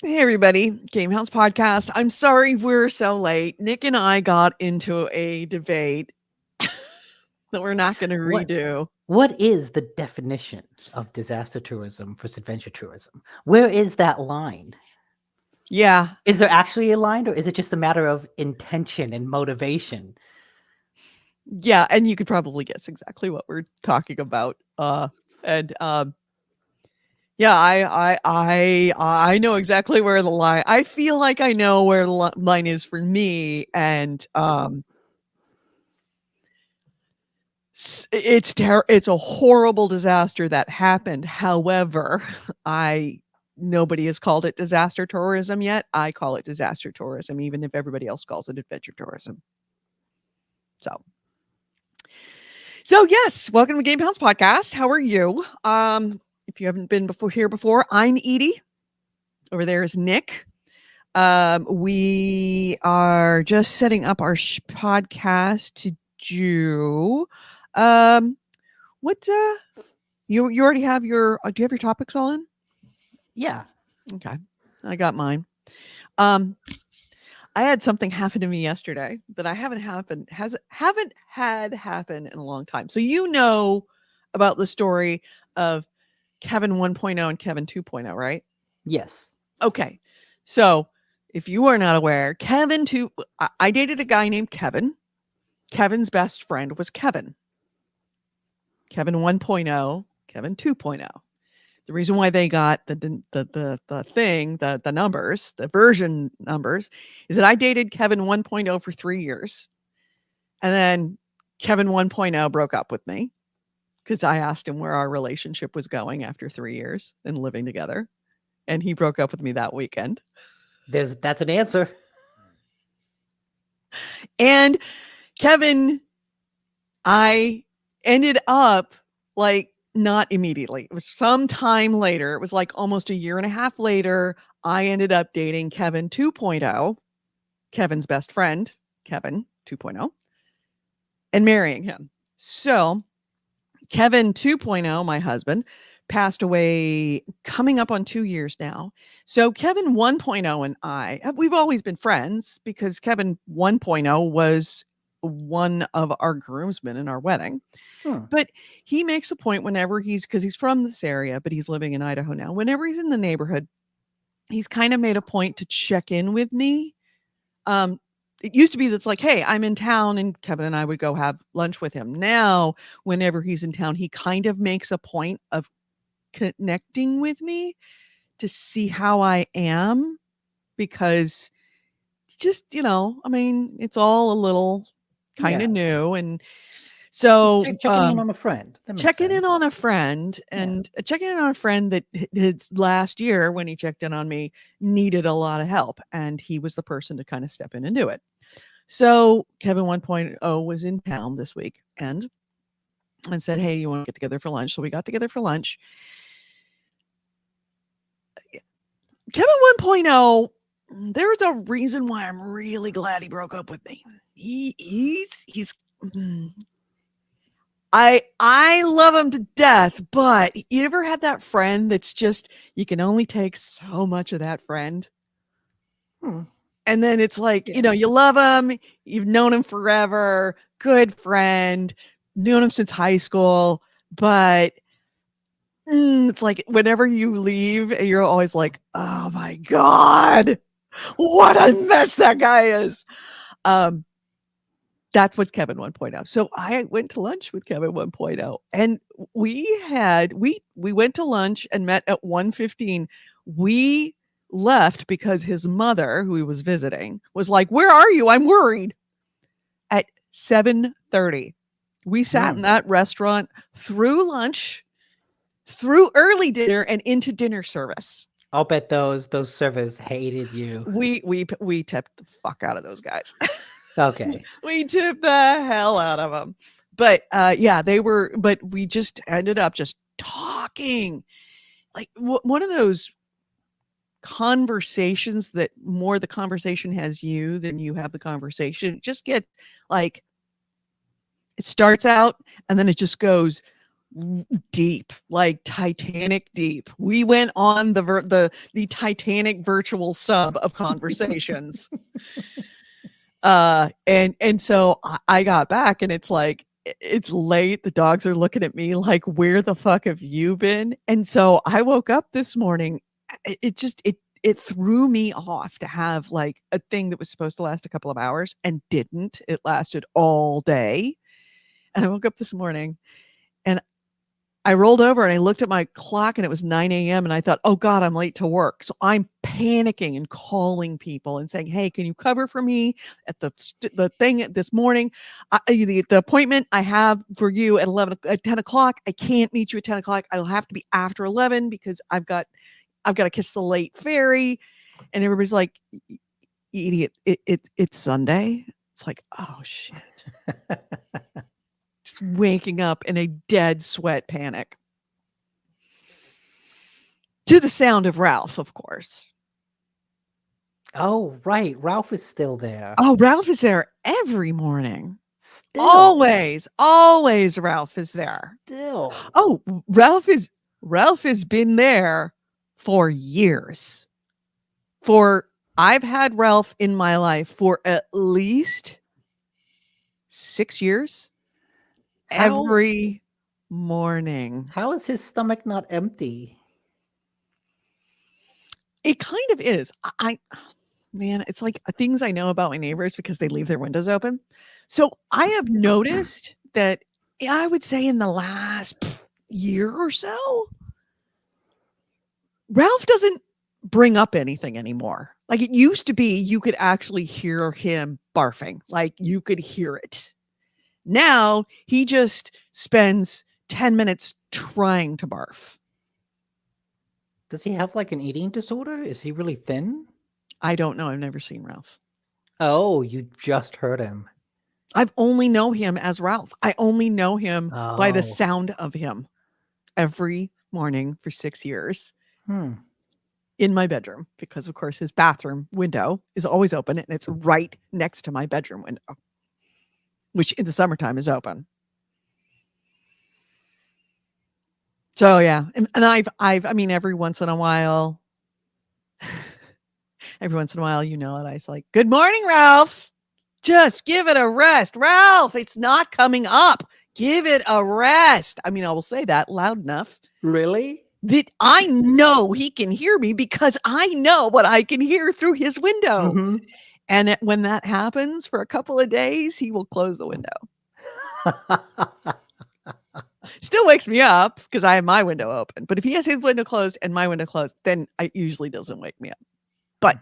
Hey everybody, GameHounds podcast. I'm sorry we're so late. Nick and I got into a debate that we're not going to What redo. what is the definition of disaster tourism versus adventure tourism? Where is that line? Yeah, Is there actually a line, or is it just a matter of intention and motivation? yeah, and you could probably guess exactly what we're talking about. And yeah, I know exactly where the line. I feel like I know where the line is for me, and it's a horrible disaster that happened. However, I nobody has called it disaster tourism yet. I call it disaster tourism, even if everybody else calls it adventure tourism. So yes, welcome to GameHounds podcast. How are you? If you haven't been before, I'm Edie. Over there is Nick. We are just setting up our podcast to do what you already have your do you have your topics all in? Yeah. Okay. I got mine. I had something happen to me yesterday that I haven't had happen in a long time. So you know about the story of Kevin 1.0 and Kevin 2.0, right? Yes. Okay. So if you are not aware, I dated a guy named Kevin. Kevin's best friend was Kevin. Kevin 1.0, Kevin 2.0. The reason why they got the numbers, the version numbers, is that I dated Kevin 1.0 for 3 years. And then Kevin 1.0 broke up with me because I asked him where our relationship was going after 3 years and living together. And he broke up with me that weekend. That's an answer. And Kevin, I ended up like not immediately. It was some time later. It was like almost a year and a half later. I ended up dating Kevin 2.0, Kevin's best friend, Kevin 2.0, and marrying him. So Kevin 2.0, my husband, passed away coming up on 2 years now. So Kevin 1.0 and we've always been friends because Kevin 1.0 was one of our groomsmen in our wedding. But he makes a point whenever because he's from this area, but he's living in Idaho now. Whenever he's in the neighborhood, he's kind of made a point to check in with me. It used to be that's like, hey, I'm in town, and Kevin and I would go have lunch with him. Now, whenever he's in town, he kind of makes a point of connecting with me to see how I am because just, I mean, it's all a little kind of new. And so Checking in on a friend. That makes checking sense. in on a friend and checking in on a friend that his last year when he checked in on me needed a lot of help. And he was the person to kind of step in and do it. So Kevin 1.0 was in town this week and said, hey, you want to get together for lunch? So we got together for lunch. Kevin 1.0, there's a reason why I'm really glad he broke up with me. He's I love him to death, but you ever had that friend that's just you can only take so much of that friend? And then it's like, you love him, you've known him forever, good friend, known him since high school, but it's like whenever you leave, you're always like, oh my God, what a mess that guy is. That's what's Kevin 1.0. So I went to lunch with Kevin 1.0 and we went to lunch and met at 1:15. We left because his mother, who he was visiting, was like, where are you? I'm worried. At 7:30. We sat in that restaurant through lunch, through early dinner, and into dinner service. I'll bet those servers hated you. We tipped the fuck out of those guys. Okay. We tipped the hell out of them. But yeah, but we just ended up just talking. Like one of those conversations that more the conversation has you than you have the conversation. It just gets like, it starts out and then it just goes deep, like Titanic deep. We went on the Titanic virtual sub of conversations. And so I got back and it's like it's late. The dogs are looking at me like, where the fuck have you been? And so I woke up this morning. It threw me off to have like a thing that was supposed to last a couple of hours and didn't. It lasted all day. And I woke up this morning and I rolled over and I looked at my clock and it was 9 a.m. and I thought, oh God, I'm late to work. So I'm panicking and calling people and saying, hey, can you cover for me at the thing this morning? The appointment I have for you at 10 o'clock. I can't meet you at 10 o'clock. I'll have to be after 11 because I've got to catch the late ferry. And everybody's like, idiot, it's Sunday. It's like, oh shit. Just waking up in a dead sweat panic. To the sound of Ralph, of course. Oh, right. Ralph is still there. Oh, Ralph is there every morning. Still. Always Ralph is there. Still. Oh, Ralph has been there for years. I've had Ralph in my life for at least 6 years. Every morning. How is his stomach not empty? It kind of is. Man, it's like things I know about my neighbors because they leave their windows open. So I have noticed that I would say in the last year or so, Ralph doesn't bring up anything anymore. Like it used to be, you could actually hear him barfing. Like you could hear it. Now he just spends 10 minutes trying to barf. Does he have like an eating disorder? Is he really thin? I don't know. I've never seen Ralph. Oh, you just heard him. I've only know him as Ralph. I only know him by the Oh. sound of him every morning for 6 years in my bedroom because, of course, his bathroom window is always open and it's right next to my bedroom window, which in the summertime is open. So yeah, and I mean, every once in a while, you know, and I was like, "Good morning, Ralph. Just give it a rest, Ralph. It's not coming up. Give it a rest." I mean, I will say that loud enough. Really? That I know he can hear me because I know what I can hear through his window. Mm-hmm. And when that happens for a couple of days, he will close the window. Still wakes me up because I have my window open. But if he has his window closed and my window closed, then it usually doesn't wake me up. But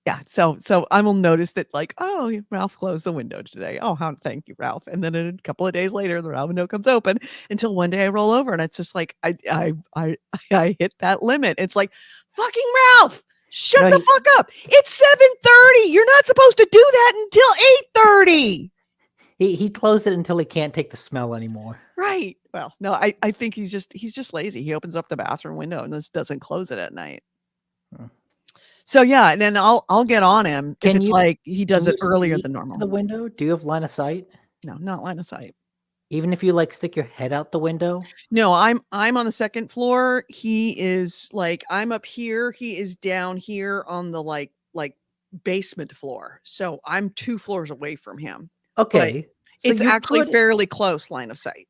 yeah, so I will notice that like, oh, Ralph closed the window today. Oh, thank you, Ralph. And then a couple of days later, the window comes open until one day I roll over and it's just like I hit that limit. It's like, fucking Ralph, shut the fuck up. It's 7:30. You're not supposed to do that until 8:30. He closed it until he can't take the smell anymore. Right. Well, no, I think he's just lazy. He opens up the bathroom window and just doesn't close it at night. So yeah, and then I'll get on him if it's like he does it earlier than normal. The window? Do you have line of sight? No, not line of sight. Even if you like stick your head out the window? No, I'm on the second floor. He is like I'm up here. He is down here on the like basement floor. So I'm 2 floors away from him. Okay. So it's actually fairly close line of sight.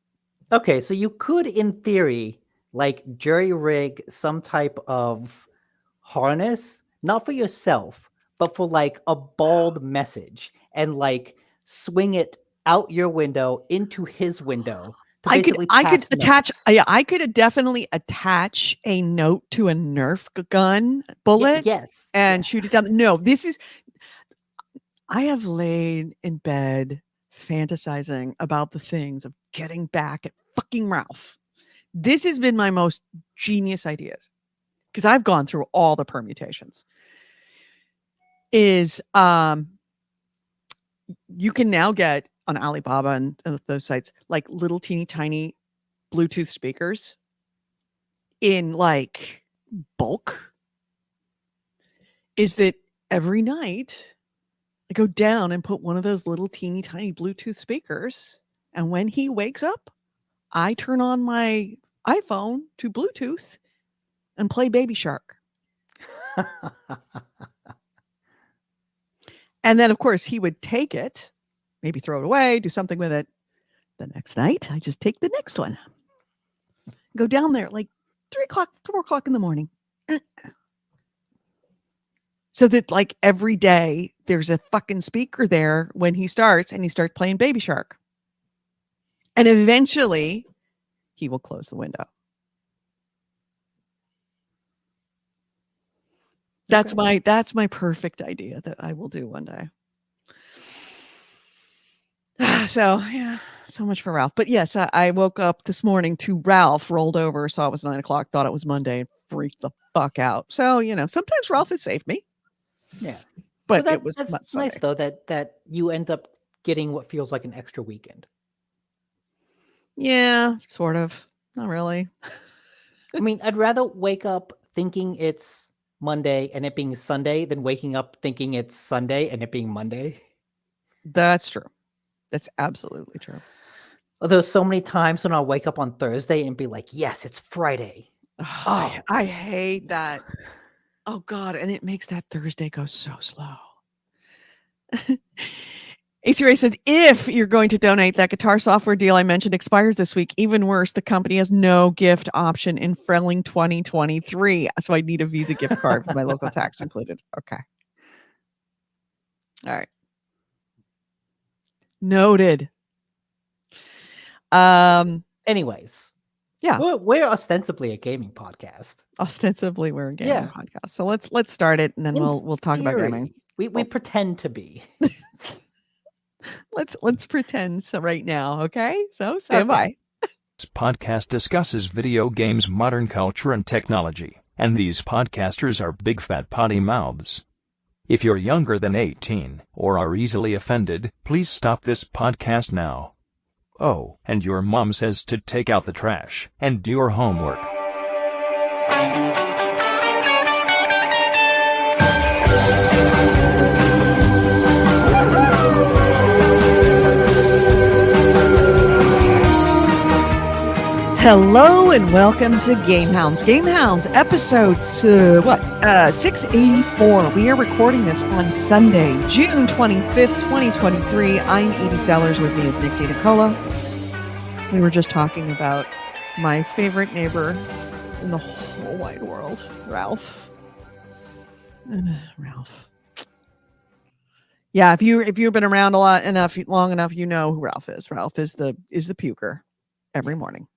Okay, so you could, in theory, like jury rig some type of harness, not for yourself, but for like a bald message, and like swing it out your window into his window. I could attach. Yeah, I could definitely attach a note to a Nerf gun bullet. Yes, and shoot it down. No, I have laid in bed fantasizing about the things of getting back at fucking Ralph. This has been my most genius ideas because I've gone through all the permutations. Is you can now get on Alibaba and those sites like little teeny tiny Bluetooth speakers in like bulk. Is that every night I go down and put one of those little teeny tiny Bluetooth speakers, and when he wakes up, I turn on my iPhone to Bluetooth and play Baby Shark. And then, of course, he would take it, maybe throw it away, do something with it. The next night, I just take the next one. Go down there like 3 o'clock, 4 o'clock in the morning. So that like every day there's a fucking speaker there when he starts and he starts playing Baby Shark. And eventually he will close the window. That's my perfect idea that I will do one day. So yeah, so much for Ralph. But yes, I woke up this morning to Ralph rolled over, saw it was 9 o'clock, thought it was Monday, and freaked the fuck out. So, sometimes Ralph has saved me. Yeah. But it was that's nice though that you end up getting what feels like an extra weekend. Yeah, sort of. Not really. I mean, I'd rather wake up thinking it's Monday and it being Sunday than waking up thinking it's Sunday and it being Monday. That's true. That's absolutely true. Although so many times when I'll wake up on Thursday and be like, yes, it's Friday. Oh, I hate that. Oh God, and it makes that Thursday go so slow. AC Ray says, if you're going to donate, that guitar software deal I mentioned expires this week. Even worse, the company has no gift option in Frelling 2023. So I need a Visa gift card for my local tax included. Okay. All right. Noted. Anyways. Yeah. We're ostensibly a gaming podcast. Ostensibly we're a gaming podcast. So let's start it and then we'll talk about gaming. We pretend to be. Let's pretend so right now, okay? So stand by. This podcast discusses video games, modern culture, and technology, and these podcasters are big fat potty mouths. If you're younger than 18 or are easily offended, please stop this podcast now. Oh, and your mom says to take out the trash and do your homework. Hello and welcome to GameHounds. GameHounds episode 684. We are recording this on Sunday, June 25th, 2023. I'm Edie Sellers. With me is Nick DiNicola. We were just talking about my favorite neighbor in the whole wide world, Ralph. Ralph. Yeah, if you've been around long enough, you know who Ralph is. Ralph is the puker every morning.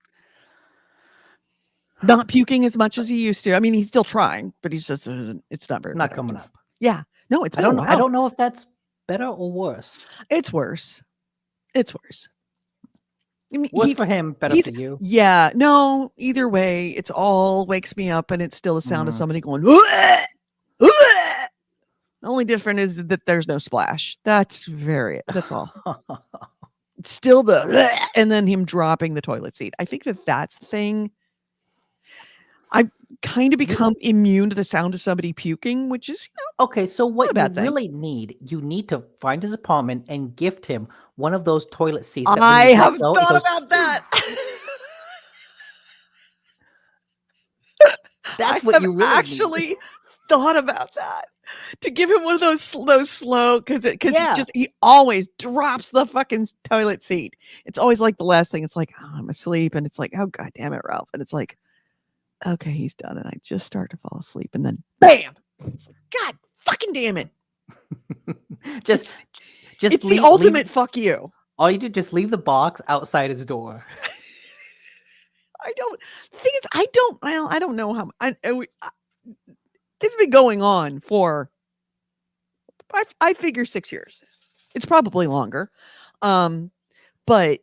Not puking as much as he used to. I mean, he's still trying, but he's just it's not very not productive. coming up. Yeah, no, it's I don't know if that's better or worse. It's worse. It's worse. I mean, worse for him, better for you. Yeah, no. Either way, it's all wakes me up, and it's still the sound of somebody going. The only difference is that there's no splash. That's all. It's still the and then him dropping the toilet seat. I think that's the thing. I've kind of become immune to the sound of somebody puking, which is, okay. So what you really need to find his apartment and gift him one of those toilet seats. I have thought about that. That's what you really actually need. Thought about that. To give him one of those slow, because he always drops the fucking toilet seat. It's always like the last thing. It's like, oh, I'm asleep, and it's like, oh God damn it, Ralph, and it's like, okay, he's done, and I just start to fall asleep, and then bam! It's like, God fucking damn it! just it's the ultimate fuck you. All you do, just leave the box outside his door. I don't know how. It's been going on for, I figure 6 years. It's probably longer, but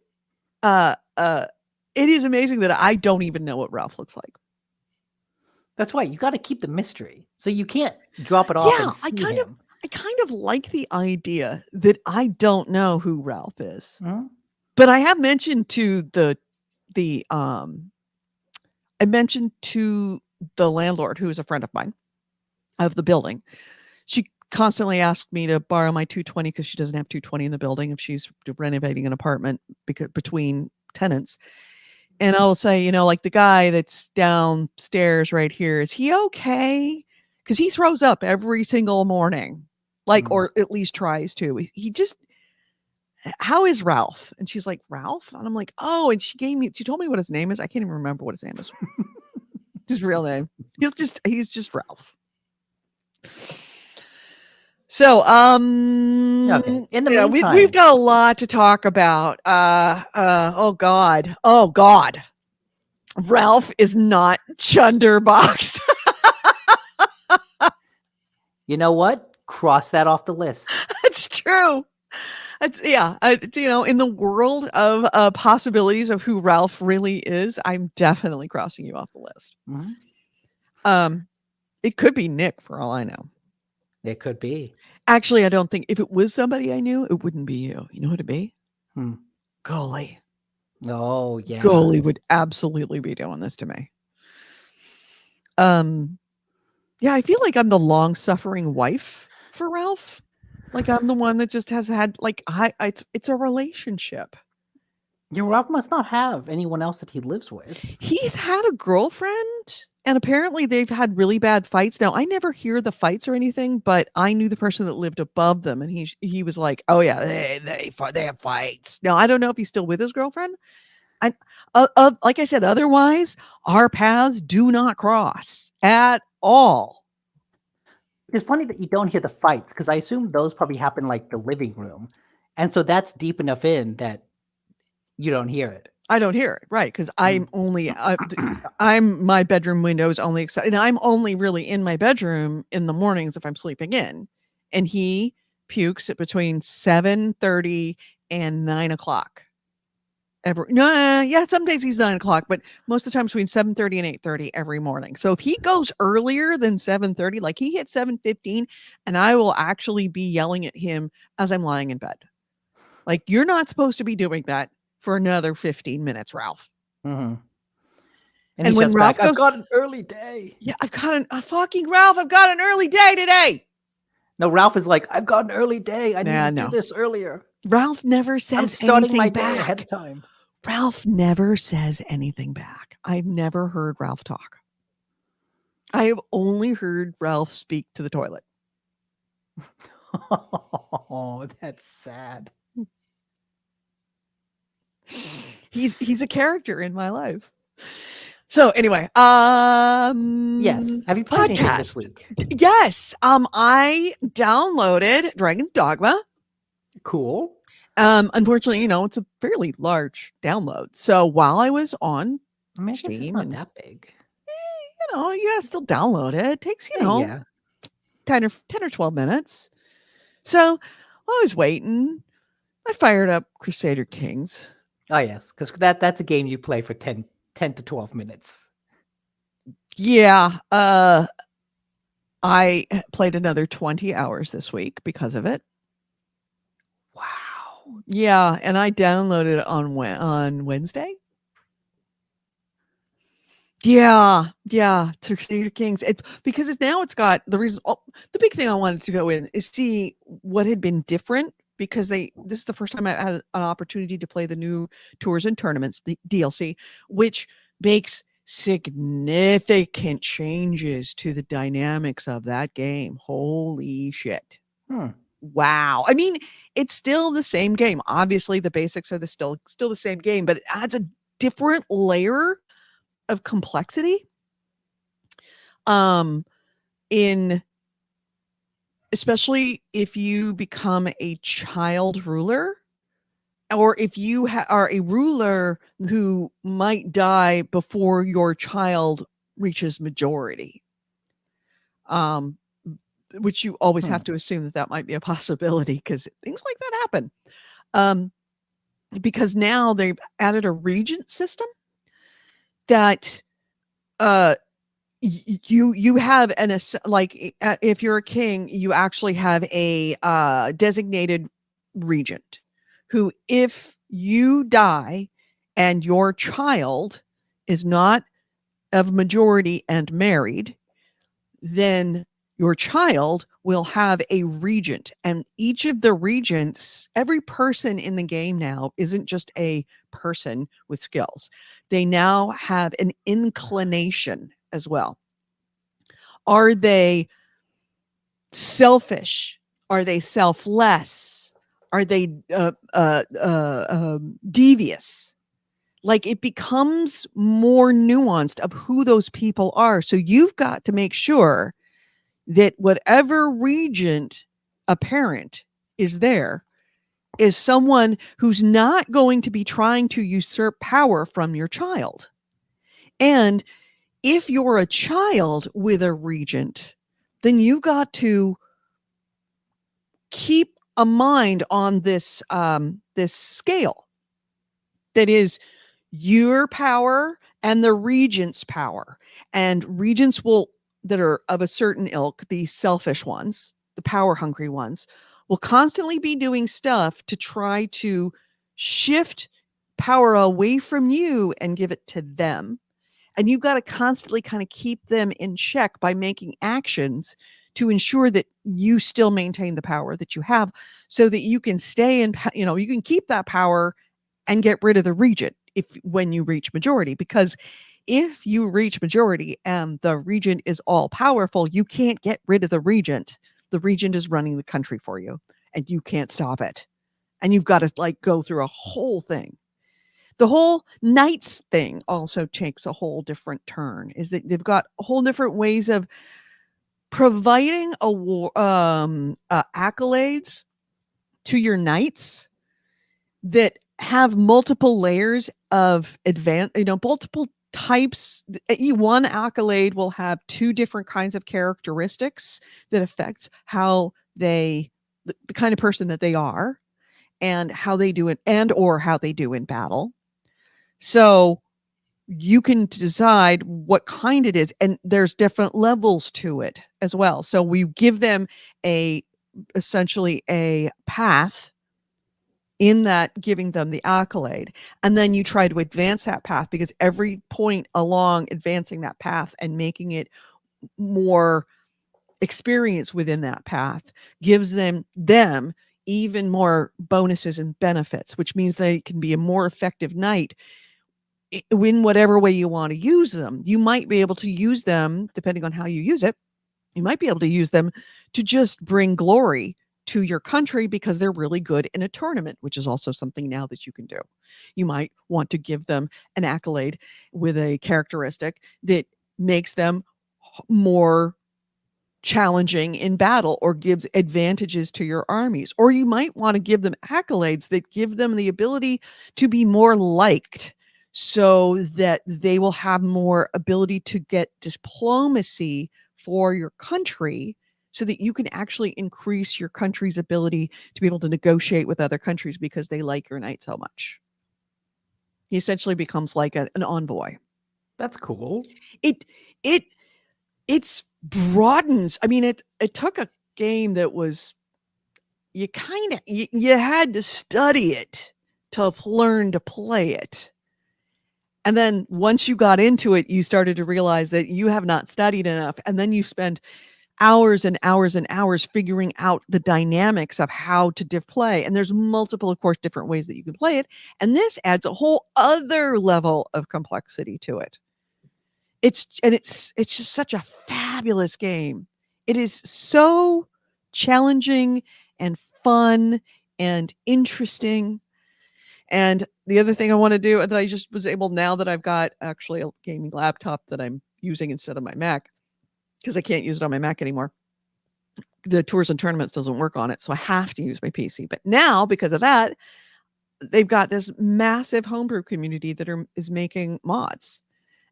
it is amazing that I don't even know what Ralph looks like. That's why you got to keep the mystery, so you can't drop it off. And see him. I kind of like the idea that I don't know who Ralph is, but I have mentioned to the landlord, who is a friend of mine, of the building. She constantly asked me to borrow my 220 because she doesn't have 220 in the building if she's renovating an apartment between tenants. And I'll say, like the guy that's downstairs right here, is he okay? Because he throws up every single morning, or at least tries to. He just, how is Ralph? And she's like, Ralph? And I'm like, oh, and she told me what his name is. I can't even remember what his name is. His real name. He's just Ralph. So, Okay. In the we've meantime, got a lot to talk about. Oh God. Ralph is not Chunderbox. you know what? Cross that off the list. That's true. In the world of possibilities of who Ralph really is, I'm definitely crossing you off the list. Mm-hmm. It could be Nick for all I know. It could be. Actually, I don't think if it was somebody I knew, it wouldn't be you. You know who it'd be? Goalie. Oh, yeah. Goalie would absolutely be doing this to me. Yeah, I feel like I'm the long-suffering wife for Ralph. Like I'm the one that just has had it's a relationship. Your Ralph must not have anyone else that he lives with. He's had a girlfriend, and apparently they've had really bad fights. Now, I never hear the fights or anything, but I knew the person that lived above them, and he was like, "Oh yeah, they have fights." Now, I don't know if he's still with his girlfriend. Like I said, otherwise, our paths do not cross at all. It's funny that you don't hear the fights because I assume those probably happen like the living room, and so that's deep enough in that you don't hear it. I don't hear it, right? Because I'm only, my bedroom window is only, and I'm only really in my bedroom in the mornings if I'm sleeping in, and he pukes at between 7:30 and 9:00. Some days he's 9:00, but most of the time between 7:30 and 8:30 every morning. So if he goes earlier than 7:30, like he hit 7:15, and I will actually be yelling at him as I'm lying in bed. Like, you're not supposed to be doing that for another 15 minutes, Ralph. Mm-hmm. And when Ralph goes, I've got an early day. Yeah, I've got fucking Ralph. I've got an early day today. No, Ralph is like, I've got an early day. I need to no. do this earlier. Ralph never says I'm starting anything my back. day ahead of time. Ralph never says anything back. I've never heard Ralph talk. I have only heard Ralph speak to the toilet. Oh, that's sad. He's a character in my life. So anyway, Yes. Have you played anything this week? Yes. I downloaded Dragon's Dogma. Cool. Unfortunately, it's a fairly large download. So while I was on I guess it's Steam, not that big. You gotta still download it. It takes, 10 or 12 minutes. So I was waiting. I fired up Crusader Kings. Oh, yes, because that's a game you play for 10 to 12 minutes. Yeah. I played another 20 hours this week because of it. Wow. Yeah, and I downloaded it on Wednesday. Yeah, Crusader Kings. Because it's got the reason. The big thing I wanted to go in is see what had been different, because this is the first time I had an opportunity to play the new Tours and Tournaments, the DLC, which makes significant changes to the dynamics of that game. Holy shit. Wow. I mean, it's still the same game. Obviously, the basics are still the same game, but it adds a different layer of complexity. Especially if you become a child ruler, or if you are a ruler who might die before your child reaches majority. Which you always have to assume that might be a possibility, because things like that happen. Because now they've added a regent system that you have if you're a king, you actually have a designated regent who, if you die and your child is not of majority and married, then your child will have a regent, and each of the regents, every person in the game now isn't just a person with skills. They now have an inclination as well. Are they selfish? Are they selfless? Are they devious? Like, it becomes more nuanced of who those people are. So you've got to make sure that whatever regent a parent is there is someone who's not going to be trying to usurp power from your child. And if you're a child with a regent, then you've got to keep a mind on this this scale that is your power and the regent's power. And regents will that are of a certain ilk, the selfish ones, the power hungry ones, will constantly be doing stuff to try to shift power away from you and give it to them. And you've got to constantly kind of keep them in check by making actions to ensure that you still maintain the power that you have, so that you can stay in, you can keep that power and get rid of the regent when you reach majority. Because if you reach majority and the regent is all powerful, you can't get rid of the regent. The regent is running the country for you and you can't stop it. And you've got to like go through a whole thing. The whole knights thing also takes a whole different turn, is that they've got whole different ways of providing accolades to your knights that have multiple layers of multiple types. One accolade will have two different kinds of characteristics that affects how the kind of person that they are and how they do it, and or how they do in battle. So you can decide what kind it is, and there's different levels to it as well. So we give them essentially a path in that, giving them the accolade, and then you try to advance that path, because every point along advancing that path and making it more experience within that path gives them even more bonuses and benefits, which means they can be a more effective knight in whatever way you want to use them. You might be able to use them, depending on how you use it, you might be able to use them to just bring glory to your country because they're really good in a tournament, which is also something now that you can do. You might want to give them an accolade with a characteristic that makes them more challenging in battle or gives advantages to your armies. Or you might want to give them accolades that give them the ability to be more liked, so that they will have more ability to get diplomacy for your country, so that you can actually increase your country's ability to be able to negotiate with other countries because they like your knight so much. He essentially becomes like an envoy. That's cool. It's broadens. I mean, it took a game that was, you had to study it to learn to play it. And then once you got into it, you started to realize that you have not studied enough. And then you spend hours and hours and hours figuring out the dynamics of how to play. And there's multiple, of course, different ways that you can play it. And this adds a whole other level of complexity to it. It's just such a fabulous game. It is so challenging and fun and interesting. And the other thing I want to do, that I just was able, now that I've got actually a gaming laptop that I'm using instead of my Mac, because I can't use it on my Mac anymore. The Tours and Tournaments doesn't work on it, so I have to use my PC. But now, because of that, they've got this massive homebrew community that is making mods.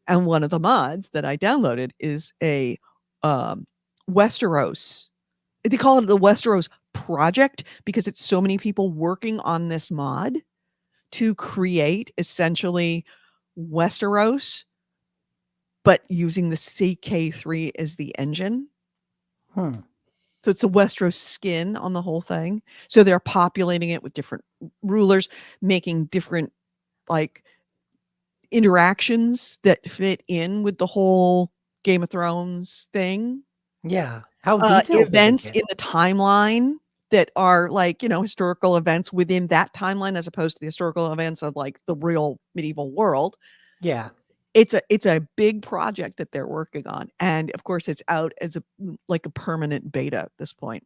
And one of the mods that I downloaded is a Westeros. They call it the Westeros project because it's so many people working on this mod to create essentially Westeros, but using the CK3 as the engine. So it's a Westeros skin on the whole thing. So they're populating it with different rulers, making different like interactions that fit in with the whole Game of Thrones thing. Yeah. How detailed does it Events get? in the timeline that are like, historical events within that timeline as opposed to the historical events of like the real medieval world. Yeah. It's a big project that they're working on, and of course it's out as like a permanent beta at this point.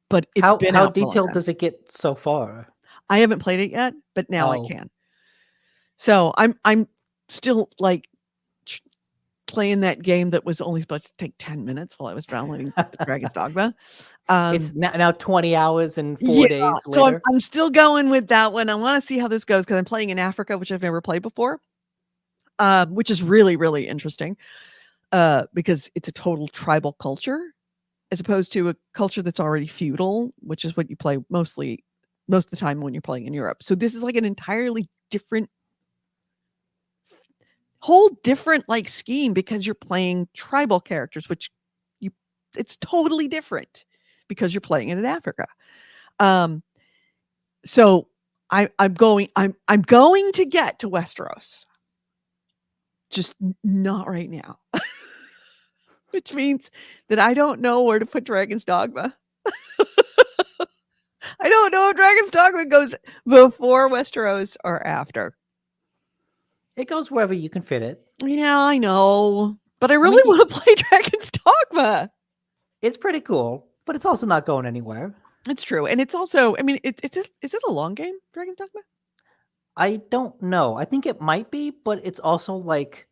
But it's been How out for a long detailed time. does it get so far? I haven't played it yet, but now I Oh, can. So I'm still like playing that game that was only supposed to take 10 minutes while I was downloading the Dragon's Dogma. it's now 20 hours and Yeah, 4 days so later. I'm still going with that one. I want to see how this goes because I'm playing in Africa, which I've never played before, which is really, really interesting because it's a total tribal culture as opposed to a culture that's already feudal, which is what you play most of the time when you're playing in Europe. So this is like an entirely whole different like scheme because you're playing tribal characters, which it's totally different because you're playing it in Africa. Um, so I'm going to get to Westeros, just not right now, which means that I don't know where to put Dragon's Dogma. I don't know if Dragon's Dogma goes before Westeros or after. It goes wherever you can fit it. Yeah, I know, but I I really mean, want to play Dragon's Dogma. it's pretty cool, but it's also not going anywhere. It's true, and it's also, I mean, is it a long game, Dragon's Dogma? I don't know. I think it might be, but it's also like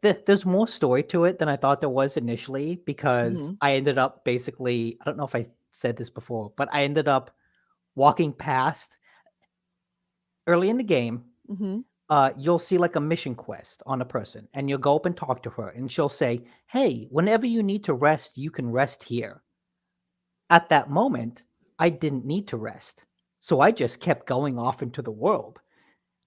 there's more story to it than I thought there was initially because Mhm, I ended up basically, I don't know if I said this before, but I ended up walking past early in the game. mhm. You'll see like a mission quest on a person, and you'll go up and talk to her, and she'll say, "Hey, whenever you need to rest, you can rest here." At that moment, I didn't need to rest. So I just kept going off into the world.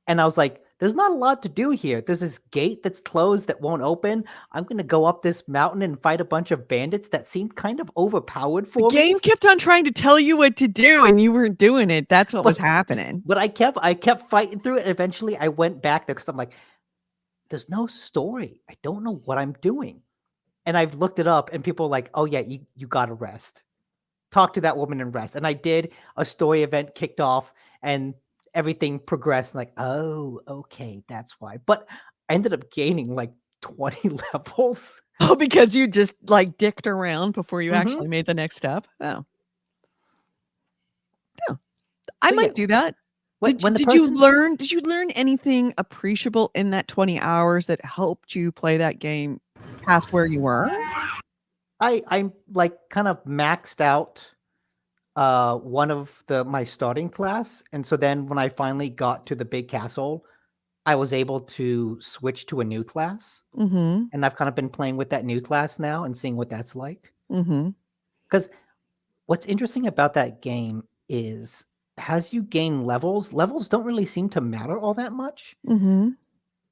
And I was like, there's not a lot to do here. There's this gate that's closed that won't open. I'm going to go up this mountain and fight a bunch of bandits that seemed kind of overpowered The for me. game kept on trying to tell you what to do, and you weren't doing it. That's what was But happening. but I kept fighting through it. And eventually I went back there because I'm like, there's no story. I don't know what I'm doing. And I've looked it up and people are like, oh yeah, you gotta rest. Talk to that woman and rest. And I did. A story event kicked off and everything progressed. Like, oh, okay, that's why. But I ended up gaining like 20 levels. Oh, because you just like dicked around before you Hmm. actually made the next step? Oh. Yeah. I So yeah, might do that. when the Did you person, learn anything appreciable in that 20 hours that helped you play that game past where you were? I'm like kind of maxed out one of my starting class, and so then when I finally got to the big castle, I was able to switch to a new class, Mhm. and I've kind of been playing with that new class now and seeing what that's like. Mhm. Because what's interesting about that game is as you gain levels, levels don't really seem to matter all that much. Mhm.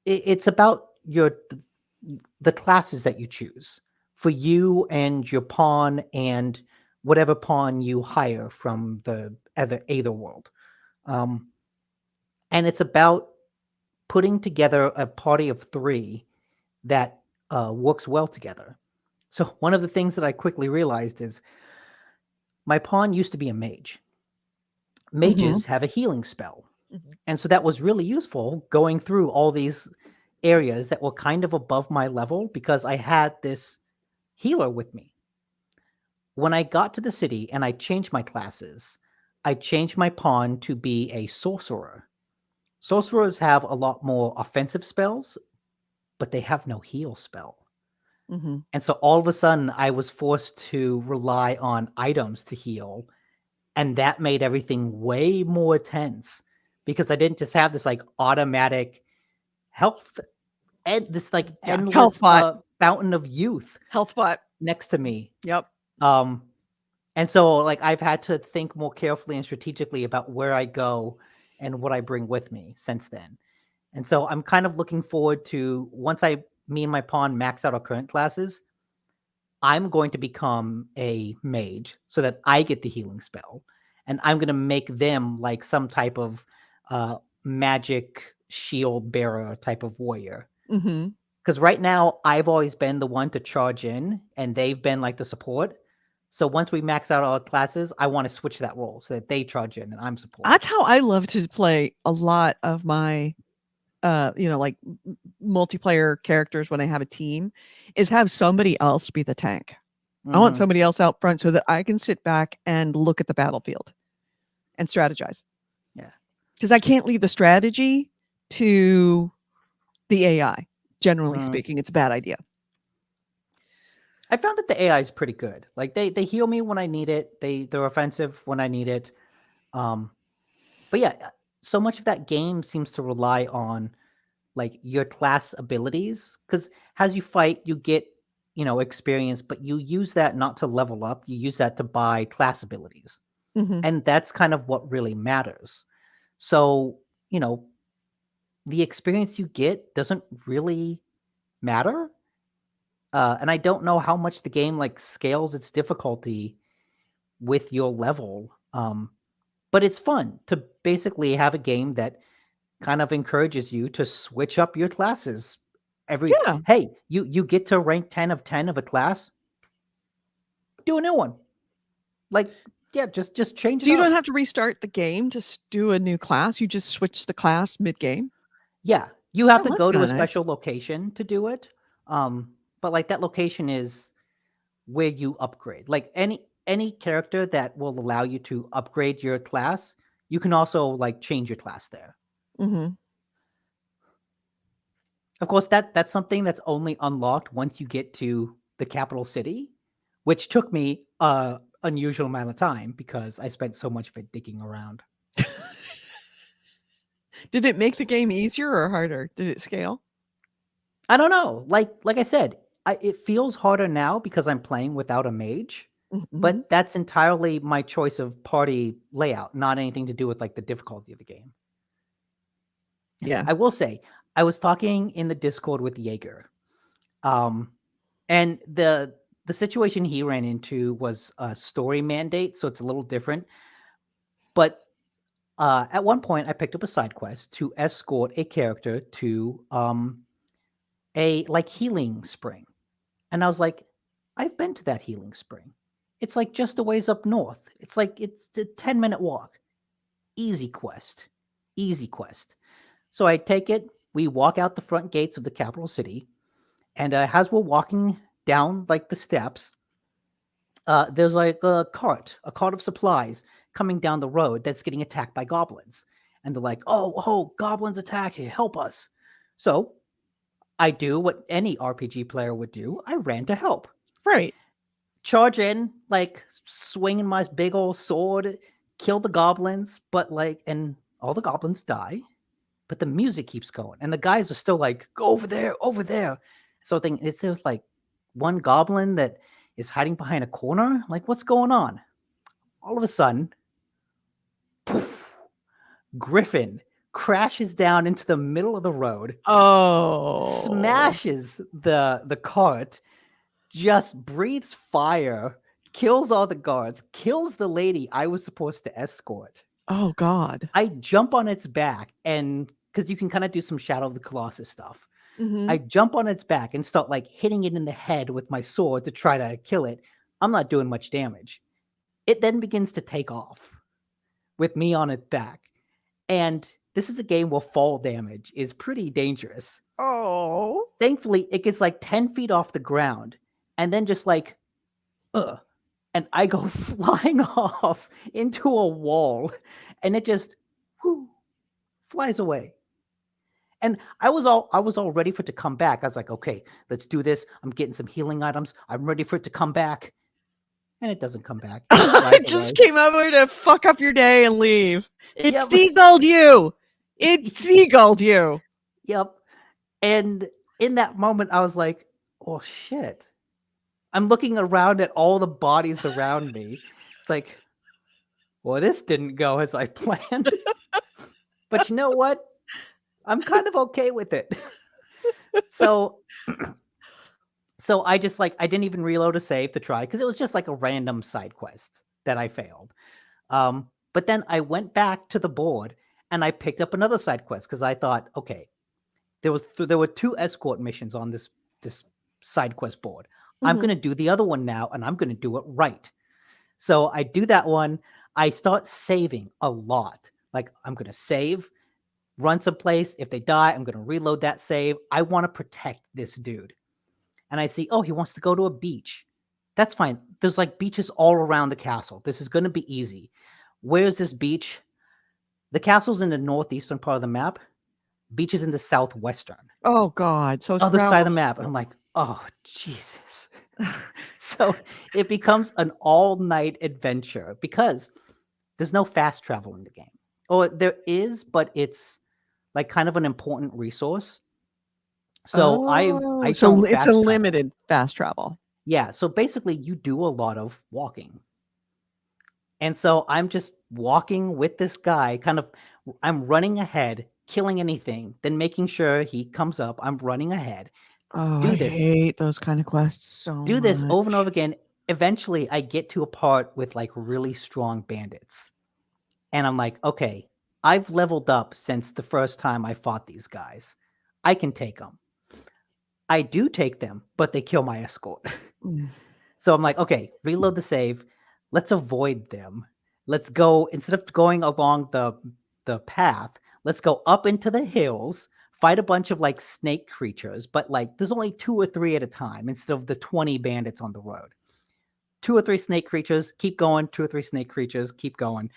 It's about the classes that you choose for you and your pawn and whatever pawn you hire from the Aether world. Um, and it's about putting together a party of three that works well together. So one of the things that I quickly realized is my pawn used to be a mage. Mhm. Mages have a healing spell. Mhm. And so that was really useful going through all these areas that were kind of above my level because I had this healer with me. When I got to the city and I changed my classes, I changed my pawn to be a sorcerer. Sorcerers have a lot more offensive spells, but they have no heal spell. Mhm. And so all of a sudden, I was forced to rely on items to heal. And that made everything way more tense because I didn't just have this like automatic health and this like Yeah, health endless bot. fountain of youth Health bot. next to me. Yep. Um, and so like I've had to think more carefully and strategically about where I go and what I bring with me since then. And so I'm kind of looking forward to once me and my pawn max out our current classes, I'm going to become a mage so that I get the healing spell. And I'm going to make them like some type of magic shield bearer type of warrior. Mhm. Because right now I've always been the one to charge in, and they've been like the support. So once we max out our classes, I want to switch that role so that they charge in and I'm support. That's how I love to play a lot of my like multiplayer characters when I have a team, is have somebody else be the tank. I want somebody else out front so that I can sit back and look at the battlefield and strategize. Yeah. Because I can't leave the strategy to the AI. Generally speaking, it's a bad idea. I found that the AI is pretty good. Like they heal me when I need it. They're offensive when I need it. But yeah, so much of that game seems to rely on like your class abilities, because as you fight, you get experience, but you use that not to level up. You use that to buy class abilities, and that's kind of what really matters. So the experience you get doesn't really matter. And I don't know how much the game like scales its difficulty with your level. But it's fun to basically have a game that kind of encourages you to switch up your classes Yeah. hey, you get to rank 10 of 10 of a class, do a new one. Like, yeah, just change So it you up. don't have to restart the game to do a new class. You just switch the class mid-game. Yeah, you have Oh, to that's go to kinda a nice. special location to do it. But like that location is where you upgrade. Like any character that will allow you to upgrade your class, you can also like change your class there. Mhm. Of course, that's something that's only unlocked once you get to the capital city, which took me a unusual amount of time because I spent so much of it digging around. Did it make the game easier or harder? Did it scale? I don't know. Like I said, it feels harder now because I'm playing without a mage, Mhm. but that's entirely my choice of party layout, not anything to do with like the difficulty of the game. Yeah. I will say, I was talking in the Discord with Jaeger, um, and the situation he ran into was a story mandate, so it's a little different. But at one point, I picked up a side quest to escort a character to a like healing spring, and I was like, I've been to that healing spring. It's like just a ways up north. It's like it's a 10-minute walk. Easy quest, easy quest. So I take it. We walk out the front gates of the capital city, and as we're walking down like the steps, there's like a cart of supplies coming down the road that's getting attacked by goblins. And they're like, oh, goblins attack here, help us. So I do what any RPG player would do. I ran to help. Right. Charge in, like swinging my big old sword, kill the goblins, but like, and all the goblins die, but the music keeps going. And the guys are still like, go over there, over there. So I think is there like one goblin that is hiding behind a corner? Like, what's going on? All of a sudden, poof, Griffin crashes down into the middle of the road, Oh. smashes the cart, just breathes fire, kills all the guards, kills the lady I was supposed to escort. Oh god. I jump on its back, and because you can kind of do some Shadow of the Colossus stuff, I Mhm. jump on its back and start like hitting it in the head with my sword to try to kill it. I'm not doing much damage. It then begins to take off with me on its back. And this is a game where fall damage is pretty dangerous. Oh. Thankfully, it gets like 10 feet off the ground and then just like, and I go flying off into a wall and it just whoo, flies away. And I was all ready for it to come back. I was like, okay, let's do this. I'm getting some healing items. I'm ready for it to come back. And it doesn't come back. It just flies It away. just came over to fuck up your day and leave. It Yep. seagulled you. It seagulled you. Yep. And in that moment, I was like, oh shit. I'm looking around at all the bodies around me. It's like, well, this didn't go as I planned. But you know what? I'm kind of okay with it. So so I just like I didn't even reload a save to try because it was just like a random side quest that I failed. But then I went back to the board and I picked up another side quest because I thought, okay, there were 2 escort missions on this side quest board. I'm Mhm. going to do the other one now, and I'm going to do it right. So I do that one. I start saving a lot. Like, I'm going to save, run someplace. If they die, I'm going to reload that save. I want to protect this dude. And I see, oh, he wants to go to a beach. That's fine. There's like beaches all around the castle. This is going to be easy. Where's this beach? The castle's in the northeastern part of the map. Beach is in the southwestern. Oh God. So it's Other side of the round- map. And I'm like, oh, Jesus. So it becomes an all-night adventure because there's no fast travel in the game. Or there is, but it's like kind of an important resource. So I so don't it's fast a travel. limited fast travel. Yeah, so basically you do a lot of walking. And so I'm just walking with this guy, I'm running ahead, killing anything, then making sure he comes up. I'm running ahead. Oh, Do I this. hate those kind of quests so Do this over and much. over again. Eventually I get to a part with like really strong bandits. And I'm like, okay, I've leveled up since the first time I fought these guys. I can take them. I do take them, but they kill my escort. Mm. So I'm like, okay, reload the save. Let's avoid them. Let's go, instead of going along the path, let's go up into the hills, fight a bunch of like snake creatures, but like there's only 2 or 3 at a time instead of the 20 bandits on the road. 2 or 3 snake creatures, keep going, 2 or 3 snake creatures, keep going.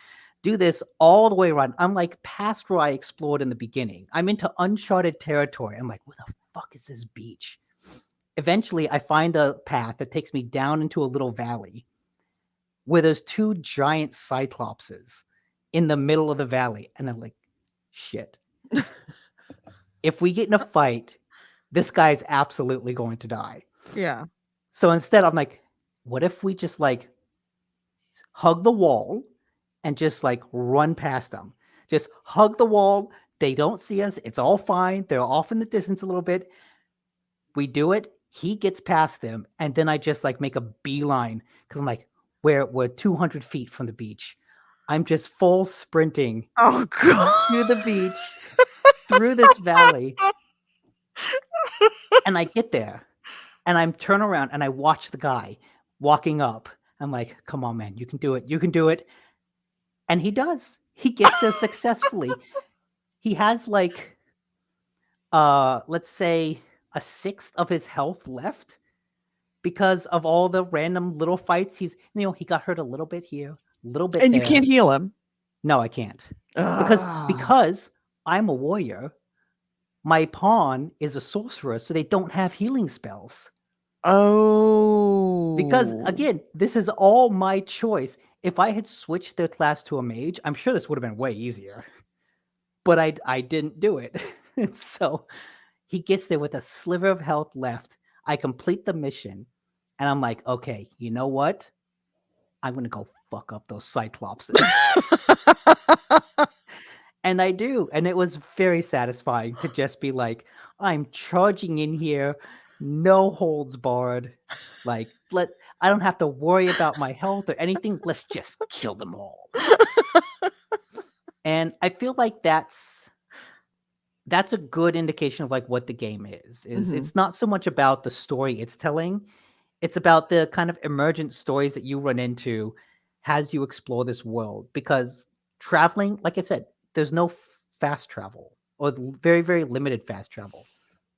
Do this all the way around. I'm like past where I explored in the beginning. I'm into uncharted territory. I'm like, where the fuck is this beach? Eventually, I find a path that takes me down into a little valley where there's 2 giant cyclopses in the middle of the valley. And I'm like, shit. If we get in a fight, this guy's absolutely going to die. Yeah. So instead, I'm like, what if we just like hug the wall and just like run past them? Just hug the wall. They don't see us. It's all fine. They're off in the distance a little bit. We do it. He gets past them, and then I just like make a beeline because I'm like, we're 200 feet from the beach. I'm just full sprinting Oh God. to the beach through this valley, and I get there, and I'm turn around and I watch the guy walking up. I'm like, come on, man, you can do it. You can do it. And he does. He gets there successfully. He has like, let's say a sixth of his health left because of all the random little fights. He got hurt a little bit here, a little bit And there. you can't heal him. No, I can't. Ah. Because I'm a warrior, my pawn is a sorcerer, so they don't have healing spells. Oh. Because again, this is all my choice. If I had switched their class to a mage, I'm sure this would have been way easier. But I didn't do it. And so he gets there with a sliver of health left. I complete the mission, and I'm like, okay, you know what? I'm gonna go fuck up those cyclopses. And I do. And it was very satisfying to just be like, I'm charging in here, no holds barred. Like, I don't have to worry about my health or anything. Let's just kill them all. And I feel like that's a good indication of like what the game is. Mhm. It's not so much about the story it's telling. It's about the kind of emergent stories that you run into as you explore this world. Because traveling, like I said, there's no fast travel or very, very limited fast travel.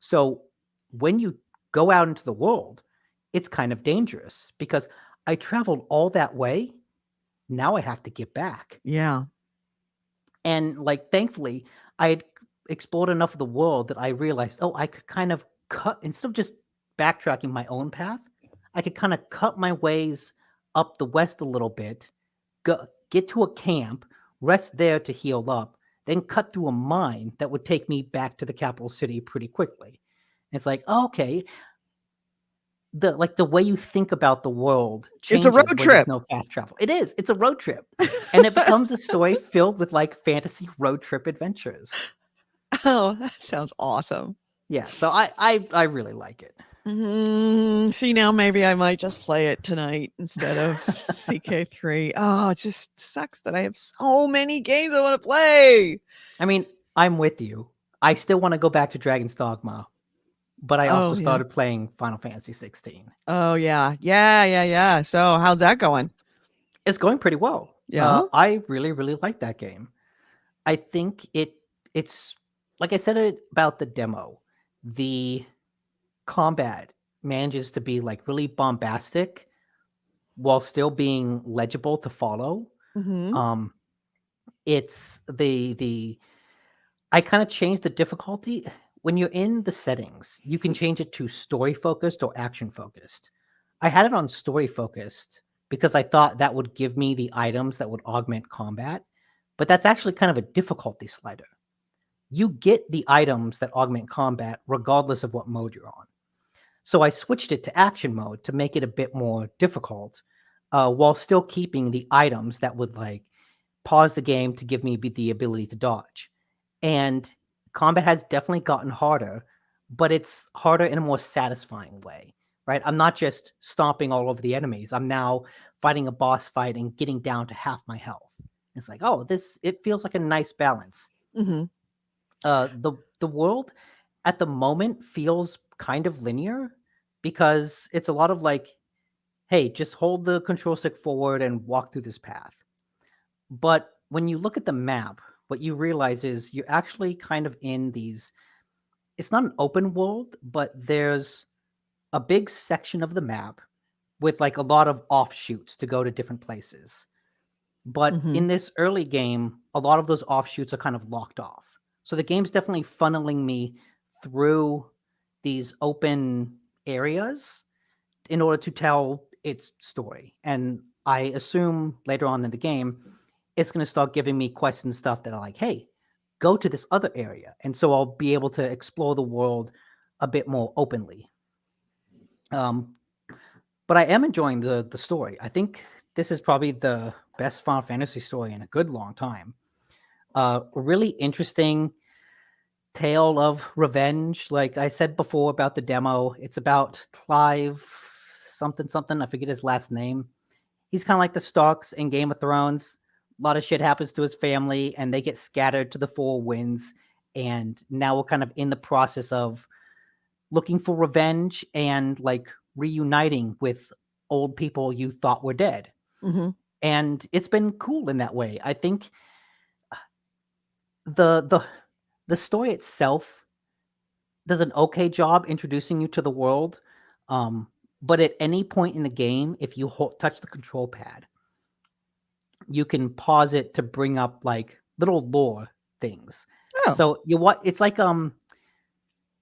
So when you go out into the world, it's kind of dangerous because I traveled all that way. Now I have to get back. Yeah. And like, thankfully, I had explored enough of the world that I realized, oh, I could kind of cut, instead of just backtracking my own path, I could kind of cut my ways up the west a little bit, get to a camp, rest there to heal up, then cut through a mine that would take me back to the capital city pretty quickly. And it's like, oh, okay, the way you think about the world changes It's a road when trip. there's no fast travel. It is. It's a road trip, and it becomes a story filled with like fantasy road trip adventures. Oh, that sounds awesome. Yeah, so I really like it. See, now maybe I might just play it tonight instead of CK3. Oh, it just sucks that I have so many games I want to play. I mean, I'm with you. I still want to go back to Dragon's Dogma, but I also Oh, yeah. started playing Final Fantasy 16. Oh, yeah. Yeah, yeah, yeah. So how's that going? It's going pretty well. Yeah? I really, really like that game. I think it's like I said it about the demo. The combat manages to be like really bombastic while still being legible to follow. Mhm. Um, it's the I kind of changed the difficulty. When you're in the settings, you can change it to story focused or action focused. I had it on story focused because I thought that would give me the items that would augment combat, but that's actually kind of a difficulty slider. You get the items that augment combat regardless of what mode you're on. So I switched it to action mode to make it a bit more difficult, while still keeping the items that would like pause the game to give me the ability to dodge. And combat has definitely gotten harder, but it's harder in a more satisfying way, right? I'm not just stomping all over the enemies. I'm now fighting a boss fight and getting down to half my health. It's like, oh, this it feels like a nice balance. Mhm. The world at the moment feels kind of linear because it's a lot of like, hey, just hold the control stick forward and walk through this path. But when you look at the map, what you realize is you're actually kind of in these, it's not an open world, but there's a big section of the map with like a lot of offshoots to go to different places. But Mhm. in this early game, a lot of those offshoots are kind of locked off. So the game's definitely funneling me through these open areas in order to tell its story. And I assume later on in the game, it's going to start giving me quests and stuff that are like, hey, go to this other area. And so I'll be able to explore the world a bit more openly. Um, but I am enjoying the story. I think this is probably the best Final Fantasy story in a good long time. Really interesting tale of revenge. Like I said before about the demo, it's about Clive something something. I forget his last name. He's kind of like the Starks in Game of Thrones. A lot of shit happens to his family, and they get scattered to the four winds. And now we're kind of in the process of looking for revenge and like reuniting with old people you thought were dead. Mhm. And it's been cool in that way. I think the the story itself does an okay job introducing you to the world. Um, but at any point in the game, if you touch the control pad, you can pause it to bring up like little lore things. Oh. So you what it's like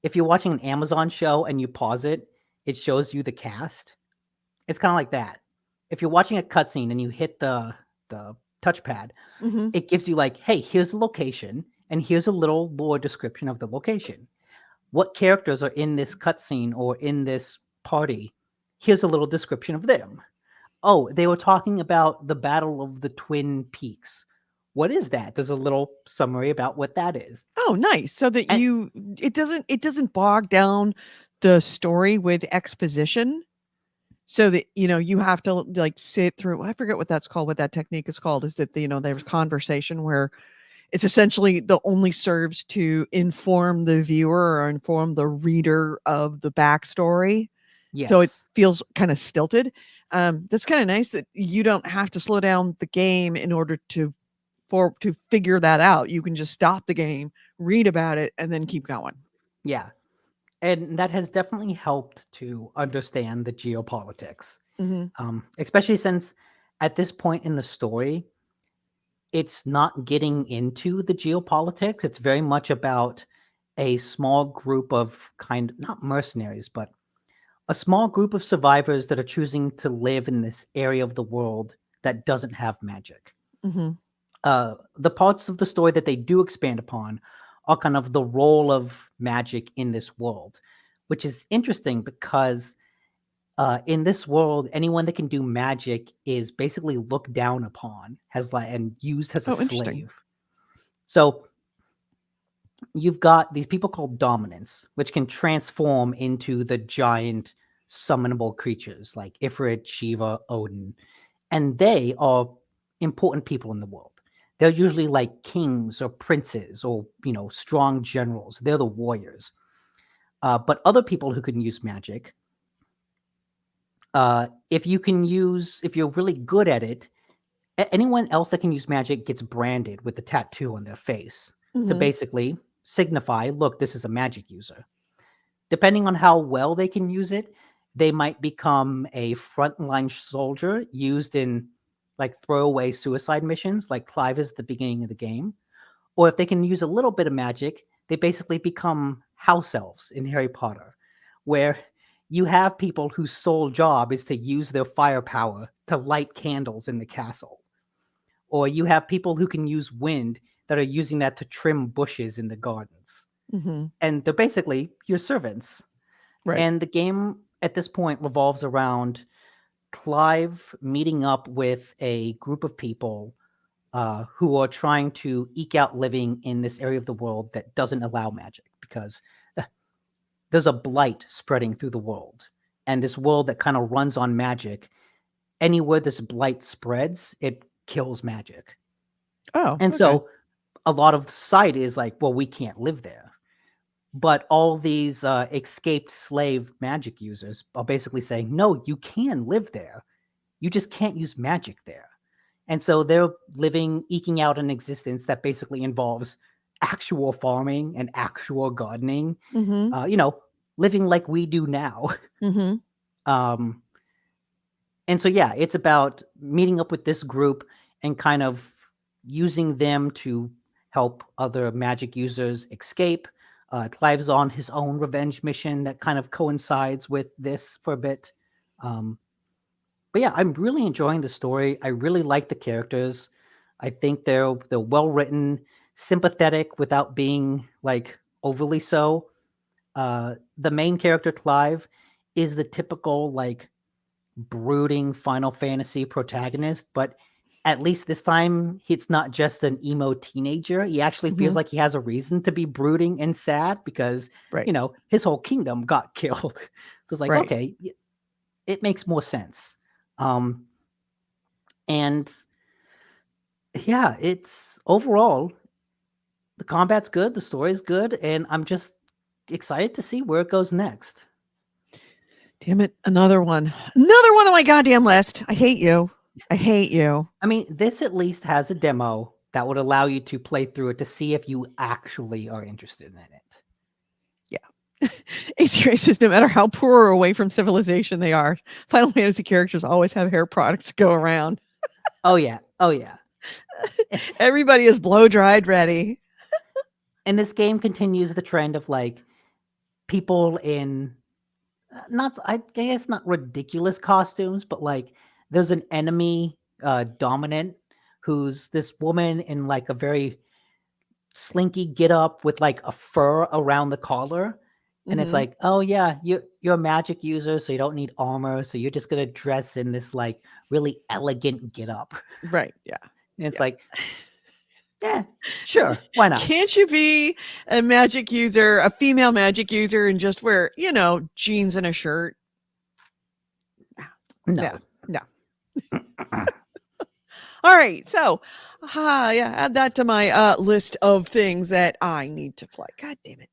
if you're watching an Amazon show and you pause it, it shows you the cast. It's kind of like that. If you're watching a cutscene and you hit the touchpad, Mhm. it gives you like, hey, here's the location and here's a little lore description of the location. What characters are in this cutscene or in this party? Here's a little description of them. Oh, they were talking about the Battle of the Twin Peaks. What is that? There's a little summary about what that is. Oh, nice. So that And it doesn't bog down the story with exposition so that, you have to like sit through I forget what that's called, what that technique is called. Is that, there's conversation where it's essentially the only serves to inform the viewer or inform the reader of the backstory. So it yes, feels kind of stilted. That's kind of nice that you don't have to slow down the game in order to figure that out. You can just stop the game, read about it, and then keep going. yeah. And that has definitely helped to understand the geopolitics. Mhm. Especially since at this point in the story, it's not getting into the geopolitics. It's very much about a small group of not mercenaries, but a small group of survivors that are choosing to live in this area of the world that doesn't have magic. Mhm. The parts of the story that they do expand upon are kind of the role of magic in this world, which is interesting because in this world, anyone that can do magic is basically looked down upon as like and used as a Oh, interesting. slave. So you've got these people called dominants, which can transform into the giant summonable creatures like Ifrit, Shiva, Odin, and they are important people in the world. they're usually like kings or princes or, strong generals. They're the warriors. But other people who can use magic, if you're really good at it, anyone else that can use magic gets branded with the tattoo on their face to Mhm. basically signify, look, this is a magic user. Depending on how well they can use it, they might become a frontline soldier used in like throwaway suicide missions, like Clive is at the beginning of the game. Or if they can use a little bit of magic, they basically become house elves in Harry Potter, where you have people whose sole job is to use their firepower to light candles in the castle. Or you have people who can use wind that are using that to trim bushes in the gardens. Mhm. And they're basically your servants. Right. And the game at this point revolves around Clive meeting up with a group of people who are trying to eke out living in this area of the world that doesn't allow magic because there's a blight spreading through the world. And this world that kind of runs on magic, anywhere this blight spreads, it kills magic. Oh, And okay. so a lot of society is like, well, we can't live there. But all these escaped slave magic users are basically saying, no, you can live there. You just can't use magic there. And so they're eking out an existence that basically involves actual farming and actual gardening, Mhm. living like we do now. Mhm. Um, and so, yeah, it's about meeting up with this group and kind of using them to help other magic users escape. Clive's on his own revenge mission that kind of coincides with this for a bit. Um, but yeah, I'm really enjoying the story. I really like the characters. I think they're well written, sympathetic without being like overly so. The main character, Clive, is the typical like brooding Final Fantasy protagonist, but at least this time it's not just an emo teenager. He actually feels Mhm. like he has a reason to be brooding and sad because, Right. his whole kingdom got killed. So it's like, Right. okay, it makes more sense. Um, and yeah, it's overall the combat's good, the story's good, and I'm just excited to see where it goes next. Damn it, another one. Another one on my goddamn list. I hate you. I hate you. I mean, this at least has a demo that would allow you to play through it to see if you actually are interested in it. Yeah. AC races, no matter how poor or away from civilization they are, Final Fantasy characters always have hair products to go around. Oh yeah. Oh yeah. Everybody is blow dried ready. And this game continues the trend of like people in not I guess not ridiculous costumes, but like there's an enemy dominant who's this woman in like a very slinky get up with like a fur around the collar. And it's Mhm. like, oh yeah, you're a magic user, so you don't need armor, so you're just gonna dress in this like really elegant get up. Right. Yeah. And it's Yeah. like, yeah, sure, why not? Can't you be a magic user, a female magic user, and just wear, jeans and a shirt? Yeah. No. No. All right. So, yeah, add that to my list of things that I need to play. God damn it.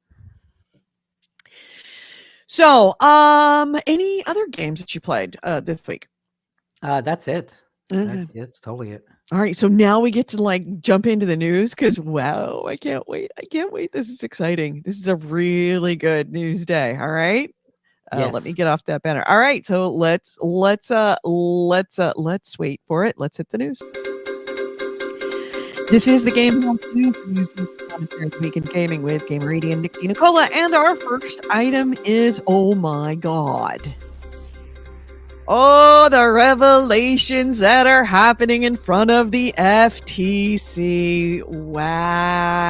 So, any other games that you played this week? That's it. Okay. That's totally it. All right. So now we get to like jump into the news because wow, I can't wait. I can't wait. This is exciting. This is a really good news day. All right. Let me Yes. get off that banner. All right. So let's wait for it. Let's hit the news. This is the GameHounds news commentary of the week in gaming with Gamer and Nick Nicola. And our first item is, oh my God. Oh, the revelations that are happening in front of the FTC.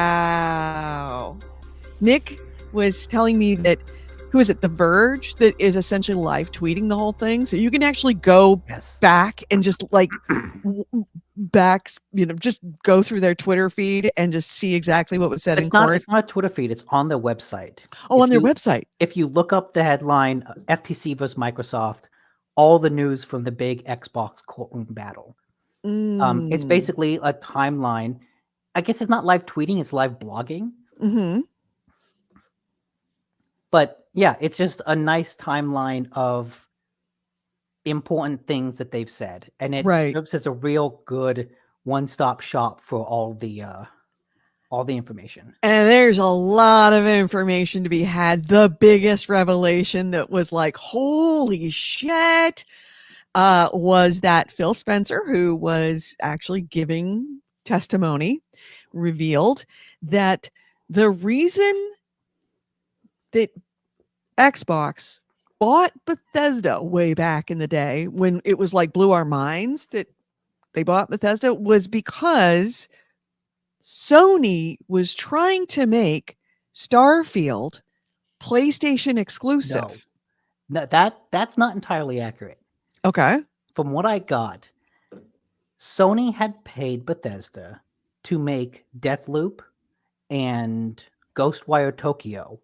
Wow. Nick was telling me that, who is it, The Verge, that is essentially live tweeting the whole thing. So you can actually go Yes. back and just like just go through their Twitter feed and just see exactly what was said in court. It's not a Twitter feed, it's on their website. Oh, on their website. If you look up the headline FTC versus Microsoft, all the news from the big Xbox courtroom battle. It's Mm. basically a timeline. I guess it's not live tweeting, it's live blogging. Mm-hmm. But yeah, it's just a nice timeline of important things that they've said. And it Right. serves as a real good one-stop shop for all the information. And there's a lot of information to be had. The biggest revelation that was like, holy shit, was that Phil Spencer, who was actually giving testimony, revealed that the reason that Xbox bought Bethesda way back in the day when it was like blew our minds that they bought Bethesda was because Sony was trying to make Starfield PlayStation No, exclusive. that's not entirely accurate. Okay. From what I got, Sony had paid Bethesda to make Deathloop and Ghostwire Tokyo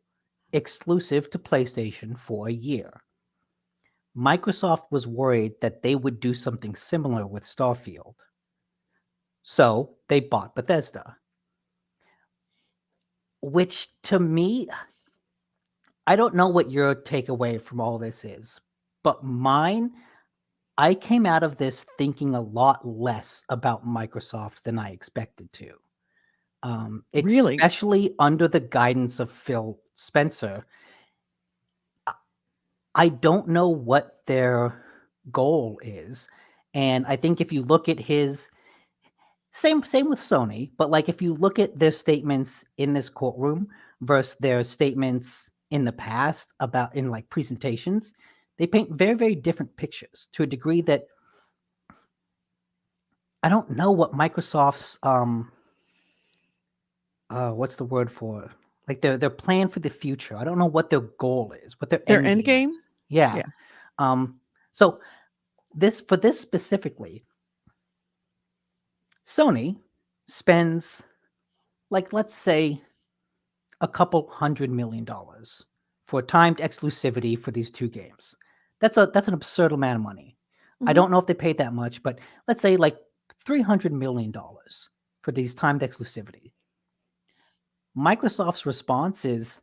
exclusive to PlayStation for a year. Microsoft was worried that they would do something similar with Starfield. So they bought Bethesda. Which to me, I don't know what your takeaway from all this is, but mine, I came out of this thinking a lot less about Microsoft than I expected to. Really? Especially under the guidance of Phil Spencer. I don't know what their goal is. And I think if you look at his same with Sony, but like if you look at their statements in this courtroom versus their statements in the past about in like presentations, they paint very, very different pictures to a degree that I don't know what Microsoft's what's the word for it? Like their plan for the future. I don't know what their goal is, what their Their end end game game? is. Yeah. Yeah. So this specifically, Sony spends like let's say a couple $100 million for timed exclusivity for these two games. That's an absurd amount of money. I Mhm. don't know if they paid that much, but let's say like $300 million for these timed exclusivity. Microsoft's response is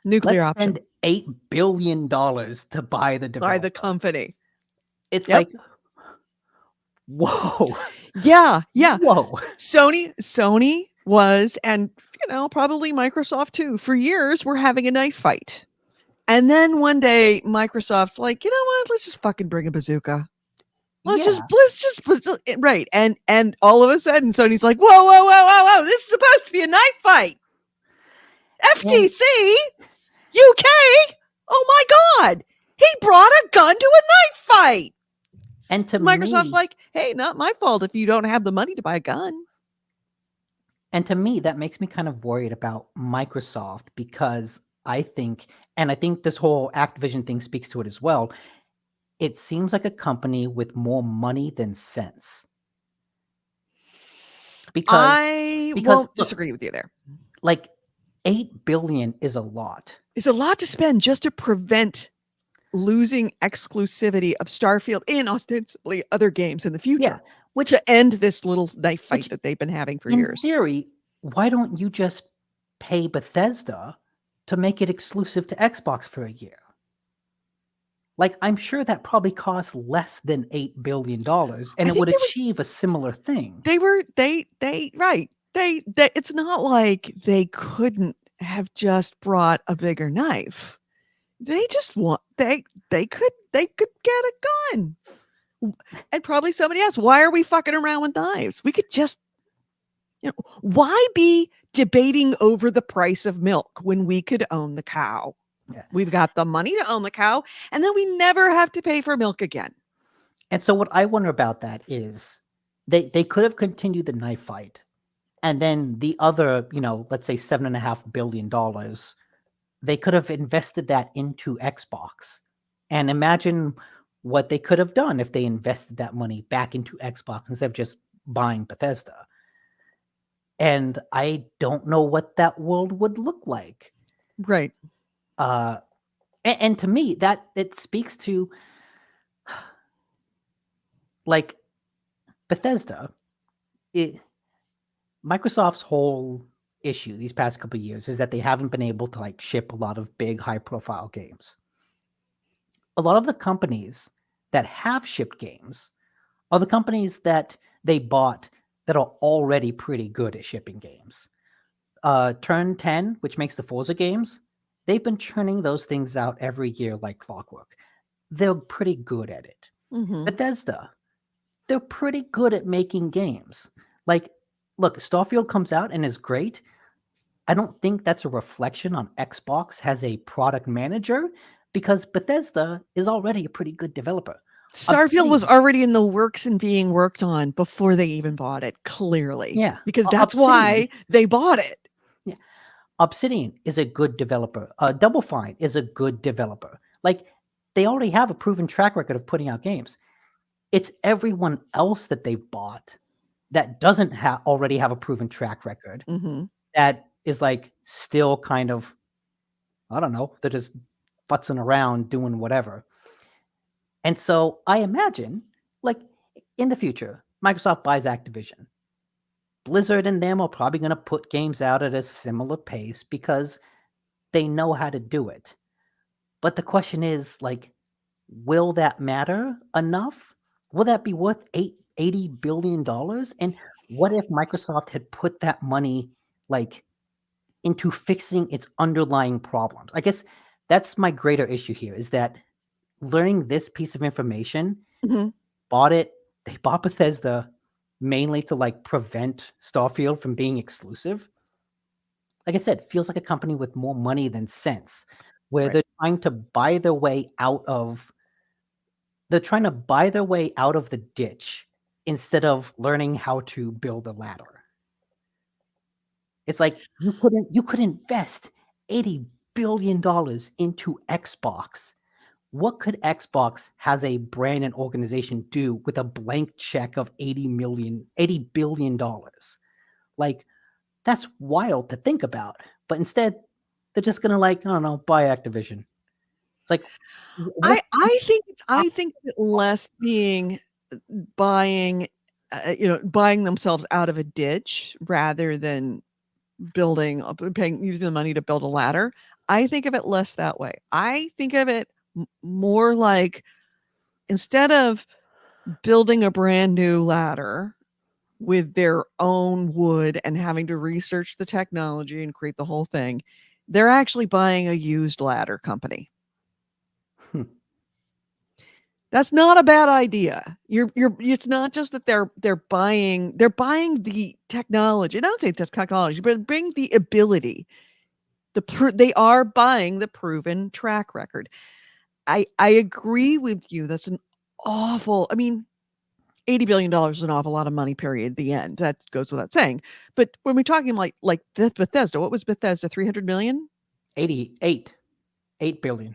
Nuclear let's spend option $8 billion to buy the by the developer. company. It's Yep. like, whoa, Yeah, yeah. whoa. Sony was, and probably Microsoft too, for years we're having a knife fight. And then one day Microsoft's like, you know what? Let's just fucking bring a bazooka. Yeah. Right. And all of a sudden Sony's like, whoa, whoa, whoa, whoa, whoa. This is supposed to be a knife fight. And FTC, UK. Oh my God. He brought a gun to a knife fight. and to Microsoft's me, like, hey, not my fault if you don't have the money to buy a gun. that makes me kind of worried about Microsoft because I think, and I think this whole Activision thing speaks to it as well. It seems like a company with more money than sense. Because I because won't look, disagree with you there. like 8 billion is a lot. It's a lot to spend just to prevent losing exclusivity of Starfield and ostensibly other games in the Yeah, future which to end this little knife fight which that they've been having for in years. theory, why don't you just pay Bethesda to make it exclusive to Xbox for a year? Like, I'm sure that probably costs less than $8 billion and I it think would achieve a similar thing. right. They it's not like they couldn't have just brought a bigger knife. They just want they could get a gun. And probably somebody else. Why are we fucking around with knives? We could just why be debating over the price of milk when we could own the cow? Yeah. We've got the money to own the cow, and then we never have to pay for milk again. And so what I wonder about that is they could have continued the knife fight. And then the other, let's say $7.5 billion, they could have invested that into Xbox. And imagine what they could have done if they invested that money back into Xbox instead of just buying Bethesda. And I don't know what that world would look like. Right. And to me, that it speaks to like Bethesda, it, Microsoft's whole issue these past couple of years is that they haven't been able to like ship a lot of big, high-profile games. A lot of the companies that have shipped games are the companies that they bought that are already pretty good at shipping games. Turn 10, which makes the Forza games, they've been churning those things out every year like clockwork. They're pretty good at it. Mm-hmm. Bethesda, they're pretty good at making games. Like, look, Starfield comes out and is great. I don't think that's a reflection on Xbox has a product manager because Bethesda is already a pretty good developer. Starfield was Obsidian, already in the works and being worked on before they even bought it, clearly. yeah, Because that's Obsidian, why they bought it. yeah, Obsidian is a good developer. Double Fine is a good developer. Like, they already have a proven track record of putting out games. It's everyone else that they bought that doesn't already have a proven track record Mm-hmm. that is like still kind of, I don't know, they're just futzing around doing whatever. And so I imagine, like, in the future, Microsoft buys Activision. Blizzard and them are probably going to put games out at a similar pace because they know how to do it. But the question is, like, will that matter enough? Will that be worth $80 billion? And what if Microsoft had put that money, like, into fixing its underlying problems? I guess that's my greater issue here is that learning this piece of information, Mm-hmm. they bought Bethesda mainly to like prevent Starfield from being exclusive. Like I said, feels like a company with more money than sense, where Right. they're trying to buy their way out of the ditch instead of learning how to build a ladder. It's like you could invest $80 billion into Xbox. What could Xbox has a brand and organization do with a blank check of $80 billion? Like, that's wild to think about. But instead, they're just gonna like, I don't know, buy Activision. It's like, what I think of it less being buying, buying themselves out of a ditch rather than using the money to build a ladder. I think of it less that way. I think of it more like instead of building a brand new ladder with their own wood and having to research the technology and create the whole thing, they're actually buying a used ladder company. Hmm. That's not a bad idea. It's not just that they're buying the technology. I don't say the technology, but bring the ability. They are buying the proven track record. I agree with you. That's an awful. I mean, $80 billion is an awful lot of money, period. The end. That goes without saying. But when we're talking like Bethesda, what was Bethesda? 300 million? 8 billion.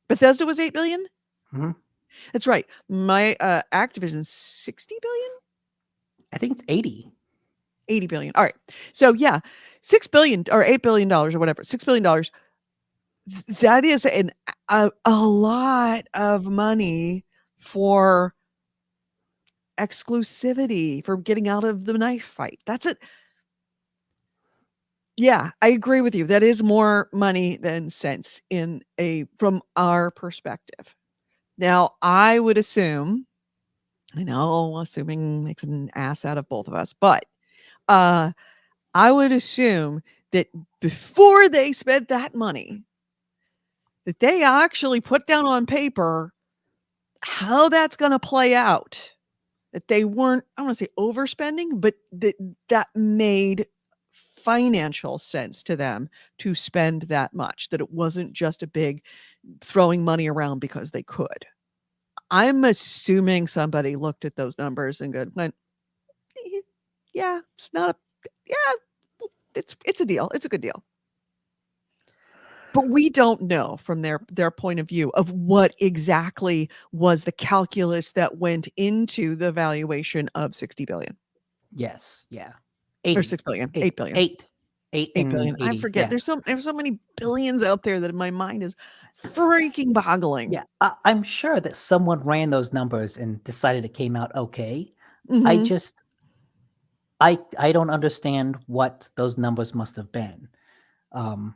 Bethesda was 8 billion? Mhm. That's right. My Activision 60 billion? I think it's 80. 80 billion. All right. So yeah, 6 billion or $8 billion or whatever, $6 billion. That is a lot of money for exclusivity, for getting out of the knife fight. That's it. Yeah, I agree with you. That is more money than sense from our perspective. Now, I would assume, I know assuming makes an ass out of both of us, but I would assume that before they spent that money, that they actually put down on paper how that's going to play out. That they weren't, I don't want to say overspending, but that made financial sense to them to spend that much, that it wasn't just a big throwing money around because they could. I'm assuming somebody looked at those numbers and went, yeah, it's not yeah, it's a deal. It's a good deal. But we don't know from their point of view of what exactly was the calculus that went into the valuation of 60 billion Yes, yeah. or 80. 6 billion, 8. 8 billion. 8. 8 8 and billion. I 80. forget. Yeah. There's so many billions out there that my mind is freaking boggling. Yeah. I'm sure that someone ran those numbers and decided it came out okay. I Mhm. just I don't understand what those numbers must have been. Um,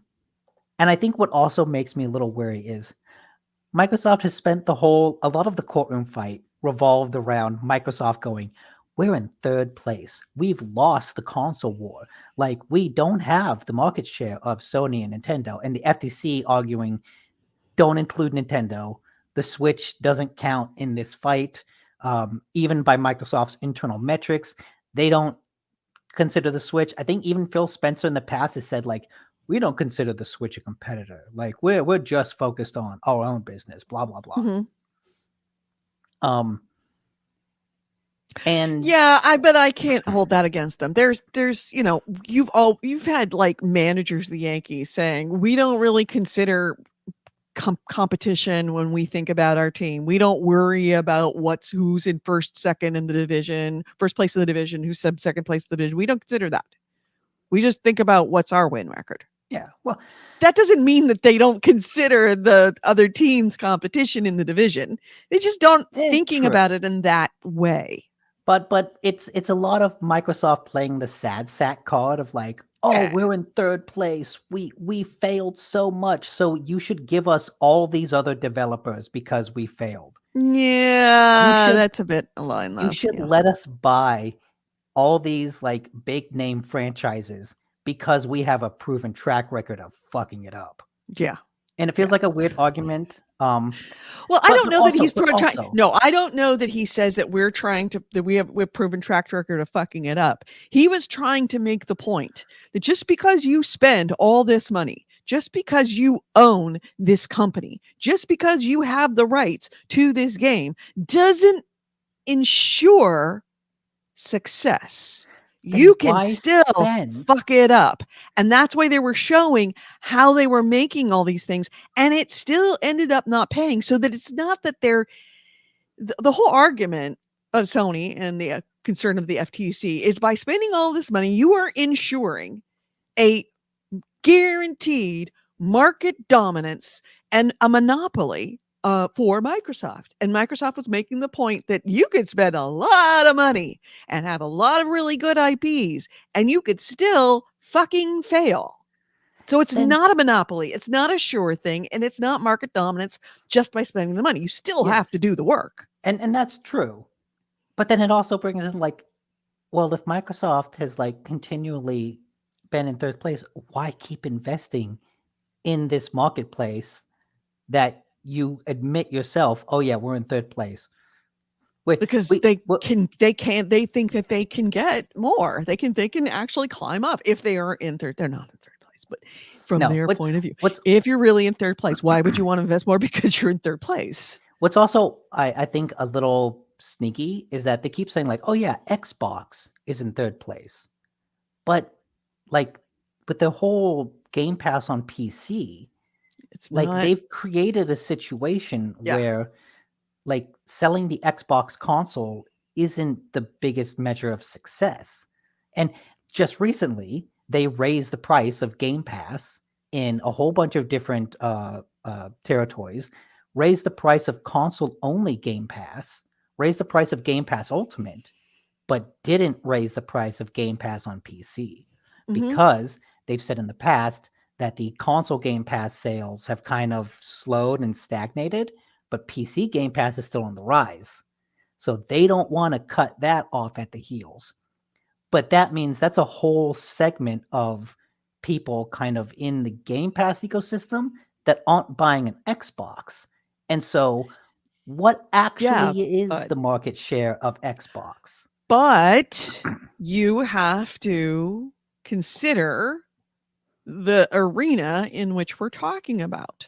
and I think what also makes me a little worry is Microsoft has spent a lot of the courtroom fight revolved around Microsoft going, we're in third place. We've lost the console war. Like, we don't have the market share of Sony and Nintendo. And the FTC arguing, don't include Nintendo. The Switch doesn't count in this fight. Even by Microsoft's internal metrics, they don't consider the Switch. I think even Phil Spencer in the past has said, like, we don't consider the Switch a competitor. Like, we're just focused on our own business, blah blah blah. Mhm. Um and Yeah, but I can't hold that against them. There's, you've had like managers of the Yankees saying, "We don't really consider competition when we think about our team. We don't worry about who's in first, second in the division, first place in the division, who's second place in the division. We don't consider that. We just think about what's our win record." yeah, well, That doesn't mean that they don't consider the other team's competition in the division. They just don't thinking true. about it in that way. But it's a lot of Microsoft playing the sad sack card of like, oh, Yeah. we're in third place. We failed so much, so you should give us all these other developers because we failed. You Yeah, should that's a bit a line you though. should Yeah. let us buy all these like big name franchises because we have a proven track record of fucking it up. Yeah. And it feels like a weird argument. Well, I But don't but know that also he's but trying. also No, I don't know that he says that we've proven track record of fucking it up. He was trying to make the point that just because you spend all this money, just because you own this company, just because you have the rights to this game, doesn't ensure success. then You can why still spend fuck it up. And that's why they were showing how they were making all these things. And it still ended up not paying. So that it's not that the whole argument of Sony and the concern of the FTC is by spending all this money, you are ensuring a guaranteed market dominance and a monopoly for Microsoft. And Microsoft was making the point that you could spend a lot of money and have a lot of really good IPs, and you could still fucking fail. So it's then not a monopoly. It's not a sure thing, and it's not market dominance just by spending the money. You still have to yes. do the work. And that's true. But then it also brings in like, well, if Microsoft has like continually been in third place, why keep investing in this marketplace that you admit yourself, oh yeah, we're in third place. Wait, Because we what they think that they can get more. They can actually climb up if they are in third. They're not in third place, but from no, their point of view, what's if you're really in third place, why would you want to invest more? Because you're in third place. what's also I think a little sneaky is that they keep saying like, oh yeah, Xbox is in third place. But like with the whole Game Pass on PC, It's like not. they've created a situation Yeah. where like selling the Xbox console isn't the biggest measure of success. And just recently, they raised the price of Game Pass in a whole bunch of different territories, raised the price of console only Game Pass, raised the price of Game Pass Ultimate, but didn't raise the price of Game Pass on PC Mm-hmm. because they've said in the past that the console Game Pass sales have kind of slowed and stagnated, but PC Game Pass is still on the rise. So they don't want to cut that off at the heels. But that means that's a whole segment of people kind of in the Game Pass ecosystem that aren't buying an Xbox. And so what Yeah, actually is but the market share of Xbox? but you have to consider the arena in which we're talking about.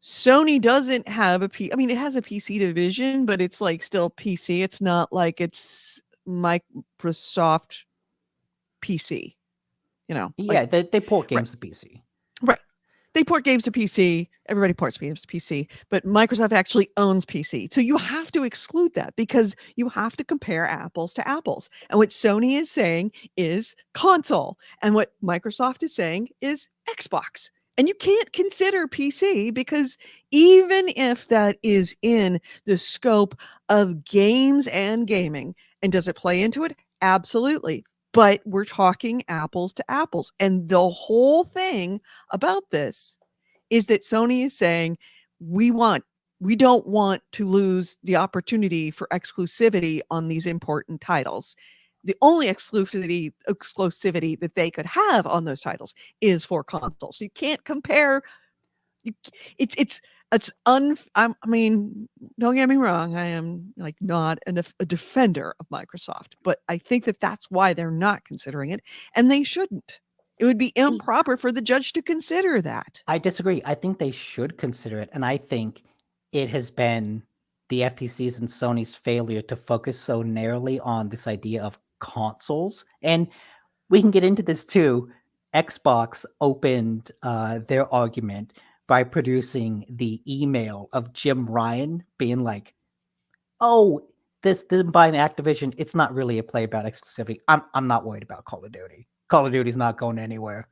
Sony doesn't have I mean, it has a PC division, but it's like still PC. It's not like it's Microsoft PC, like Yeah, they port right, games to PC. right. They port games to PC. Everybody ports games to PC, but Microsoft actually owns PC. So you have to exclude that because you have to compare apples to apples. And what Sony is saying is console, and what Microsoft is saying is Xbox. And you can't consider PC because even if that is in the scope of games and gaming, And does it play into it? Absolutely. But we're talking apples to apples. And the whole thing about this is that Sony is saying we don't want to lose the opportunity for exclusivity on these important titles. The only exclusivity that they could have on those titles is for consoles. You can't compare. It's I mean, don't get me wrong. I am like not a defender of Microsoft, but I think that that's why they're not considering it, and they shouldn't. It would be See, improper for the judge to consider that. I disagree. I think they should consider it, and I think it has been the FTC's and Sony's failure to focus so narrowly on this idea of consoles. And we can get into this too. Xbox opened their argument by producing the email of Jim Ryan being like, "Oh, this buying Activision, it's not really a play about exclusivity. I'm not worried about Call of Duty. Call of Duty's not going anywhere."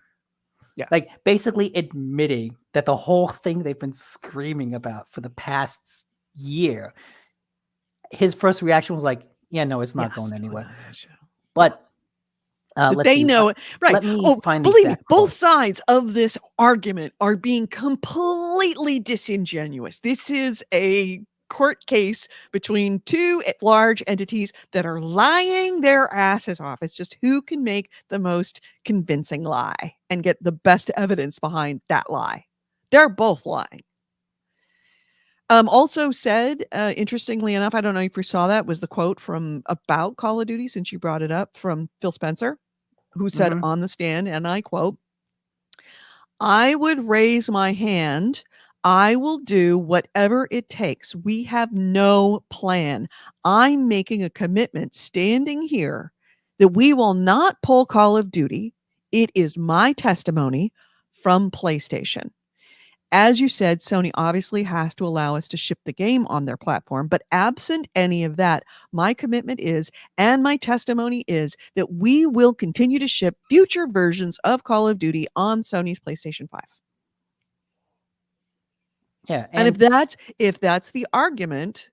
Yeah. Like basically admitting that the whole thing they've been screaming about for the past year, his first reaction was like, "Yeah, no, it's not going anywhere." But That let's they see. know it. Right. Let me Oh, find the believe me, exact both quote. sides of this argument are being completely disingenuous. This is a court case between two large entities that are lying their asses off. It's just who can make the most convincing lie and get the best evidence behind that lie. They're both lying. Also said, interestingly enough, I don't know if you saw that, was the quote from about Call of Duty, since you brought it up, from Phil Spencer, who said Mhm. on the stand, and I quote, "I would raise my hand. I will do whatever it takes. We have no plan. I'm making a commitment standing here that we will not pull Call of Duty. It is my testimony from PlayStation." As you said, Sony obviously has to allow us to ship the game on their platform, but absent any of that, my commitment is, and my testimony is, that we will continue to ship future versions of Call of Duty on Sony's PlayStation 5. Yeah, And and if that's the argument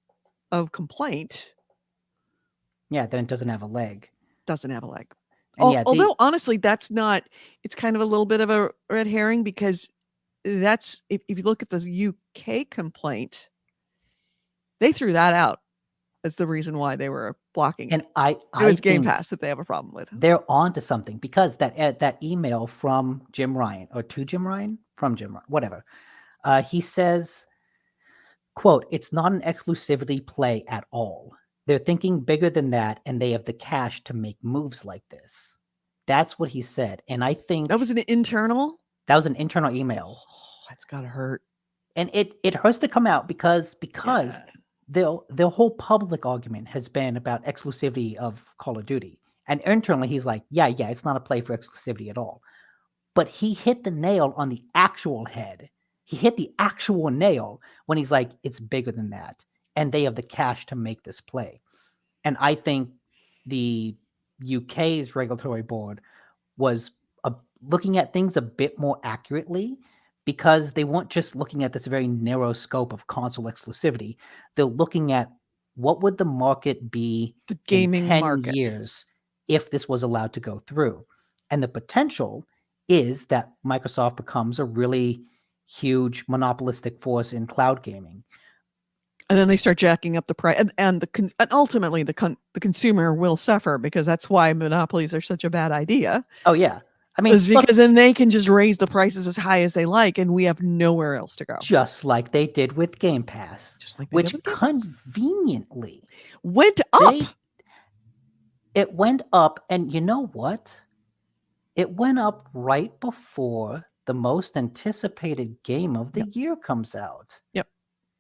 of complaint, yeah, then it doesn't have a leg. doesn't have a leg. And yeah, Although honestly, that's not. It's kind of a little bit of a red herring, because that's if you look at the UK complaint, they threw that out as the reason why they were blocking it. and I It was Game think Pass that they have a problem with. they're onto something, because that email from Jim Ryan, or to Jim Ryan, from Jim Ryan, whatever. He says, quote, "It's not an exclusivity play at all. They're thinking bigger than that, and they have the cash to make moves like this." That's what he said. And I think That was an internal? that was an internal email. Oh, that's gotta hurt. And it hurts to come out because Yeah. the whole public argument has been about exclusivity of Call of Duty. And internally he's like, yeah, it's not a play for exclusivity at all. But he hit the nail on the actual head. He hit the actual nail when he's like, it's bigger than that. And they have the cash to make this play. And I think the UK's regulatory board was looking at things a bit more accurately, because they weren't just looking at this very narrow scope of console exclusivity. They're looking at what would the market be The in gaming 10 market. years if this was allowed to go through. And the potential is that Microsoft becomes a really huge monopolistic force in cloud gaming. And then they start jacking up the price, and ultimately the consumer will suffer, because that's why monopolies are such a bad idea. Oh yeah. I mean, Is because then they can just raise the prices as high as they like, and we have nowhere else to go. just like they did with Game Pass, Just like they which did with Game Pass. conveniently Went up. it went up, and you know what? It went up right before the most anticipated game of the year comes out. Yep.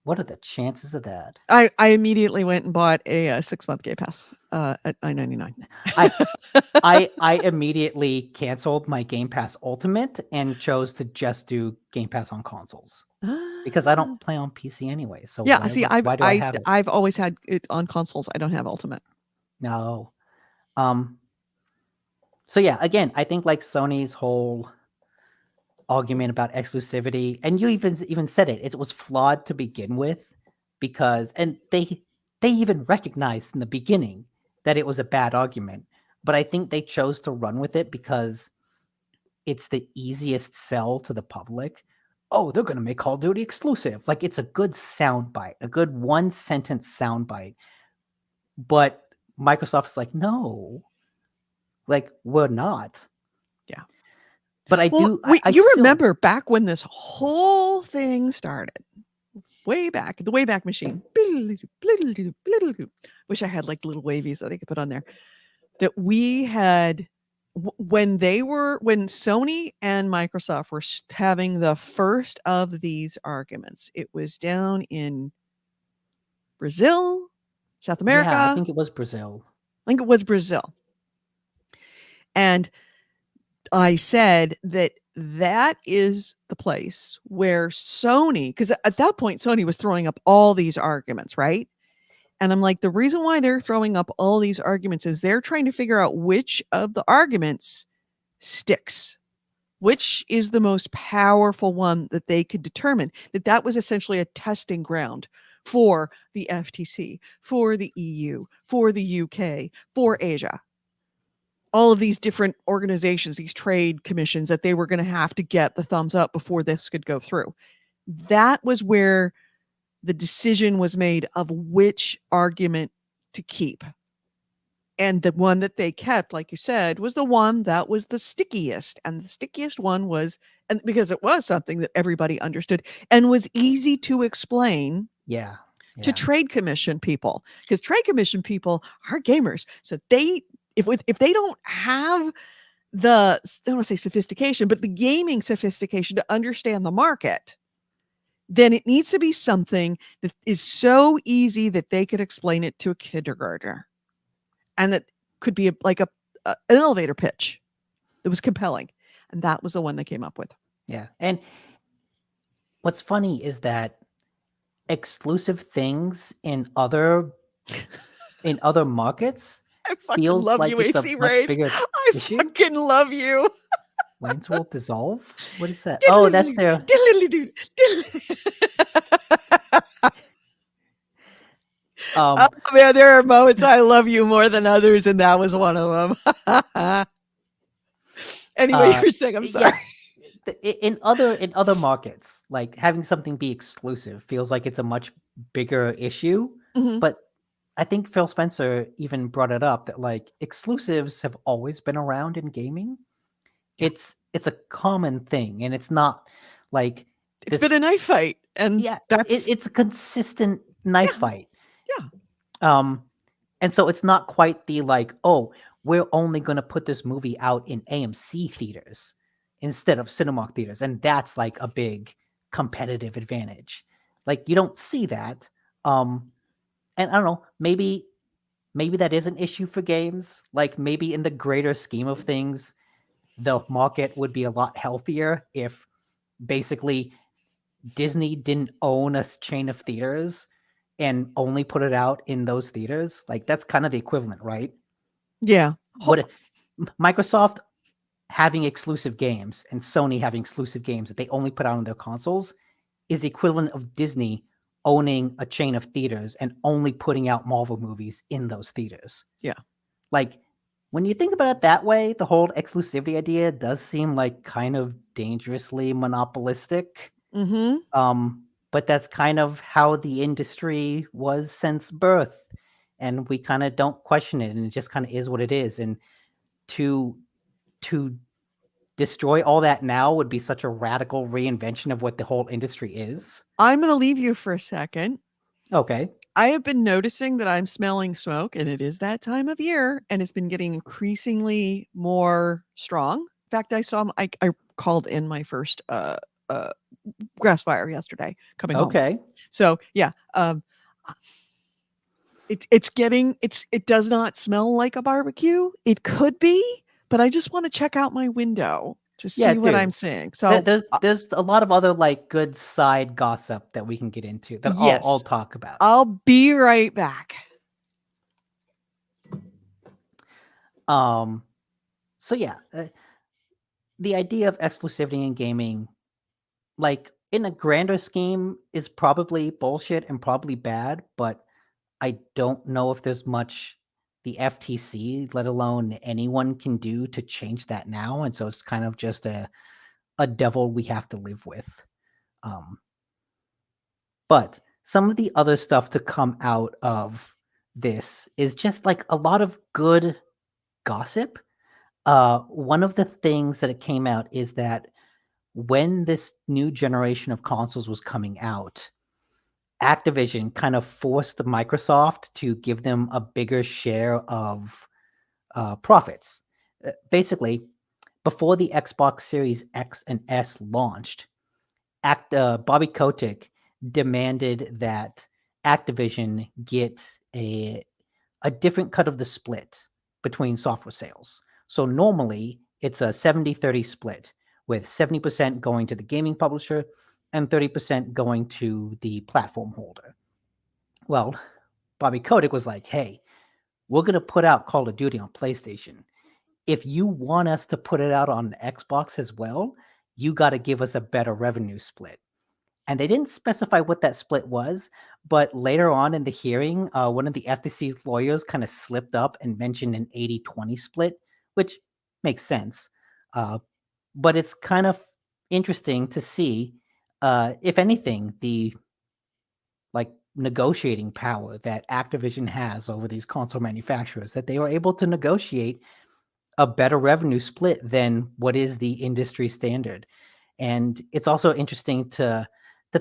What are the chances of that? I immediately went and bought a 6-month Game Pass at $9.99. I immediately canceled my Game Pass Ultimate and chose to just do Game Pass on consoles, because I don't play on PC anyway. So Yeah, why do I have it? I've always had it on consoles. I don't have Ultimate. No. So yeah, again, I think like Sony's whole argument about exclusivity, and you even said it was flawed to begin with, because and they even recognized in the beginning that it was a bad argument. But I think they chose to run with it because it's the easiest sell to the public. Oh, they're going to make Call of Duty exclusive. Like, it's a good soundbite, a good one sentence soundbite. But Microsoft's like, no, like, we're not. Yeah. But I Well, do. I you still remember back when this whole thing started, way back, the Wayback Machine. Wish I had like little wavies that I could put on there. That we had when Sony and Microsoft were having the first of these arguments. It was down in Brazil, South America. Yeah, I think it was Brazil. And I said that is the place where Sony, because at that point Sony was throwing up all these arguments, right? And I'm like, the reason why they're throwing up all these arguments is they're trying to figure out which of the arguments sticks, which is the most powerful one that they could determine. That was essentially a testing ground for the FTC, for the EU, for the UK, for Asia. All of these different organizations, these trade commissions that they were going to have to get the thumbs up before this could go through. That was where the decision was made of which argument to keep. And the one that they kept, like you said, was the one that was the stickiest. And the stickiest one was, and because it was something that everybody understood and was easy to explain to trade commission people, because trade commission people are gamers. So if they don't have the, I don't want to say sophistication, but the gaming sophistication to understand the market, then it needs to be something that is so easy that they could explain it to a kindergartner. And that could be an elevator pitch that was compelling. And that was the one they came up with. Yeah. And what's funny is that exclusive things in other markets I fucking feels love like you, it's AC a much Raid. bigger I issue. fucking love you. Wayne's World Dissolve? What is that? Oh, that's their. Oh man, there are moments I love you more than others, and that was one of them. Anyway, you were saying, I'm sorry. In other markets, like having something be exclusive feels like it's a much bigger issue. Mhm. But I think Phil Spencer even brought it up that like exclusives have always been around in gaming. Yeah. It's a common thing, and it's not like It's been a knife fight, and it's a consistent knife fight. Yeah. And so it's not quite the like, oh, we're only going to put this movie out in AMC theaters instead of Cinemark theaters, and that's like a big competitive advantage. Like you don't see that. And I don't know, maybe that is an issue for games. Like maybe in the greater scheme of things, the market would be a lot healthier if basically Disney didn't own a chain of theaters and only put it out in those theaters. Like that's kind of the equivalent, right? Yeah. What Microsoft having exclusive games and Sony having exclusive games that they only put out on their consoles is the equivalent of Disney owning a chain of theaters and only putting out Marvel movies in those theaters. Yeah. Like when you think about it that way, the whole exclusivity idea does seem like kind of dangerously monopolistic. Mm-hmm. But that's kind of how the industry was since birth. And we kind of don't question it, and it just kind of is what it is. And to destroy all that now would be such a radical reinvention of what the whole industry is. I'm going to leave you for a second. Okay. I have been noticing that I'm smelling smoke, and it is that time of year, and it's been getting increasingly more strong. In fact, I called in my first grass fire yesterday coming home. Okay. So yeah, it does not smell like a barbecue. It could be, but I just want to check out my window to see what I'm seeing. So there's a lot of other like good side gossip that we can get into that I'll talk about. I'll be right back. So yeah, the idea of exclusivity in gaming, like in a grander scheme, is probably bullshit and probably bad, but I don't know if there's much the FTC, let alone anyone, can do to change that now. And so it's kind of just a devil we have to live with. But some of the other stuff to come out of this is just like a lot of good gossip. One of the things that it came out is that when this new generation of consoles was coming out, Activision kind of forced Microsoft to give them a bigger share of profits. Basically, before the Xbox Series X and S launched, Bobby Kotick demanded that Activision get a different cut of the split between software sales. So normally it's a 70-30 split, with 70% going to the gaming publisher and 30% going to the platform holder. Well, Bobby Kotick was like, hey, we're going to put out Call of Duty on PlayStation. If you want us to put it out on Xbox as well, you got to give us a better revenue split. And they didn't specify what that split was, but later on in the hearing, one of the FTC lawyers kind of slipped up and mentioned an 80-20 split, which makes sense. But it's kind of interesting to see, if anything, the like negotiating power that Activision has over these console manufacturers, that they were able to negotiate a better revenue split than what is the industry standard. And it's also interesting to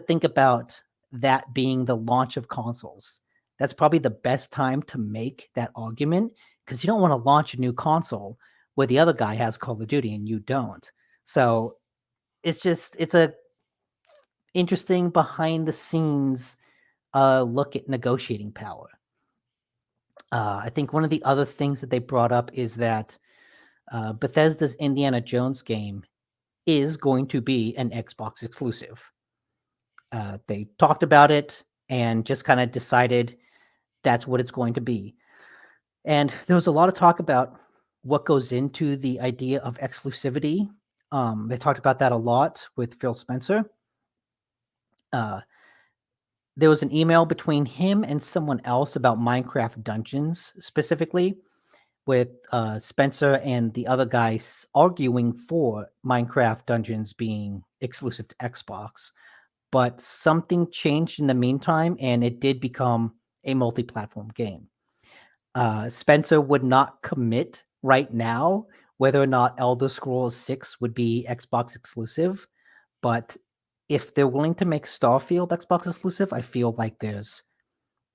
think about that being the launch of consoles. That's probably the best time to make that argument, because you don't want to launch a new console where the other guy has Call of Duty and you don't. So it's a interesting behind the scenes look at negotiating power. I think one of the other things that they brought up is that Bethesda's Indiana Jones game is going to be an Xbox exclusive. They talked about it and just kind of decided that's what it's going to be. And there was a lot of talk about what goes into the idea of exclusivity. They talked about that a lot with Phil Spencer. There was an email between him and someone else about Minecraft Dungeons specifically, with Spencer and the other guys arguing for Minecraft Dungeons being exclusive to Xbox. But something changed in the meantime, and it did become a multi-platform game. Spencer would not commit right now whether or not Elder Scrolls 6 would be Xbox exclusive, but if they're willing to make Starfield Xbox exclusive, I feel like there's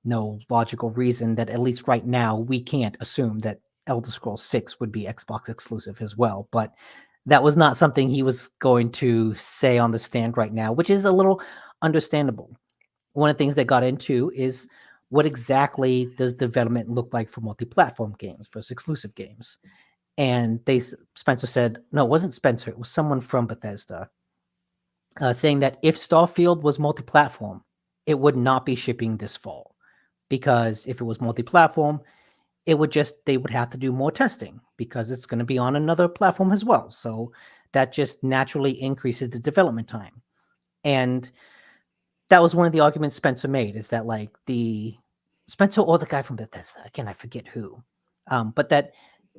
no logical reason that, at least right now, we can't assume that Elder Scrolls 6 would be Xbox exclusive as well. But that was not something he was going to say on the stand right now, which is a little understandable. One of the things they got into is, what exactly does development look like for multi-platform games versus exclusive games? And Spencer said, no, it wasn't Spencer, it was someone from Bethesda, saying that if Starfield was multi-platform, it would not be shipping this fall, because if it was multi-platform, they would have to do more testing because it's going to be on another platform as well. So that just naturally increases the development time. And that was one of the arguments Spencer made, is that like the Spencer or the guy from Bethesda, again, I forget who, but that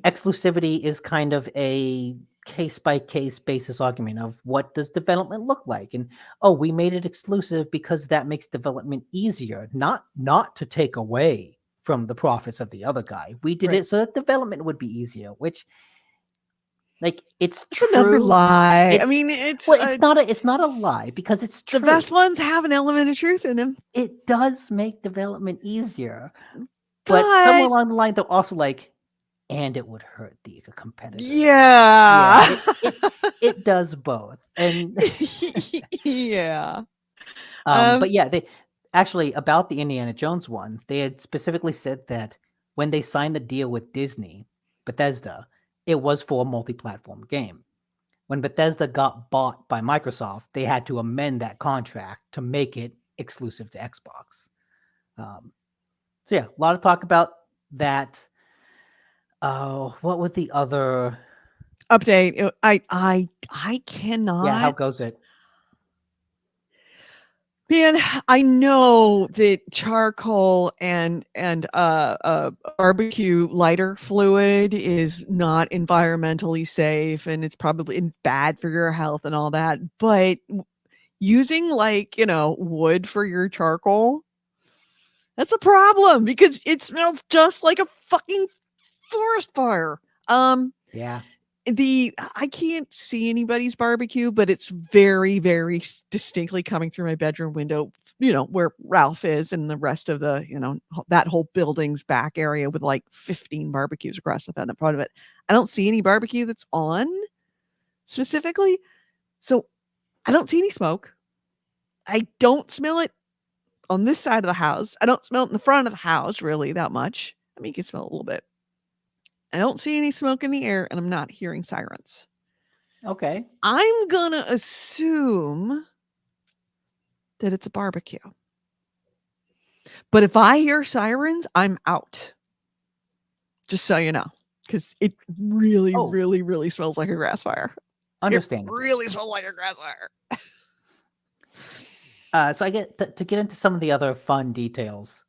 exclusivity is kind of a case by case basis argument of what does development look like. And, oh, we made it exclusive because that makes development easier, not to take away from the profits of the other guy. We did it so that development would be easier, which, like, it's true. Another lie. I mean, it's not a lie, because it's true. The best ones have an element of truth in them. It does make development easier, but somewhere along the line, they're also like, and it would hurt the competitor. Yeah. It does both. And yeah. But yeah, they actually, about the Indiana Jones one, they had specifically said that when they signed the deal with Disney, Bethesda, it was for a multi-platform game. When Bethesda got bought by Microsoft, they had to amend that contract to make it exclusive to Xbox. So yeah, a lot of talk about that. What was the other update? I cannot. Yeah, how goes it? Man, I know that charcoal and barbecue lighter fluid is not environmentally safe, and it's probably bad for your health and all that. But using wood for your charcoal, that's a problem because it smells just like a fucking forest fire. Yeah. I can't see anybody's barbecue, but it's very, very distinctly coming through my bedroom window, where Ralph is and the rest of the, that whole building's back area with like 15 barbecues across the front of it. I don't see any barbecue that's on specifically. So I don't see any smoke. I don't smell it on this side of the house. I don't smell it in the front of the house really that much. I mean, you can smell it a little bit. I don't see any smoke in the air, and I'm not hearing sirens. Okay. I'm gonna assume that it's a barbecue. But if I hear sirens, I'm out. Just so you know, because it really, Oh. really, really smells like a grass fire. Understandable. It really smells like a grass fire. So I get to get into some of the other fun details.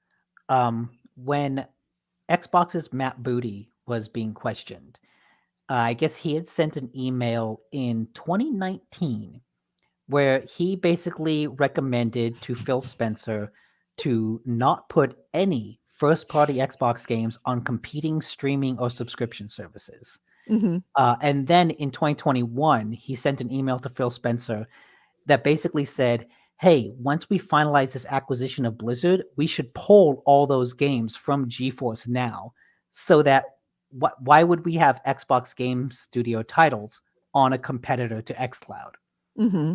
When Xbox's Matt Booty was being questioned, I guess he had sent an email in 2019 where he basically recommended to Phil Spencer to not put any first-party Xbox games on competing streaming or subscription services. Mm-hmm. And then in 2021, he sent an email to Phil Spencer that basically said, hey, once we finalize this acquisition of Blizzard, we should pull all those games from GeForce Now so that why would we have Xbox Game Studio titles on a competitor to xCloud? Mm-hmm.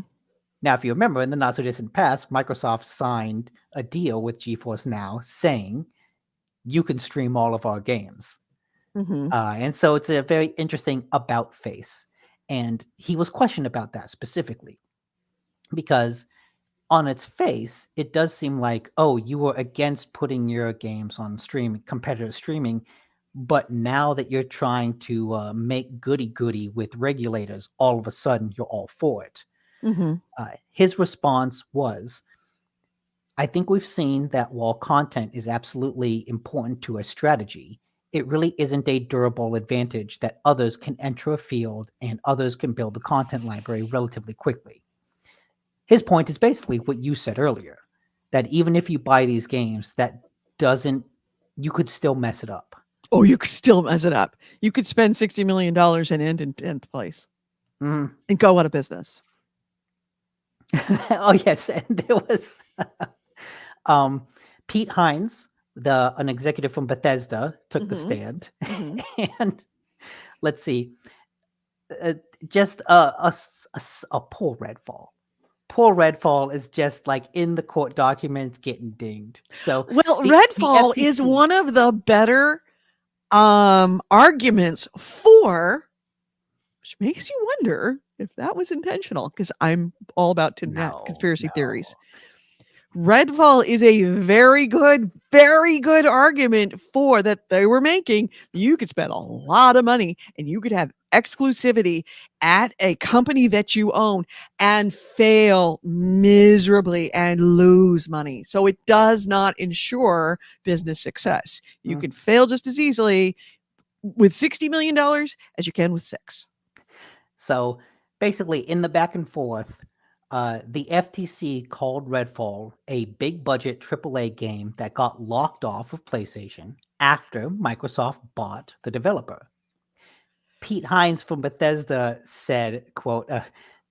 Now, if you remember, in the not so distant past, Microsoft signed a deal with GeForce Now saying you can stream all of our games. Mm-hmm. And so it's a very interesting about face. And he was questioned about that specifically because on its face, it does seem like, oh, you were against putting your games on streaming, competitor streaming, but now that you're trying to make goody with regulators, all of a sudden you're all for it. Mm-hmm. His response was, I think we've seen that while content is absolutely important to a strategy, it really isn't a durable advantage that others can enter a field and others can build a content library relatively quickly. His point is basically what you said earlier, that even if you buy these games, you could still mess it up. Oh, you could still mess it up. You could spend $60 million and end in 10th place and go out of business. Oh, yes. And there was Pete Hines, an executive from Bethesda, took the stand. And let's see, just a poor Redfall. Poor Redfall is just like in the court documents getting dinged. So Redfall is one of the better arguments for, which makes you wonder if that was intentional, because I'm all about conspiracy theories. Redfall is a very good argument for that they were making. You could spend a lot of money and you could have exclusivity at a company that you own and fail miserably and lose money. So it does not ensure business success. You can fail just as easily with $60 million as you can with 6. So basically, in the back and forth, the FTC called Redfall a big budget AAA game that got locked off of PlayStation after Microsoft bought the developer. Pete Hines from Bethesda said, quote,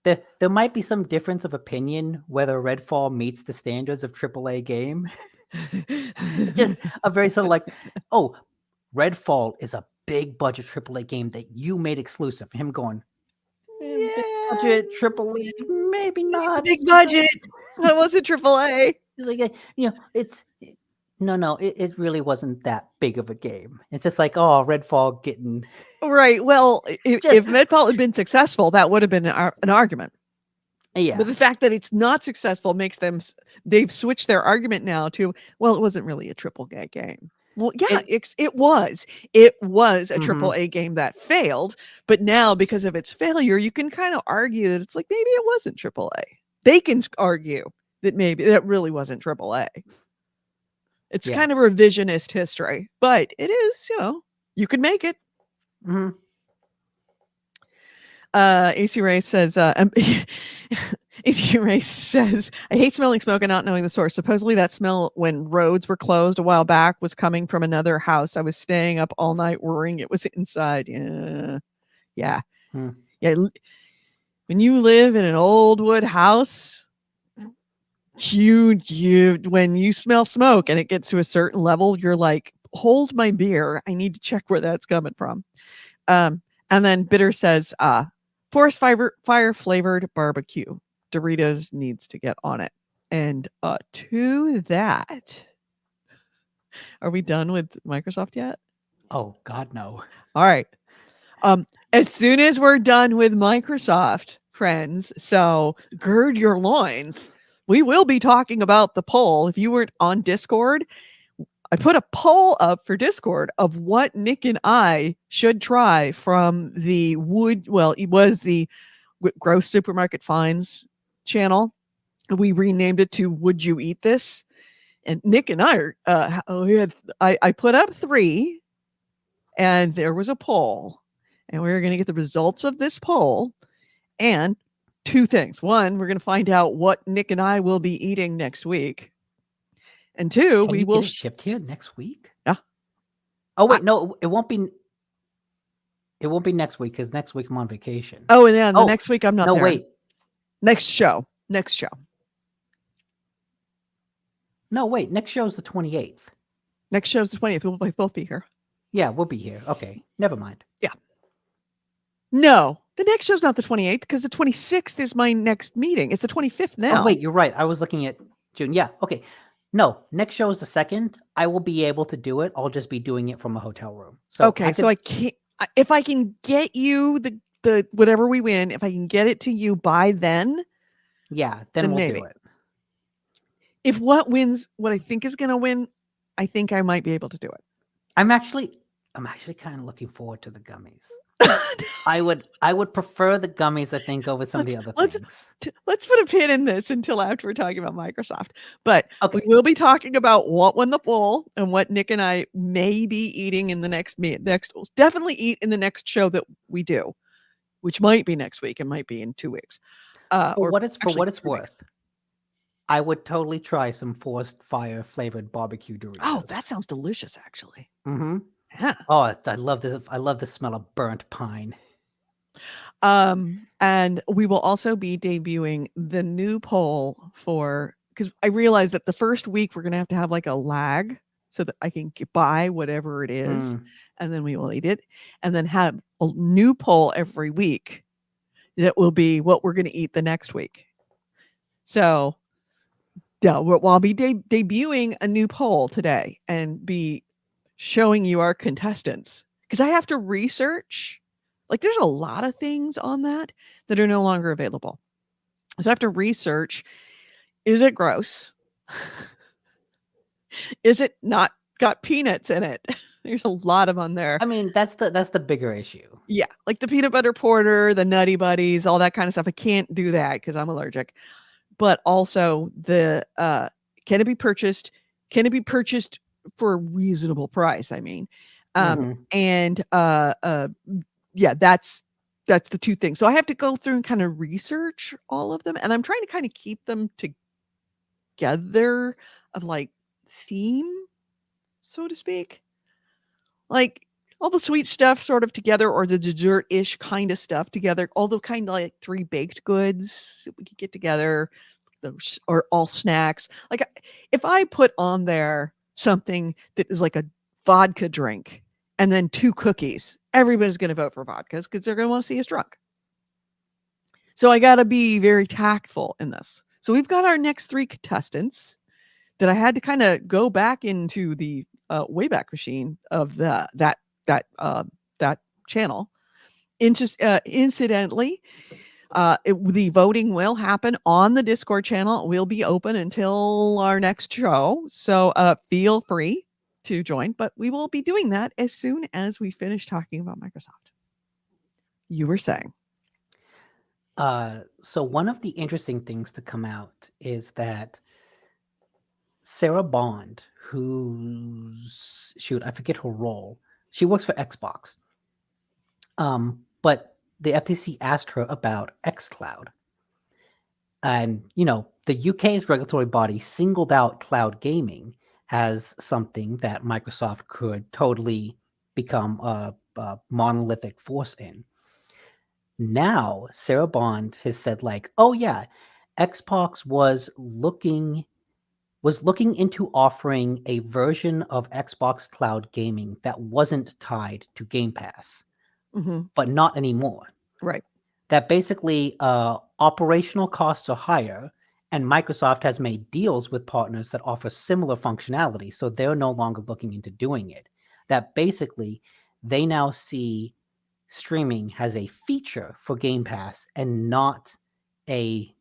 there might be some difference of opinion whether Redfall meets the standards of AAA game. Just a very sort of like, oh, Redfall is a big budget AAA game that you made exclusive. Him going, big budget AAA, maybe not. Big budget. That wasn't AAA. Like, it really wasn't that big of a game. It's just like, oh, Redfall getting right. Well, if Redfall had been successful, that would have been an argument. Yeah. But the fact that it's not successful makes they've switched their argument now to, well, it wasn't really a AAA game. Well, yeah, it was. It was a AAA game that failed, but now because of its failure, you can kind of argue that it's like maybe it wasn't AAA. They can argue that maybe that really wasn't AAA. It's Yeah. kind of revisionist history, but it is, you could make it. Hmm. AC Ray says, AC Ray says, I hate smelling smoke and not knowing the source. Supposedly that smell when roads were closed a while back was coming from another house. I was staying up all night worrying it was inside. Yeah. Yeah. Hmm. Yeah. When you live in an old wood house, you when you smell smoke and it gets to a certain level, you're like, hold my beer. I need to check where that's coming from. And then Bitter says, forest fire flavored barbecue. Doritos needs to get on it. And to that, are we done with Microsoft yet? Oh God, no. All right. As soon as we're done with Microsoft, friends, so gird your loins. We will be talking about the poll. If you weren't on Discord, I put a poll up for Discord of what Nick and I should try from the it was the Gross Supermarket Finds channel. We renamed it to Would You Eat This? And Nick and I I put up 3 and there was a poll. And we're going to get the results of this poll and 2 things. 1, we're going to find out what Nick and I will be eating next week. And 2, Can we you will get it shipped here next week? Yeah. Oh wait, no, it won't be. It won't be next week because next week I'm on vacation. Oh, and then the next week I'm not no, there. wait. Next show. Next show. No, wait. Next show's the 28th. Next show's the 20th. We'll both be here. Yeah, we'll be here. Okay, never mind. Yeah. No, the next show's not the 28th because the 26th is my next meeting. It's the 25th now. Oh wait, you're right. I was looking at June. Yeah, okay. No, next show is the 2nd. I will be able to do it. I'll just be doing it from a hotel room. So okay, so I can't. If I can get you the whatever we win, if I can get it to you by then, yeah, then we'll maybe. do it. If what wins, what I think is going to win, I think I might be able to do it. I'm actually kind of looking forward to the gummies. I would prefer the gummies, I think, over some of the other things. Let's put a pin in this until after we're talking about Microsoft. But Okay. we will be talking about what won the poll and what Nick and I may be eating in the definitely eat in the next show that we do, which might be next week. It might be in 2 weeks. For what it's 3 worth, weeks. I would totally try some forest fire flavored barbecue Doritos. Oh, that sounds delicious, actually. Mm-hmm. Yeah. Oh, I love this. I love the smell of burnt pine. And we will also be debuting the new poll because I realized that the first week we're going to have like a lag so that I can buy whatever it is, and then we will eat it, and then have a new poll every week that will be what we're going to eat the next week. So, yeah, I'll be debuting a new poll today and be showing you our contestants because I have to research. Like there's a lot of things on that are no longer available. So I have to research, is it gross? Is it not got peanuts in it? There's a lot of on there. I mean, that's the bigger issue. Yeah, like the peanut butter porter, the Nutty Buddies, all that kind of stuff. I can't do that because I'm allergic. But also the can it be purchased? Can it be purchased for a reasonable price? I mean, and yeah, that's the 2 things. So I have to go through and kind of research all of them, and I'm trying to kind of keep them together of like theme, so to speak. Like all the sweet stuff sort of together, or the dessert-ish kind of stuff together, all the kind of like 3 baked goods that we could get together, or all snacks. Like if I put on there something that is like a vodka drink and then 2 cookies, everybody's going to vote for vodkas because they're going to want to see us drunk. So I got to be very tactful in this. So we've got our next 3 contestants that I had to kind of go back into the Wayback Machine of that channel. Incidentally, the voting will happen on the Discord channel. It will be open until our next show. So feel free to join, but we will be doing that as soon as we finish talking about Microsoft. You were saying. So one of the interesting things to come out is that Sarah Bond, I forget her role. She works for Xbox. But the FTC asked her about xCloud. And, the UK's regulatory body singled out cloud gaming as something that Microsoft could totally become a monolithic force in. Now, Sarah Bond has said, like, oh yeah, Xbox was looking into offering a version of Xbox Cloud Gaming that wasn't tied to Game Pass, Hmm. but not anymore. Right. That basically operational costs are higher, and Microsoft has made deals with partners that offer similar functionality, so they're no longer looking into doing it. That basically they now see streaming has a feature for Game Pass and not a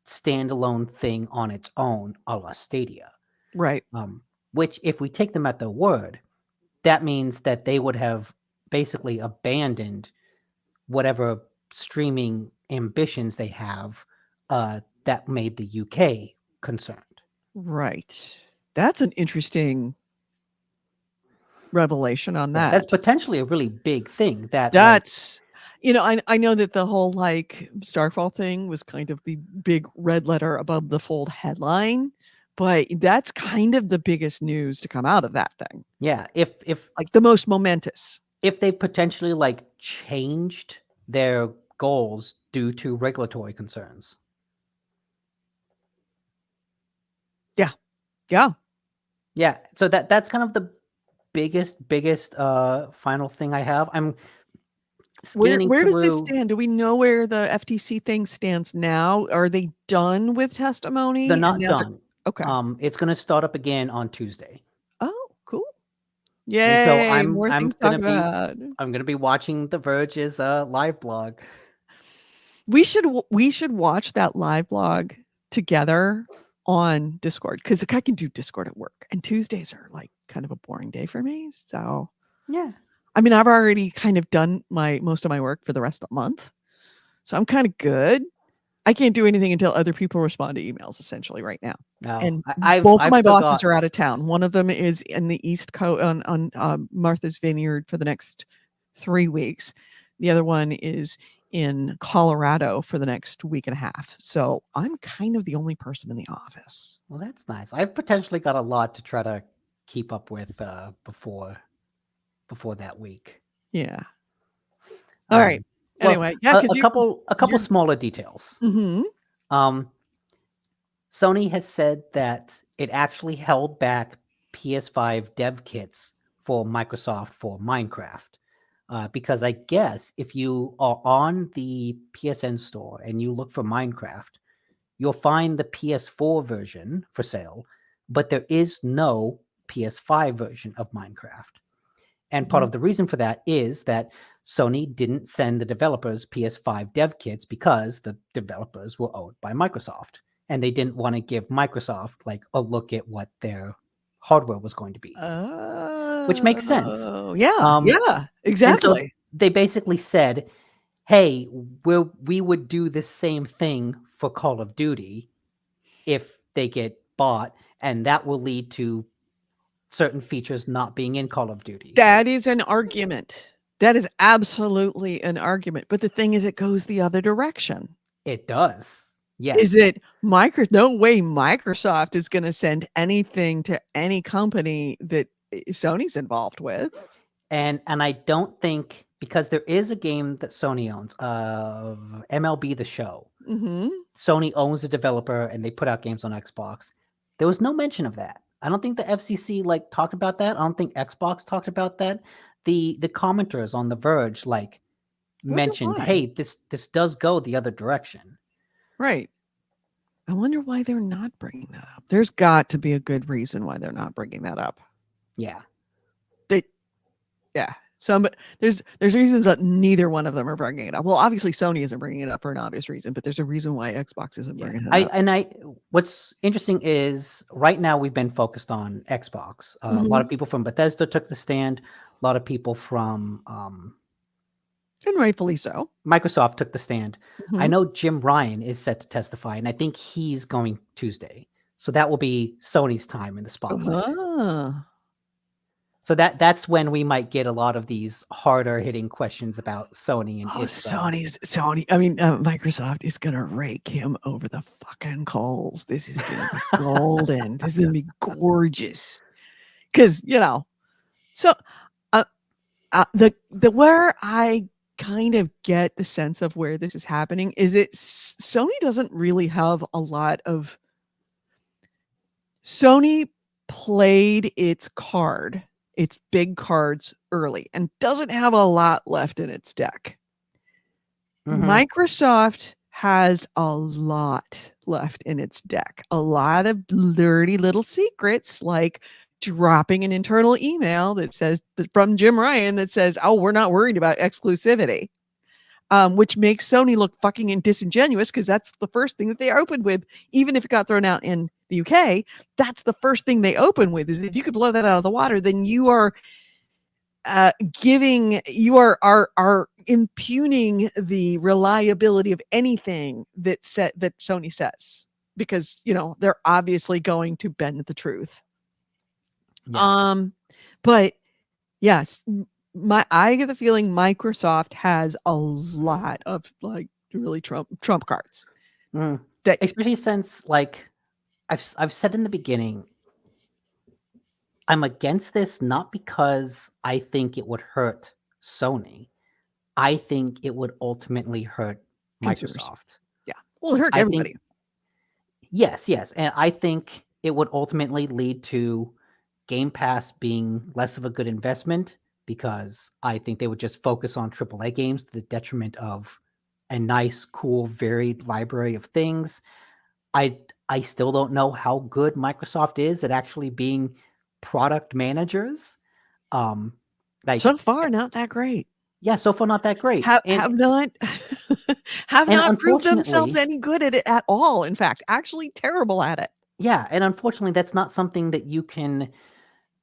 standalone thing on its own, a la Stadia. Right. Which, if we take them at their word, that means that they would have basically abandoned whatever streaming ambitions they have that made the UK concerned. Right. That's an interesting revelation on Yeah, that's that. potentially a really big thing. That's I know that the whole like Starfall thing was kind of the big red letter above the fold headline, but that's kind of the biggest news to come out of that thing. Yeah, if Like the most momentous. if they potentially like changed their goals due to regulatory concerns. Yeah. Yeah. Yeah, so that's kind of the biggest final thing I have. I'm scanning Where does this through. stand? Do we know where the FTC thing stands now? Are they done with testimony? They're And not now they're done. okay. It's going to start up again on Tuesday. Oh, cool. And so Yay, more things to talk about. I'm gonna be watching The Verge's live blog. We should watch that live blog together on Discord because I can do Discord at work, and Tuesdays are like kind of a boring day for me. So, Yeah. I mean, I've already kind of done most of my work for the rest of the month, so I'm kind of good. I can't do anything until other people respond to emails essentially right now. No, And I've both of I've my still bosses got. are out of town. One of them is in the East Coast on Martha's Vineyard for the next 3 weeks. The other one is in Colorado for the next week and a half. So I'm kind of the only person in the office. Well, that's nice. I've potentially got a lot to try to keep up with before that week. Yeah. All right. Well, Anyway, yeah, a, because a couple you're smaller details. mm-hmm. Sony has said that it actually held back PS5 dev kits for Microsoft for Minecraft. Because I guess if you are on the PSN store and you look for Minecraft, you'll find the PS4 version for sale, but there is no PS5 version of Minecraft. And part of the reason for that is that Sony didn't send the developers PS5 dev kits because the developers were owned by Microsoft. And they didn't want to give Microsoft like a look at what their hardware was going to be, which makes sense. Oh, yeah, And so exactly. they basically said, hey, we would do the same thing for Call of Duty if they get bought, and that will lead to certain features not being in Call of Duty. That is an argument. That is absolutely an argument. But the thing is, it goes the other direction. It does. Yes. Is it no way Microsoft is going to send anything to any company that Sony's involved with. And I don't think, because there is a game that Sony owns, MLB The Show. Mm-hmm. Sony owns the developer and they put out games on Xbox. There was no mention of that. I don't think the FCC like talked about that. I don't think Xbox talked about that. The commenters on The Verge like mentioned, hey, this does go the other direction. Right. I wonder why they're not bringing that up. There's got to be a good reason why they're not bringing that up. Yeah. Yeah. There's reasons that neither one of them are bringing it up. Well, obviously Sony isn't bringing it up for an obvious reason, but there's a reason why Xbox isn't bringing it up. What's interesting is right now we've been focused on Xbox. A lot of people from Bethesda took the stand. A lot of people from And rightfully so. Microsoft took the stand. I Mhm. know Jim Ryan is set to testify, and I think he's going Tuesday. So that will be Sony's time in the spotlight. Ah. So that's when we might get a lot of these harder hitting questions about Sony and Oh, its Microsoft is gonna rake him over the fucking coals. This is gonna be golden. This is gonna be gorgeous. Because so uh, the where I kind of get the sense of where this is happening is Sony doesn't really have a lot of. Sony played its card, its big cards early, and doesn't have a lot left in its deck. Mhm. Microsoft has a lot left in its deck. A lot of dirty little secrets, like dropping an internal email that says from Jim Ryan that says, "Oh, we're not worried about exclusivity," which makes Sony look fucking disingenuous because that's the first thing that they opened with. Even if it got thrown out in the UK, that's the first thing they open with. Is if you could blow that out of the water, then you are are impugning the reliability of anything that Sony says, because they're obviously going to bend the truth. Yeah. But yes, I get the feeling Microsoft has a lot of like really trump cards Mm. that Especially since, like, I've said in the beginning, I'm against this not because I think it would hurt Sony. I think it would ultimately hurt consumers, Microsoft. yeah, will hurt I think everybody. yes, and I think it would ultimately lead to Game Pass being less of a good investment because I think they would just focus on AAA games to the detriment of a nice, cool, varied library of things. I still don't know how good Microsoft is at actually being product managers. Um, like, So far, not that great. yeah, so far not that great. Have not have And not proved themselves unfortunately, any good at it at all. In fact, actually terrible at it. yeah, and unfortunately, that's not something that you can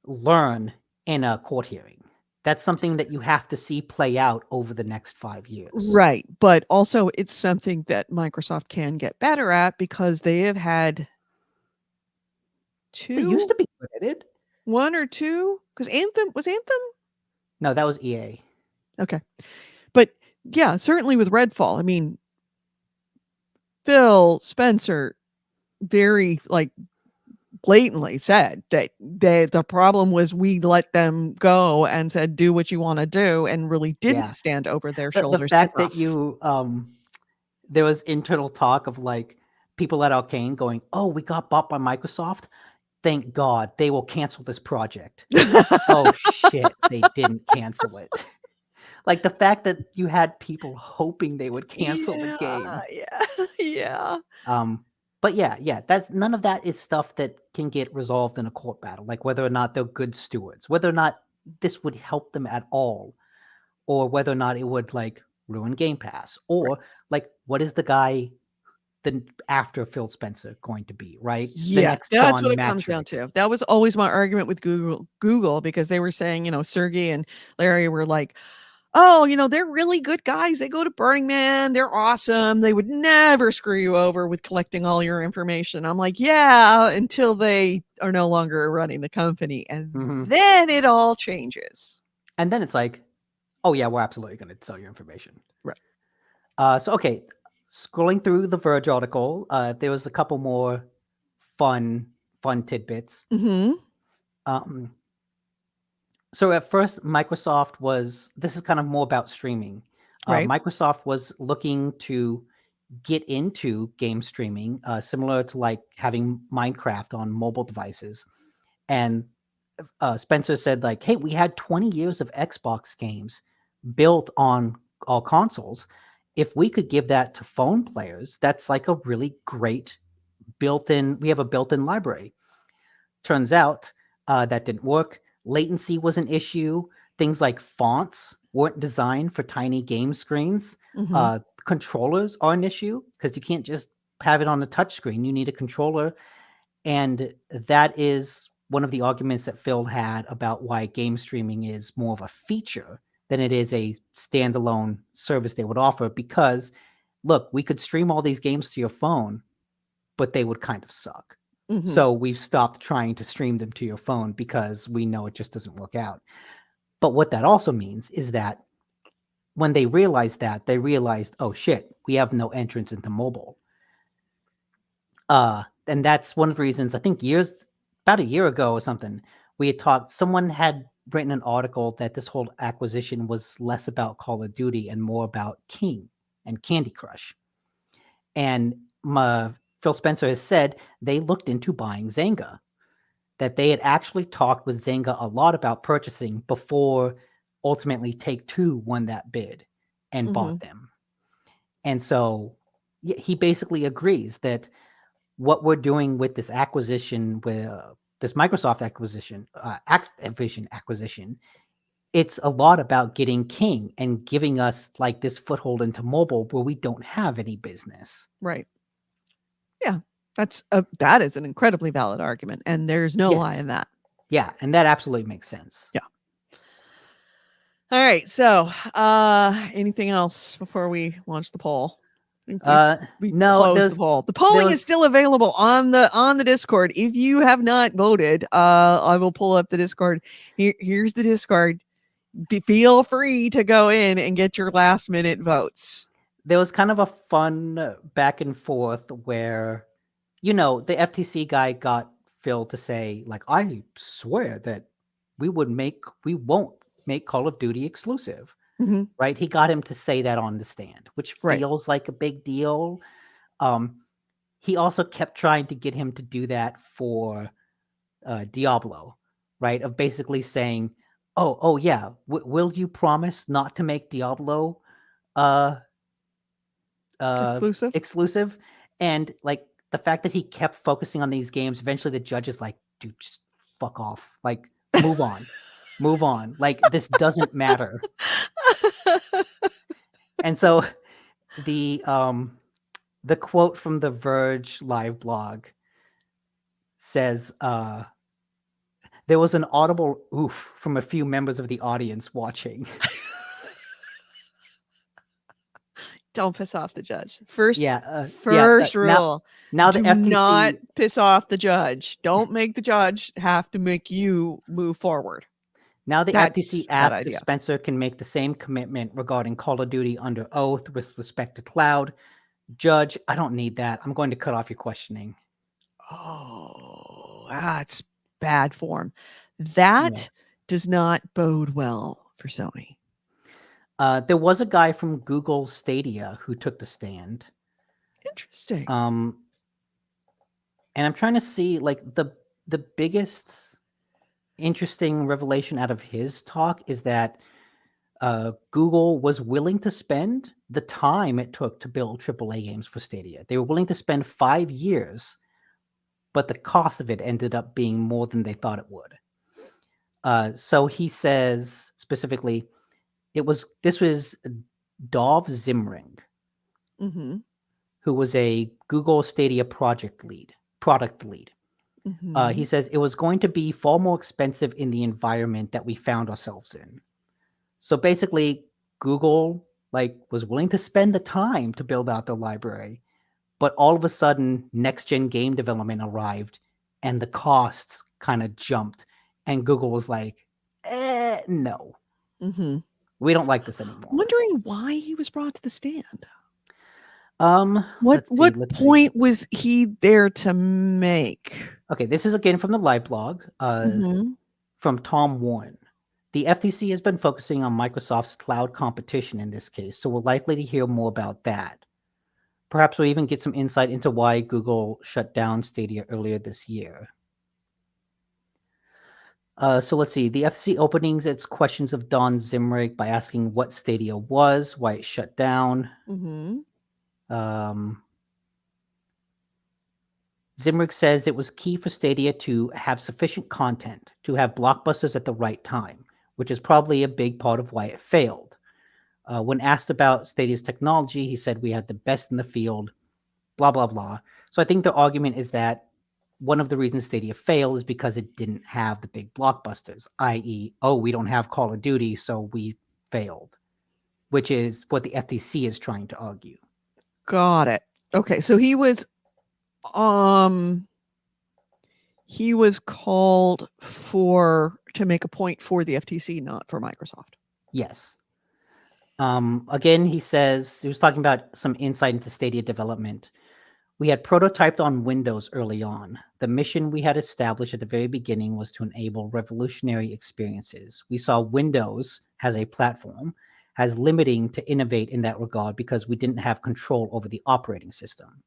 learn in a court hearing. That's something that you have to see play out over the next 5 years. Right, but also it's something that Microsoft can get better at because they have had They used 2 to be good at it. 1 or 2, because Anthem? No, that was EA. Okay. But yeah, certainly with Redfall, I mean, Phil Spencer very like blatantly said that the problem was we let them go and said, do what you want to do, and really Yeah. didn't stand over their The shoulders. fact that you there was internal talk of like people at Arcane going, "Oh, we got bought by Microsoft. Thank God they will cancel this project." Oh shit, they didn't cancel it. Like the fact that you had people hoping they would cancel the game. Yeah, yeah. Um, but yeah, that's none of that is stuff that can get resolved in a court battle, like whether or not they're good stewards, whether or not this would help them at all, or whether or not it would like ruin Game Pass, Right. or like what is the guy then after Phil Spencer going to be, right? The Yeah, next that's what John it comes down Mattrick. to. That was always my argument with Google, because they were saying, Sergey and Larry were like, "Oh, they're really good guys. They go to Burning Man. They're awesome. They would never screw you over with collecting all your information." I'm like, "Yeah, until they are no longer running the company, and Mhm. then it all changes." And then it's like, oh yeah, we're absolutely going to sell your information. Right. So okay, scrolling through the Verge article, there was a couple more fun tidbits. Mhm. Um, so at first, Microsoft was. This is kind of more about streaming. Right. Microsoft was looking to get into game streaming, similar to like having Minecraft on mobile devices. And Spencer said, like, "Hey, we had 20 years of Xbox games built on all consoles. If we could give that to phone players, that's like a really great built-in. We have a built-in library." Turns out that didn't work. Latency was an issue. Things like fonts weren't designed for tiny game screens. Mhm. Controllers are an issue because you can't just have it on a touch screen. You need a controller. And that is one of the arguments that Phil had about why game streaming is more of a feature than it is a standalone service they would offer because, look, we could stream all these games to your phone, but they would kind of suck. Mhm. So we've stopped trying to stream them to your phone because we know it just doesn't work out. But what that also means is that when they realized that, they realized, oh shit, we have no entrance into mobile. And that's one of the reasons I think about a year ago or something, we had talked, someone had written an article that this whole acquisition was less about Call of Duty and more about King and Candy Crush. And Phil Spencer has said they looked into buying Zynga, that they had actually talked with Zynga a lot about purchasing before ultimately Take-Two won that bid and bought them. And so he basically agrees that what we're doing with this acquisition, with this Microsoft acquisition, Activision acquisition, it's a lot about getting King and giving us like this foothold into mobile where we don't have any business. Right. Yeah. That is an incredibly valid argument, and there's no lie in that. Yeah, and that absolutely makes sense. Yeah. All right. So, anything else before we launch the poll? We No, close the poll. The polling is still available on the Discord. If you have not voted, I will pull up the Discord. Here's the Discord. Feel free to go in and get your last minute votes. There was kind of a fun back and forth where, the FTC guy got Phil to say, like, I swear that we won't make Call of Duty exclusive. Mhm. Right? He got him to say that on the stand, which Right. feels like a big deal. He also kept trying to get him to do that for Diablo, right? Of basically saying, oh yeah, will you promise not to make Diablo exclusive? And like the fact that he kept focusing on these games, eventually the judge is like, dude, just fuck off. Like, move on. Move on. Like, this doesn't matter. And so the quote from the Verge live blog says, there was an audible oof from a few members of the audience watching. Don't piss off the judge. First rule. Now the FTC, not piss off the judge. Don't make the judge have to make you move forward. Now the FTC asked if Spencer can make the same commitment regarding Call of Duty under oath with respect to cloud. Judge, I don't need that. I'm going to cut off your questioning. Oh, that's bad form. That does not bode well for Sony. There was a guy from Google Stadia who took the stand. Interesting. And I'm trying to see like the biggest interesting revelation out of his talk is that Google was willing to spend the time it took to build AAA games for Stadia. They were willing to spend 5 years, but the cost of it ended up being more than they thought it would. So he says specifically, this was Dov Zimring, who was a Google Stadia product lead. He says it was going to be far more expensive in the environment that we found ourselves in. So basically, Google was willing to spend the time to build out the library, but all of a sudden, next-gen game development arrived, and the costs kind of jumped, and Google was like, no. We don't like this anymore. I'm wondering why he was brought to the stand. What point was he there to make? Okay, this is again from the live blog from Tom Warren. The FTC has been focusing on Microsoft's cloud competition in this case, so we're likely to hear more about that. Perhaps we'll even get some insight into why Google shut down Stadia earlier this year. So let's see. The FTC openings its questions of Don Zimrig by asking what Stadia was, why it shut down. Zimrig says it was key for Stadia to have sufficient content, to have blockbusters at the right time, which is probably a big part of why it failed. When asked about Stadia's technology, he said we had the best in the field, blah, blah, blah. So I think the argument is that one of the reasons Stadia failed is because it didn't have the big blockbusters, i.e., we don't have Call of Duty, so we failed, which is what the FTC is trying to argue. Got it. Okay, so um he was called to make a point for the FTC, not for Microsoft. Yes. Again, he says he was talking about some insight into Stadia development. We had prototyped on Windows early on. The mission we had established at the very beginning was to enable revolutionary experiences. We saw Windows as a platform as limiting to innovate in that regard because we didn't have control over the operating system.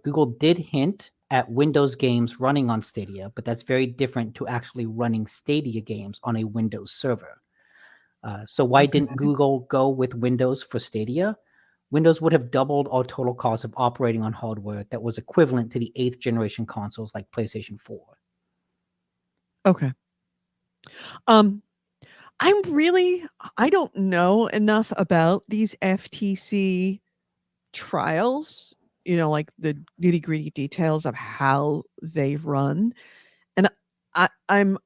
Google did hint at Windows games running on Stadia, but that's very different to actually running Stadia games on a Windows server. So why didn't Google go with Windows for Stadia? Windows would have doubled our total cost of operating on hardware that was equivalent to the 8th generation consoles like PlayStation 4. Okay. I don't know enough about these FTC trials, like the nitty-gritty details of how they run. And I'm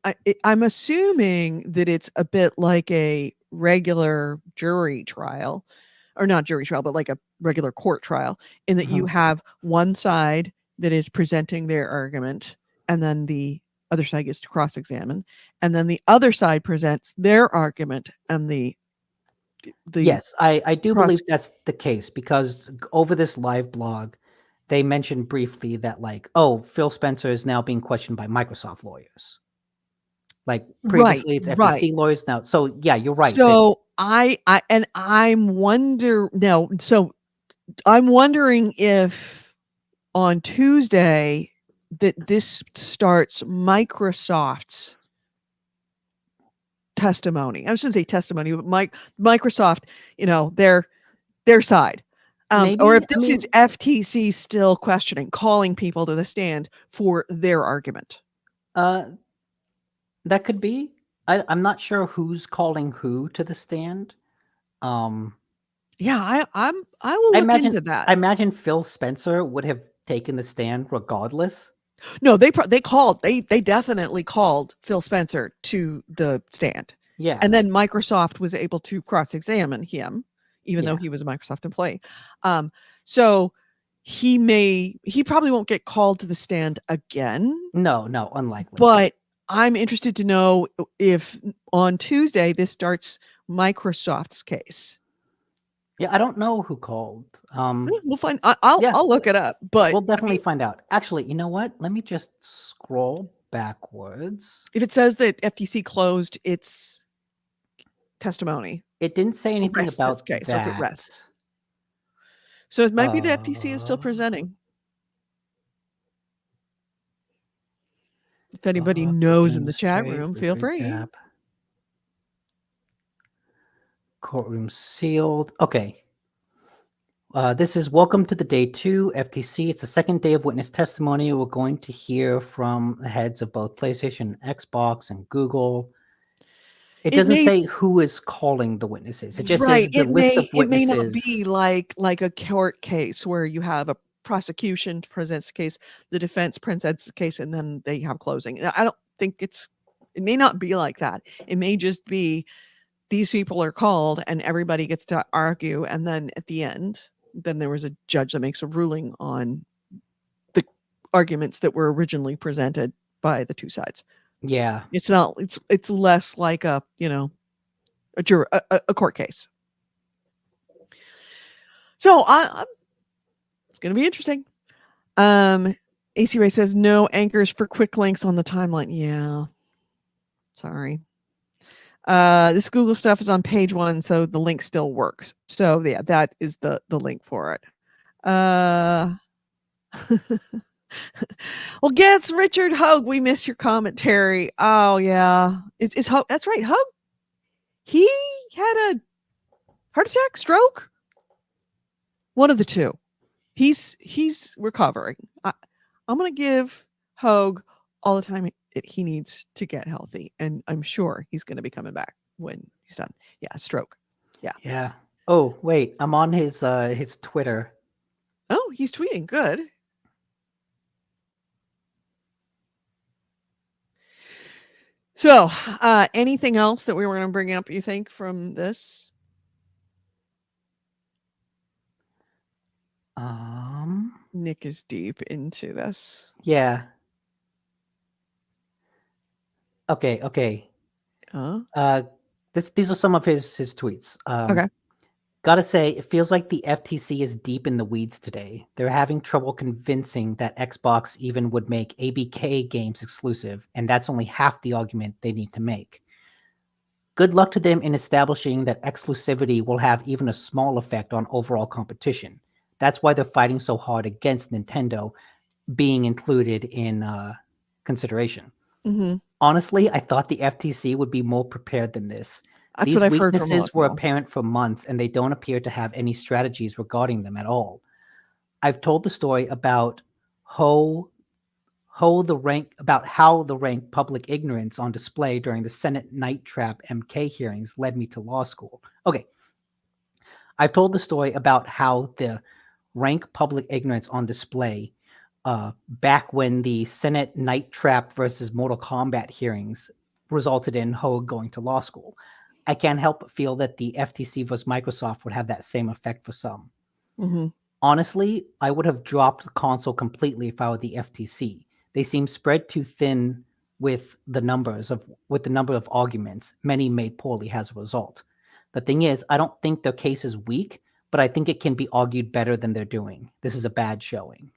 assuming that it's a bit like a regular jury trial, or not jury trial, but like a regular court trial, in that you have one side that is presenting their argument, and then the other side gets to cross-examine, and then the other side presents their argument, and the Yes, I do cross. believe that's the case because over this live blog, they mentioned briefly that Phil Spencer is now being questioned by Microsoft lawyers. Like Right, previously, it's right. FTC lawyers now. So yeah, you're right. So I'm wondering if on Tuesday that this starts Microsoft's testimony. I shouldn't say testimony, but Microsoft, their side. Or if this is FTC still questioning, calling people to the stand for their argument. That could be. I'm not sure who's calling who to the stand. Yeah, I will look into that. I imagine Phil Spencer would have taken the stand regardless. No, they definitely called Phil Spencer to the stand. Yeah. And then Microsoft was able to cross-examine him, even though he was a Microsoft employee. So he probably won't get called to the stand again. No, unlikely. But I'm interested to know if on Tuesday this starts Microsoft's case. Yeah, I don't know who called. We'll find. I'll look it up. But we'll definitely find out. Actually, you know what? Let me just scroll backwards. If it says that FTC closed its testimony, it didn't say anything about its case, that. Or if it rests. So it might be the FTC is still presenting. If anybody knows in the chat room, feel free. Courtroom sealed. Okay. This is welcome to the day 2 FTC. It's the second day of witness testimony. We're going to hear from the heads of both PlayStation, Xbox, and Google. It doesn't say who is calling the witnesses. It just says the list of witnesses. It may not be like a court case where you have a prosecution presents a case, the defense presents a case, and then they have closing. I don't think it may not be like that. It may just be these people are called and everybody gets to argue, and then at the end, then there was a judge that makes a ruling on the arguments that were originally presented by the two sides. Yeah. It's less like a court case. So it's going to be interesting. AC Ray says no anchors for quick links on the timeline. Yeah. Sorry. This Google stuff is on page 1, so the link still works. So yeah, that is the link for it. Well, guess Richard Hogue, we miss your commentary. Oh yeah, it's Hogue. That's right, Hogue. He had a heart attack, stroke. One of the two. He's recovering. I'm gonna give Hogue all the time he needs to get healthy, and I'm sure he's gonna be coming back when he's done. Yeah, stroke. Yeah. Yeah. Oh wait, I'm on his Twitter. Oh, he's tweeting. Good. So, anything else that we were going to bring up, you think, from this? Nick is deep into this. Yeah. Okay. Huh? These are some of his tweets. Okay. Gotta say, it feels like the FTC is deep in the weeds today. They're having trouble convincing that Xbox even would make ABK games exclusive, and that's only half the argument they need to make. Good luck to them in establishing that exclusivity will have even a small effect on overall competition. That's why they're fighting so hard against Nintendo being included in consideration. Mm-hmm. Honestly, I thought the FTC would be more prepared than this. That's what These I've heard from a lot weaknesses of were people. apparent for months, and they don't appear to have any strategies regarding them at all. I've told the story about how how the rank public ignorance on display during the Senate Night Trap MK hearings led me to law school. Okay, I've told the story about how the rank public ignorance on display back when the Senate Night Trap versus Mortal Kombat hearings resulted in Hogue going to law school. I can't help but feel that the FTC versus Microsoft would have that same effect for some. Mm-hmm. Honestly, I would have dropped the console completely if I were the FTC. They seem spread too thin with the number of arguments, many made poorly as a result. The thing is, I don't think their case is weak, but I think it can be argued better than they're doing. This is a bad showing.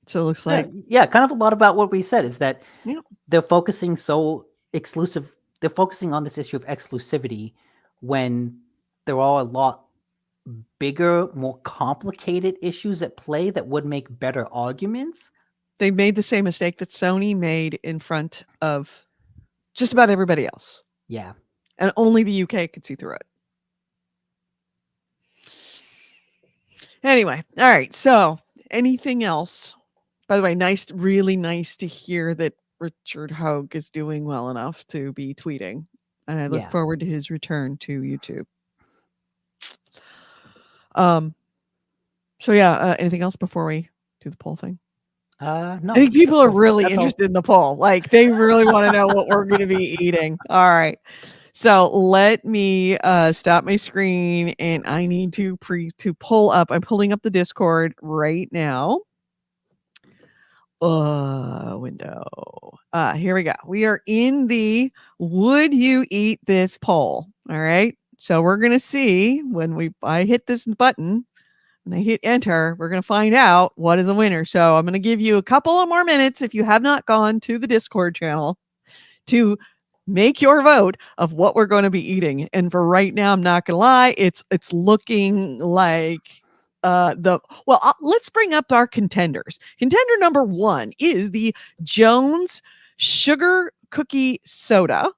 So it looks like, Yeah, kind of a lot about what we said is that yeah, they're focusing so exclusive. They're focusing on this issue of exclusivity when there are a lot bigger, more complicated issues at play that would make better arguments. they made the same mistake that Sony made in front of just about everybody else. Yeah. And only the UK could see through it. Anyway, all right. So, anything else? By the way, really nice to hear that Richard Hogue is doing well enough to be tweeting. And I look Yeah. forward to his return to YouTube. Um, so yeah, anything else before we do the poll thing? No. I think people are really that's all. interested in the poll. Like they really want to know what we're going to be eating. All right. So let me stop my screen and I need to pull up. I'm pulling up the Discord right now. Window. Here we go. We are in the would you eat this poll. All right. So we're gonna see when I hit this button and I hit enter, we're gonna find out what is the winner. So I'm gonna give you a couple of more minutes if you have not gone to the Discord channel to make your vote of what we're going to be eating. And for right now, I'm not gonna lie, it's looking like let's bring up our contenders. Contender number 1 is the Jones Sugar Cookie Soda.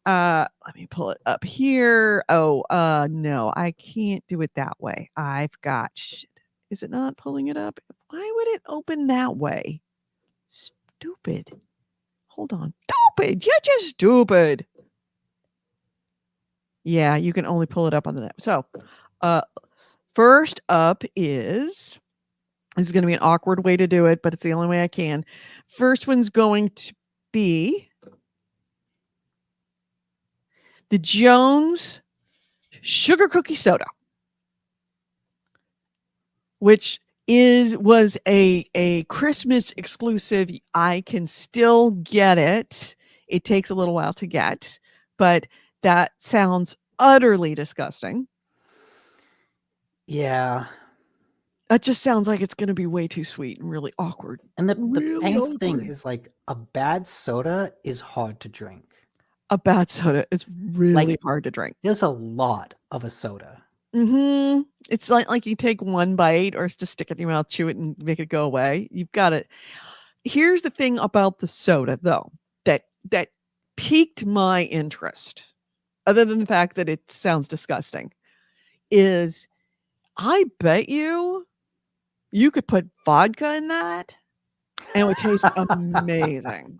Let me pull it up here. Oh, no, I can't do it that way. I've got shit. Is it not pulling it up? Why would it open that way? Stupid. Hold on. Stupid. You're just stupid. Yeah, you can only pull it up on the net. So, first up this is going to be an awkward way to do it, but it's the only way I can. First one's going to be the Jones Sugar Cookie Soda, which was a Christmas exclusive. I can still get it. It takes a little while to get, but that sounds utterly disgusting. Yeah. It just sounds like it's going to be way too sweet and really awkward. And the Really painful thing awkward. is like a bad soda is hard to drink. A bad soda is really Like hard to drink. there's a lot of a soda. Mm-hmm. It's like you take one bite or it's just stick it in your mouth, chew it, and make it go away. You've got it. Here's the thing about the soda, though, that piqued my interest, other than the fact that it sounds disgusting, is I bet you could put vodka in that and it would taste amazing.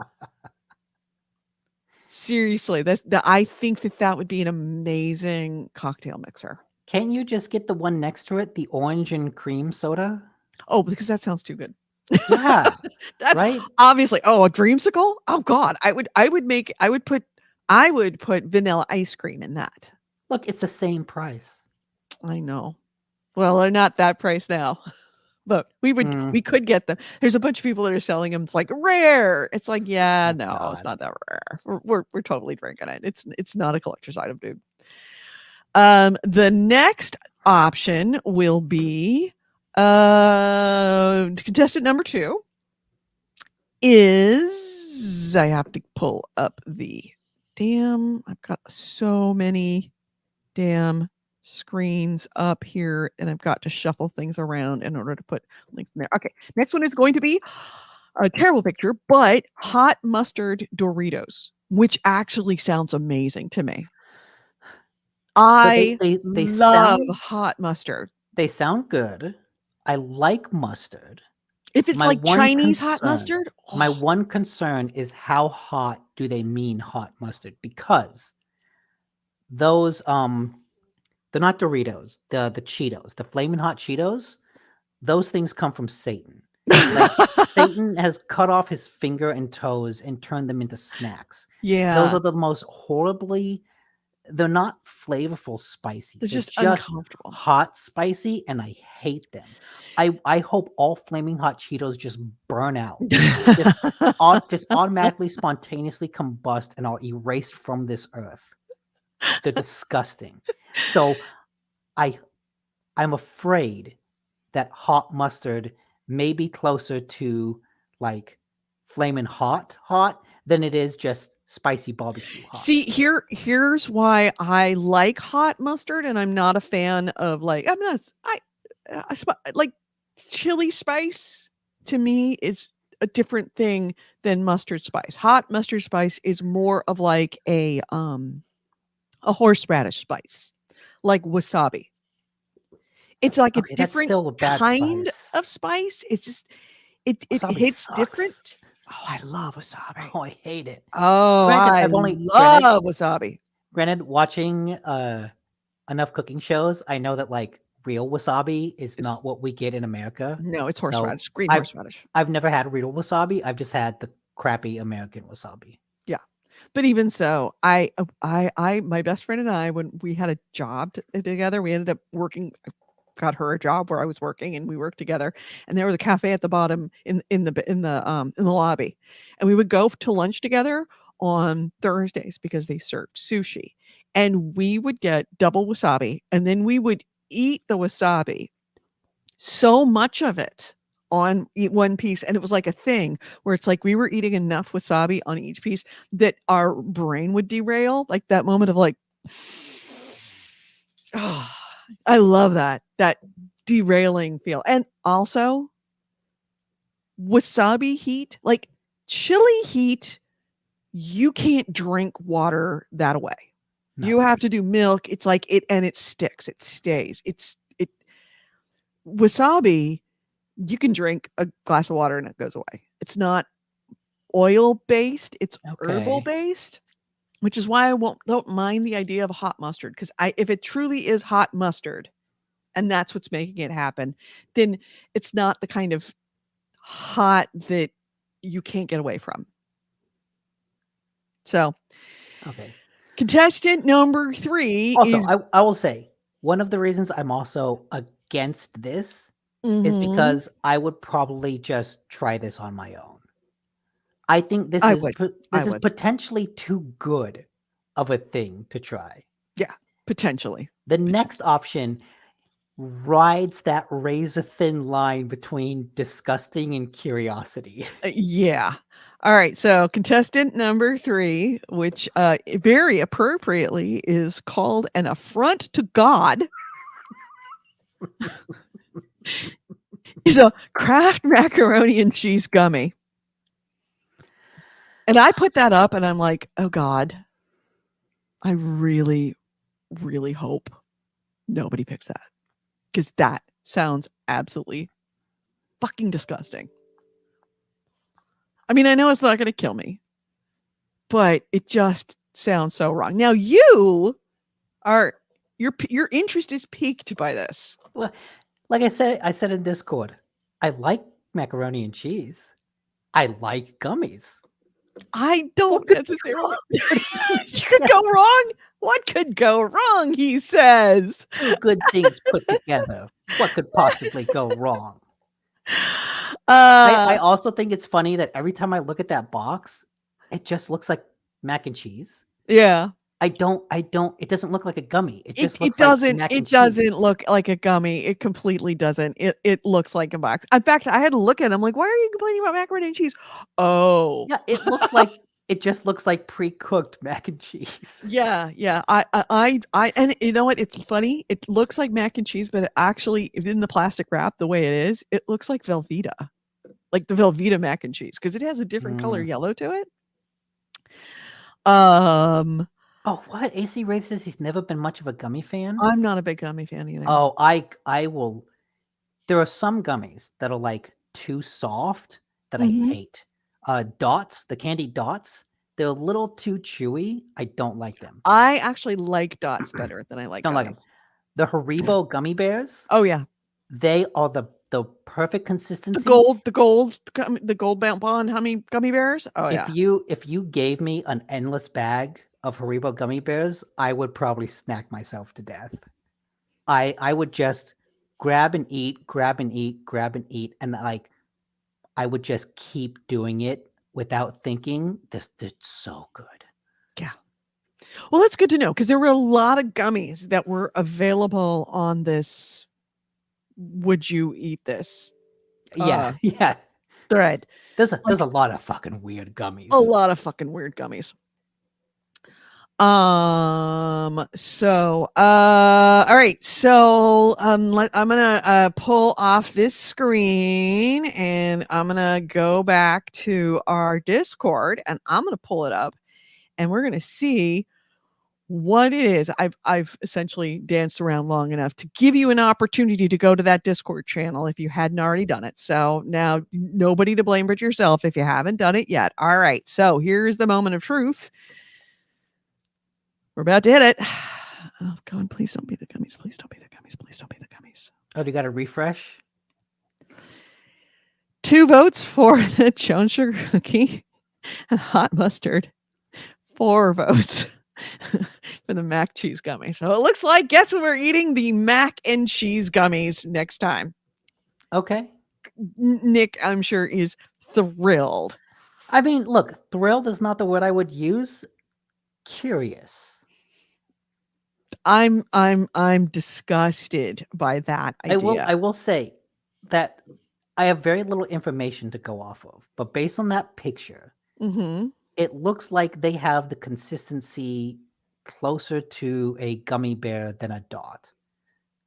Seriously, I think that would be an amazing cocktail mixer. Can't you just get the one next to it, the orange and cream soda? Oh, because that sounds too good. Yeah, That's right. obviously a dreamsicle? Oh god, I would put vanilla ice cream in that. Look, it's the same price. I know. Well, they're not that price now, but we Mm, could get them. There's a bunch of people that are selling them. It's like rare. It's like, yeah, oh no, it's God. not that rare. We're totally drinking it. It's not a collector's item, dude. The next option will be contestant number 2 is I have to pull up the I've got so many damn screens up here and I've got to shuffle things around in order to put links in there. Okay, next one is going to be a terrible picture, but hot mustard Doritos, which actually sounds amazing to me. So I they love sound hot mustard. good. I like mustard. If it's My like one Chinese hot concern, mustard, my oh, one concern is how hot do they mean hot mustard? Because those they're not Doritos, the Cheetos, the flaming hot Cheetos, those things come from Satan. Like Satan has cut off his finger and toes and turned them into snacks. Those yeah, are the most horribly they're not flavorful spicy. they're They're just just uncomfortable. hot spicy and I hate them. I hope all flaming hot Cheetos just burn out. Just just automatically spontaneously combust and are erased from this earth. They're disgusting. So I I'm afraid that hot mustard may be closer to like flaming hot than it is just spicy barbecue hot. See, here's why I like hot mustard and I'm not a fan of like I'm not like chili spice to me is a different thing than mustard spice. Hot mustard spice is more of like a horseradish spice, like wasabi. It's like a Okay, that's different still a bad kind spice. of spice. It's just it Wasabi hits different. sucks. Oh, I love wasabi. Oh, I hate it. Oh, Granted, I I've only love wasabi. watching enough cooking shows, I know that like real wasabi is It's not what we get in America. no, it's So horseradish, green I've horseradish. I've never had real wasabi. I've just had the crappy American wasabi. Yeah. But even so, my best friend and I, when we had a job together, we ended up working. I got her a job where I was working, and we worked together. And there was a cafe at the bottom in the lobby, and we would go to lunch together on Thursdays because they served sushi, and we would get double wasabi, and then we would eat the wasabi so much of it on one piece and it was like a thing where it's like we were eating enough wasabi on each piece that our brain would derail like that moment of like oh, I love that derailing feel and also wasabi heat like chili heat you can't drink water that away you No. have to do milk it's like it and it sticks it stays it wasabi you can drink a glass of water and it goes away. It's not oil based, it's herbal Okay. based, which is why I don't mind the idea of hot mustard because I if it truly is hot mustard and that's what's making it happen, then it's not the kind of hot that you can't get away from. So, Okay. contestant number 3 Also, is I will say one of the reasons I'm also against this is mhm, because I would probably just try this on my own. I think I would. I this is would. potentially too good of a thing to try. Yeah, potentially. The next option rides that razor thin line between disgusting and curiosity. Yeah. All right. So contestant number 3, which very appropriately is called an affront to God, is a Kraft macaroni and cheese gummy. And I put that up and I'm like, oh God, I really, really hope nobody picks that because that sounds absolutely fucking disgusting. I mean, I know it's not going to kill me, but it just sounds so wrong. Now you are your interest is piqued by this. Well, like I said in Discord, I like macaroni and cheese. I like gummies. I don't could necessarily. You could go wrong. What could go wrong? He says. Two good things put together. What could possibly go wrong? I also think it's funny that every time I look at that box, it just looks like mac and cheese. Yeah. It doesn't look like a gummy. It just It looks doesn't. like mac It and doesn't cheese. look like a gummy. It completely doesn't. It looks like a box. In fact, I had to look at it. I'm like, why are you complaining about macaroni and cheese? Oh, Yeah, it just looks like pre-cooked mac and cheese. yeah, yeah. And you know what? It's funny. It looks like mac and cheese, but it actually, in the plastic wrap, the way it is, it looks like Velveeta, like the Velveeta mac and cheese, because it has a different color yellow to it. Oh, what? AC Ray says he's never been much of a gummy fan. I'm not a big gummy fan either. Oh, I will. There are some gummies that are like too soft that I hate. Dots, the candy dots, they're a little too chewy. I don't like them. I actually like dots better than I like Don't like gummies. them. The Haribo gummy bears, Oh yeah, they are the perfect the consistency. gold bond gummy bears. Oh yeah. If you gave me an endless bag of Haribo gummy bears, I would probably snack myself to death. I would just grab and eat, and like I would just keep doing it without thinking. They're so good. Yeah. Well, that's good to know, because there were a lot of gummies that were available on this "Would you eat this?" Yeah, yeah. thread. There's a lot of fucking weird gummies. A lot of fucking weird gummies. So all right. So I'm gonna pull off this screen, and I'm gonna go back to our Discord, and I'm gonna pull it up, and we're gonna see what it is. I've essentially danced around long enough to give you an opportunity to go to that Discord channel if you hadn't already done it. So now, nobody to blame but yourself if you haven't done it yet. All right. So here's the moment of truth. We're about to hit it. Oh God, please don't be the gummies. Please don't be the gummies. Please don't be the gummies. Oh, you got to refresh? 2 votes for the Jones sugar cookie and hot mustard. 4 votes for the mac cheese gummy. So it looks like, guess what, we're eating? The mac and cheese gummies next time. Okay. Nick, I'm sure, is thrilled. I mean, look, thrilled is not the word I would use. Curious. I'm disgusted by that idea. I will say that I have very little information to go off of, but based on that picture, it looks like they have the consistency closer to a gummy bear than a dot.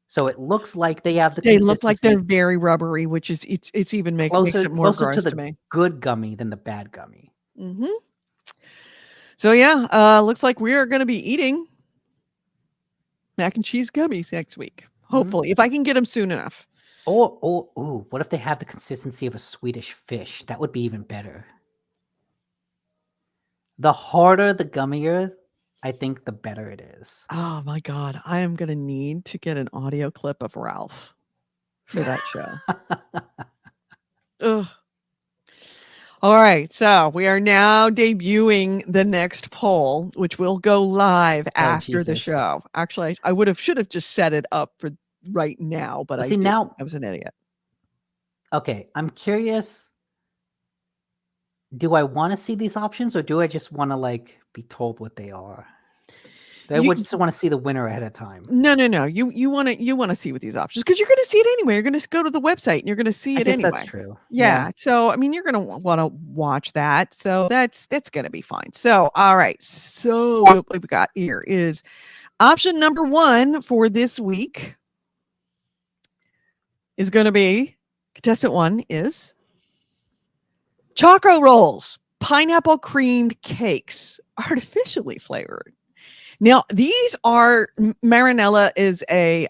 So it looks like they have the They look like they're very rubbery, which is it's even makes it more closer gross to to the me. good gummy than the bad gummy. So yeah, looks like we are going to be eating mac and cheese gummies next week. Hopefully, if I can get them soon enough. Ooh, what if they have the consistency of a Swedish fish? That would be even better. The harder the gummier, I think the better it is. Oh my God, I am going to need to get an audio clip of Ralph for that show. Ugh. All right, so we are now debuting the next poll, which will go live after the show. Actually, I should have just set it up for right now, but I didn't. Now I was an idiot. Okay, I'm curious. Do I want to see these options, or do I just want to like be told what they are? I just want to see the winner ahead of time. No. You want to see what these options, because you're going to see it anyway. You're going to go to the website and you're going to see it anyway. That's true. Yeah. So I mean, you're going to want to watch that. So that's going to be fine. So all right. So what we got here is option number 1 for this week is going to be, contestant 1 is Choco Rolls, pineapple creamed cakes, artificially flavored. Now, these are Marinella is a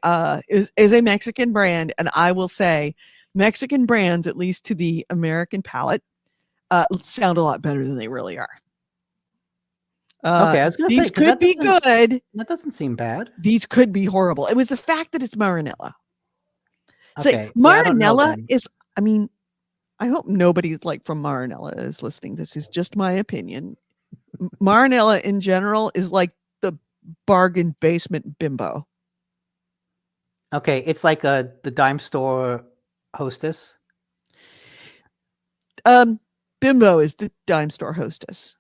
Mexican brand, and I will say Mexican brands, at least to the American palate, sound a lot better than they really are. Okay, I was going to say these could be good. That doesn't seem bad. These could be horrible. It was the fact that it's Marinella. Okay, Marinella is, I mean, I hope nobody like from Marinella is listening. This is just my opinion. Marinella in general is like the bargain basement bimbo. Okay, it's like the dime store hostess. Bimbo is the dime store hostess.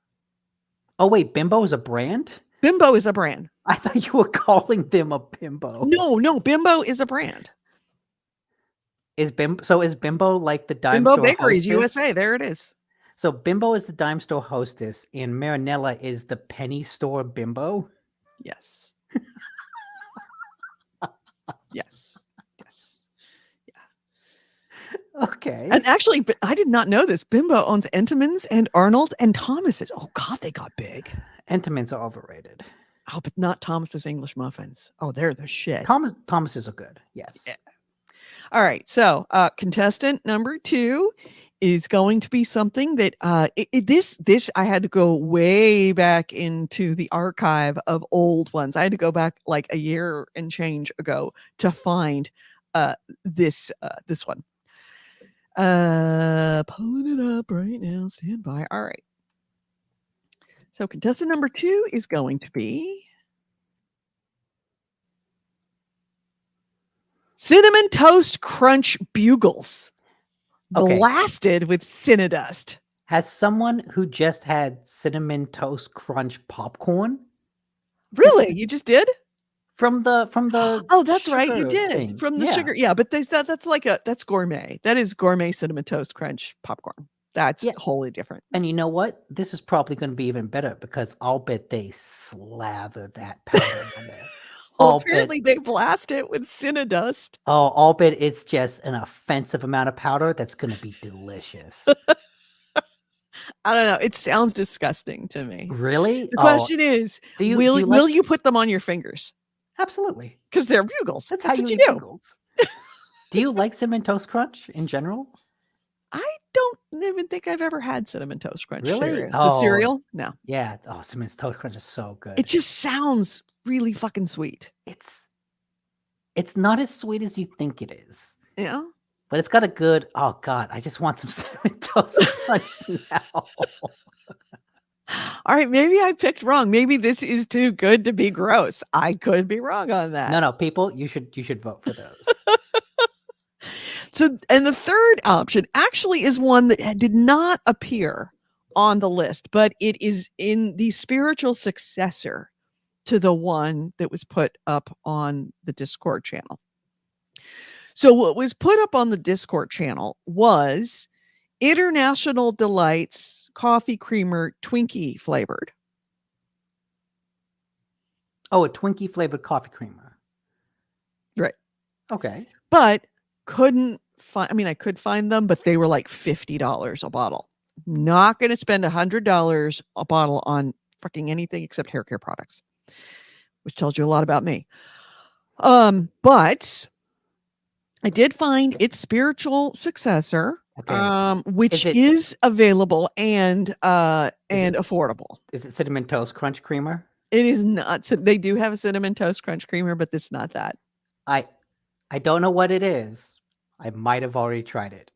Oh wait, Bimbo is a brand? Bimbo is a brand. I thought you were calling them a bimbo. No, Bimbo is a brand. Is Bimbo like the dime Bimbo store Bakeries hostess? USA. There it is. So Bimbo is the dime store hostess, and Marinella is the penny store bimbo. Yes. Yes. Yes. Okay. And actually, I did not know this. Bimbo owns Entenmann's and Arnold's and Thomas's. Oh God, they got big. Entenmann's are overrated. Oh, but not Thomas's English muffins. Oh, they're the shit. Thomas's are good. Yes. Yeah. All right. So, contestant number 2 is going to be something that this I had to go way back into the archive of old ones. I had to go back like a year and change ago to find this one. Pulling it up right now. Stand by. All right. So contestant number 2 is going to be Cinnamon Toast Crunch Bugles. Okay. Blasted with Cinnadust. Has someone who just had Cinnamon Toast Crunch popcorn Really? You just did? from the Oh, that's right. You sugar did. thing? From the Yeah. sugar. Yeah, but that's gourmet. That is gourmet Cinnamon Toast Crunch popcorn. That's Yeah. wholly different. And you know what? This is probably going to be even better because I'll bet they slather that powder on there. Well, I'll bet, apparently they blast it with Cinnadust. I'll bet it's just an offensive amount of powder that's going to be delicious. I don't know. It sounds disgusting to me. Really? The question is, do you will like- you put them on your fingers? Absolutely. Because they're bugles. That's how you what eat do. bugles. Do you like Cinnamon Toast Crunch in general? I don't even think I've ever had Cinnamon Toast Crunch. Really? Cereal. The Oh. cereal? No. Yeah. Oh, Cinnamon Toast Crunch is so good. It just sounds really fucking sweet. It's not as sweet as you think it is. Yeah. But it's got a good, oh God, I just want some Cinnamon Toast Crunch now. All right, maybe I picked wrong. Maybe this is too good to be gross. I could be wrong on that. No, people, you should vote for those. So, and the third option actually is one that did not appear on the list, but it is in the spiritual successor to the one that was put up on the Discord channel. So what was put up on the Discord channel was International Delights Coffee Creamer Twinkie flavored. Oh, a Twinkie flavored coffee creamer. Right. Okay. But couldn't find, I mean, I could find them, but they were like $50 a bottle. Not going to spend $100 a bottle on fucking anything except hair care products, which tells you a lot about me. But I did find its spiritual successor, Okay. which is available and affordable. Is it Cinnamon Toast Crunch Creamer? It is not. So they do have a Cinnamon Toast Crunch Creamer, but it's not that. I don't know what it is. I might have already tried it.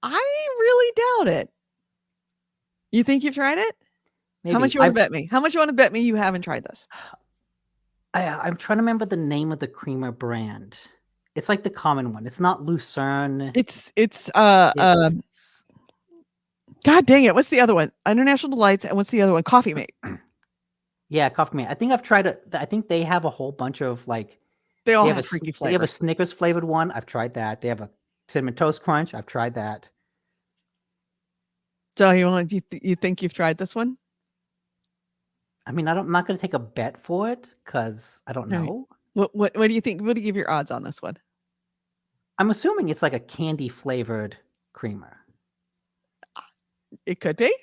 I really doubt it. You think you've tried it? Maybe. How much you want to bet me? How much you want to bet me you haven't tried this? I'm trying to remember the name of the creamer brand. It's like the common one. It's not Lucerne. It's God dang it. What's the other one? International Delights. And what's the other one? Coffee Mate. Yeah, Coffee Mate. I think I've tried it. I think they have a whole bunch of like. They all They have, have freaky They flavor. have a Snickers flavored one. I've tried that. They have a Cinnamon Toast Crunch. I've tried that. So you think you've tried this one? I mean, I'm not going to take a bet for it because I don't know. Right. What do you think? What do you give your odds on this one? I'm assuming it's like a candy flavored creamer. It could be.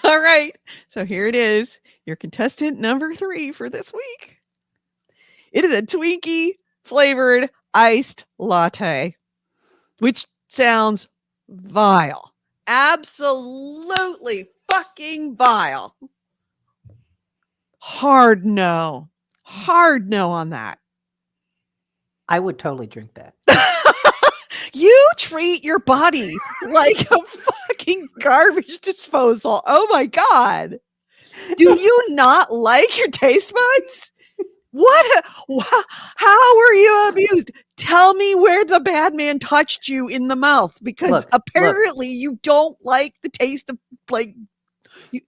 All right. So here it is. Your contestant number 3 for this week. It is a Twinkie flavored iced latte, which sounds vile. Absolutely fucking vile. Hard no. Hard no on that. I would totally drink that. You treat your body like a fucking garbage disposal. Oh my God. Do you not like your taste buds? What? How were you abused? Tell me where the bad man touched you in the mouth, because Look, apparently you don't like the taste of like you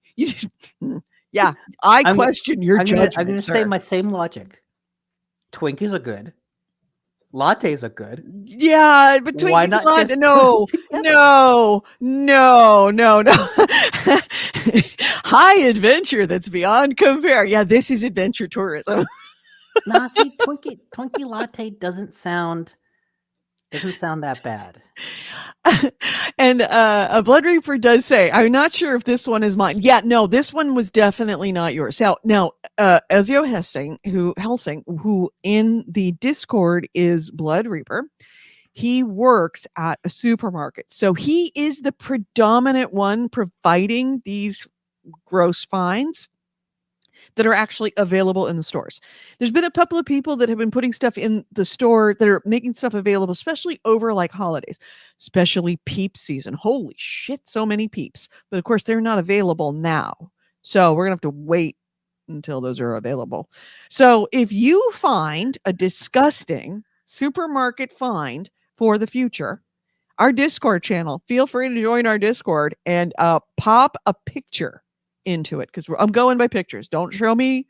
yeah, I I'm question your I'm judgment, gonna say sir. my same logic. Twinkies are good. Lattes are good. Yeah, but Why Twinkies not a lot. just put 'em No, together? no, no, no, no. High adventure that's beyond compare. Yeah, this is adventure tourism. Nah, see, Twinkie latte doesn't sound that bad. And a Blood Reaper does say, I'm not sure if this one is mine. Yeah, no, this one was definitely not yours. Now, Ezio Helsing, who in the Discord is Blood Reaper, he works at a supermarket. So he is the predominant one providing these gross finds that are actually available in the stores. There's been a couple of people that have been putting stuff in the store that are making stuff available, especially over like holidays, especially peep season. Holy shit, so many peeps. But of course, they're not available now. So we're going to have to wait until those are available. So if you find a disgusting supermarket find for the future, our Discord channel, feel free to join our Discord and pop a picture into it, because I'm going by pictures. Don't show me,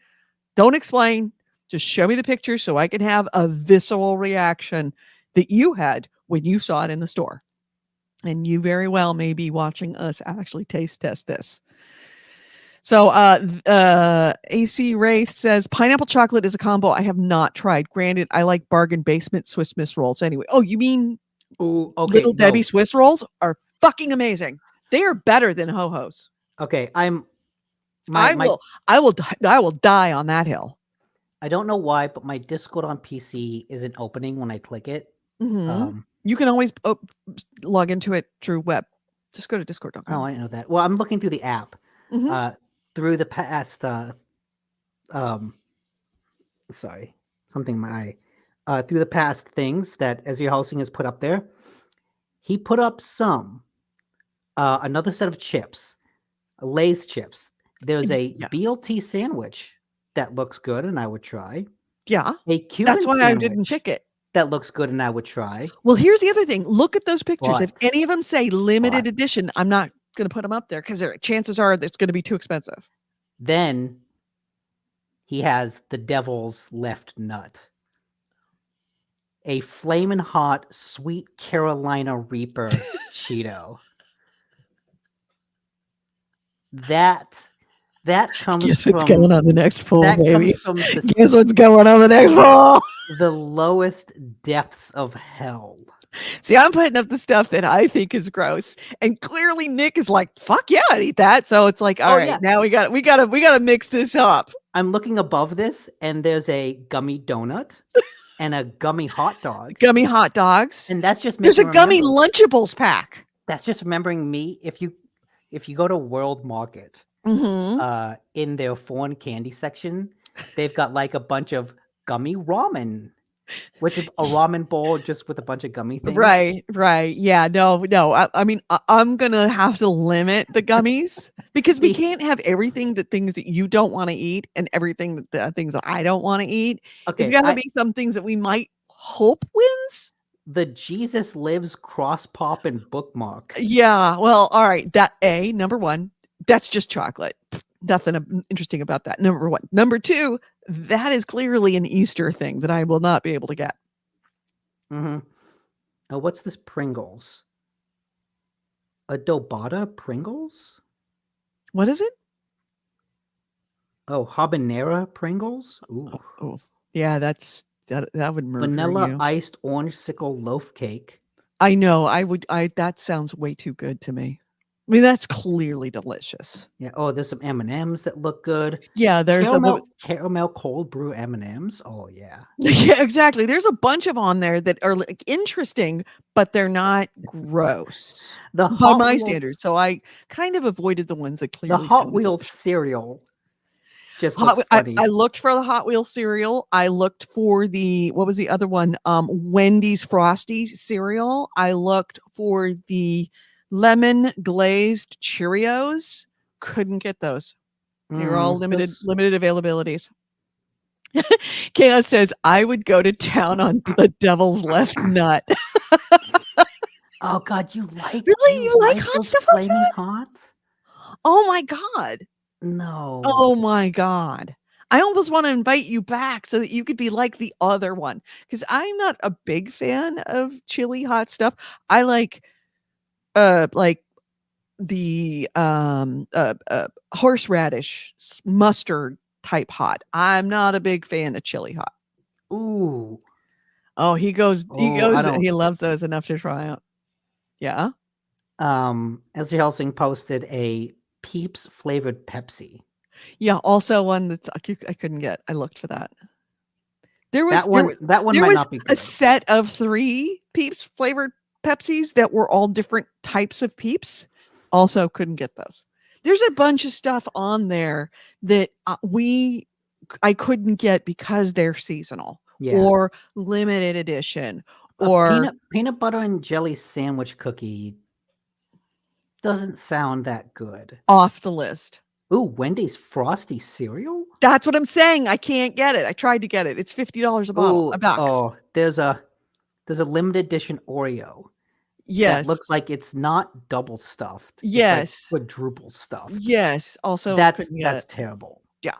don't explain, just show me the picture so I can have a visceral reaction that you had when you saw it in the store. And you very well may be watching us actually taste test this. So AC Wraith says pineapple chocolate is a combo I have not tried. Granted, I like bargain basement Swiss Miss rolls anyway. Oh, you mean Ooh, okay, Little Debbie no. Swiss rolls are fucking amazing. They are better than Ho-Ho's. Okay, I will die on that hill. I don't know why, but my Discord on PC isn't opening when I click it. Mm-hmm. You can always log into it through web. Just go to discord.com. Oh, I know that. Well, I'm looking through the app. Mm-hmm. Through the past sorry, something in my eye. Through the past things that Ezio Helsing has put up there. He put up some another set of chips, Lay's chips. There's a BLT sandwich that looks good and I would try. Yeah. A Cuban That's why sandwich I didn't pick it. that looks good and I would try. Well, here's the other thing. Look at those pictures. If But- any of them say limited but- edition, I'm not going to put them up there because chances are it's going to be too expensive. Then he has the devil's left nut. A flamin' hot sweet Carolina Reaper Cheeto. That comes Guess from what's going on the next poll, that baby. comes from Guess what's going on the next poll. the lowest depths of hell. See, I'm putting up the stuff that I think is gross, and clearly Nick is like, "Fuck yeah, I'd eat that." So it's like, all right, yeah. now we got to mix this up. I'm looking above this, and there's a gummy donut and a gummy hot dog. Gummy hot dogs, And that's just there's a making gummy remember- Lunchables pack. That's just remembering me. If you go to World Market, Mm-hmm. in their foreign candy section, they've got like a bunch of gummy ramen, which is a ramen bowl just with a bunch of gummy things. Right. Yeah, no. I mean, I'm gonna have to limit the gummies because we can't have everything the things that you don't want to eat and everything that the things that I don't want to eat. Okay, It's got to be some things that we might hope wins. the Jesus Lives cross pop and bookmark. Yeah. Well, all right. That number one, that's just chocolate. Nothing interesting about that. Number one. Number two, that is clearly an Easter thing that I will not be able to get. Mm-hmm. What's this Pringles? A Dobata Pringles? What is it? Oh, habanero Pringles? Ooh. Oh, yeah. That would murder Vanilla you. iced orange sickle loaf cake. I know. That sounds way too good to me. I mean, that's clearly delicious. Yeah. Oh, there's some M&Ms that look good. Yeah, there's Caramel cold brew M&Ms. Oh yeah. Yeah, exactly. There's a bunch of on there that are like interesting, but they're not gross The by Hot my Wheels- standards. So I kind of avoided the ones that clearly The Hot sound Wheels delicious. cereal. just looks funny. I looked for the Hot Wheels cereal. I looked for what was the other one? Wendy's Frosty cereal. I looked for the lemon glazed Cheerios. Couldn't get those. They were all limited availabilities. Chaos says, I would go to town on the devil's left nut. Oh God, you like Really? You like hot those stuff like flaming that? hot? Oh my God. No. Oh my God. I almost want to invite you back so that you could be like the other one. Because I'm not a big fan of chili hot stuff. I like the horseradish mustard type hot. I'm not a big fan of chili hot. Ooh. Oh, he I loves those enough to try out. Yeah. Ezra Helsing posted a Peeps flavored Pepsi. Yeah, also one that's I couldn't get. I looked for that. There was That one might not be a good. set of 3 Peeps flavored Pepsis that were all different types of Peeps. Also couldn't get those. There's a bunch of stuff on there that I couldn't get because they're seasonal or limited edition or peanut butter and jelly sandwich cookie doesn't sound that good. off the list. Ooh, Wendy's Frosty cereal? That's what I'm saying. I can't get it. I tried to get it. It's $50 a bottle, a box. Oh, there's a limited edition Oreo. Yes. That looks like it's not double stuffed. Yes. It's like quadruple stuffed. Yes. Also, that's terrible. Yeah.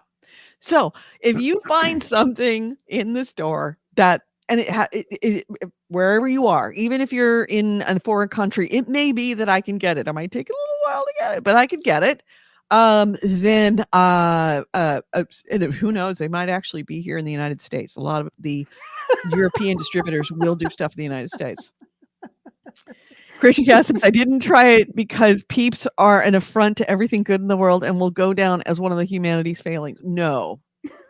So if you find something in the store that, and it wherever you are, even if you're in a foreign country, it may be that I can get it. It might take a little while to get it, but I can get it. Then and who knows, they might actually be here in the United States. A lot of the European distributors will do stuff in the United States. Christian Cass says, I didn't try it because Peeps are an affront to everything good in the world and will go down as one of the humanity's failings. No.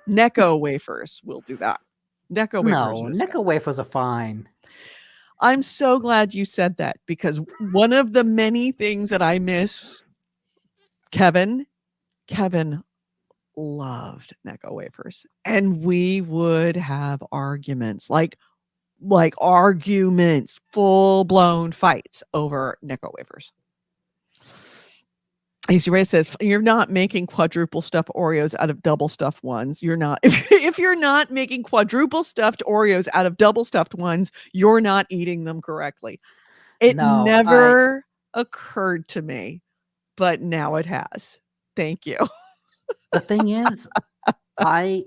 Necco wafers will do that. Necco wafers are fine. I'm so glad you said that, because one of the many things that I miss, Kevin loved Necco wafers, and we would have arguments, like arguments, full-blown fights over Necco wafers. AC Ray says, you're not making quadruple stuffed Oreos out of double stuffed ones. You're not. If you're not making quadruple stuffed Oreos out of double stuffed ones, you're not eating them correctly. It never occurred to me, but now it has. Thank you. The thing is, I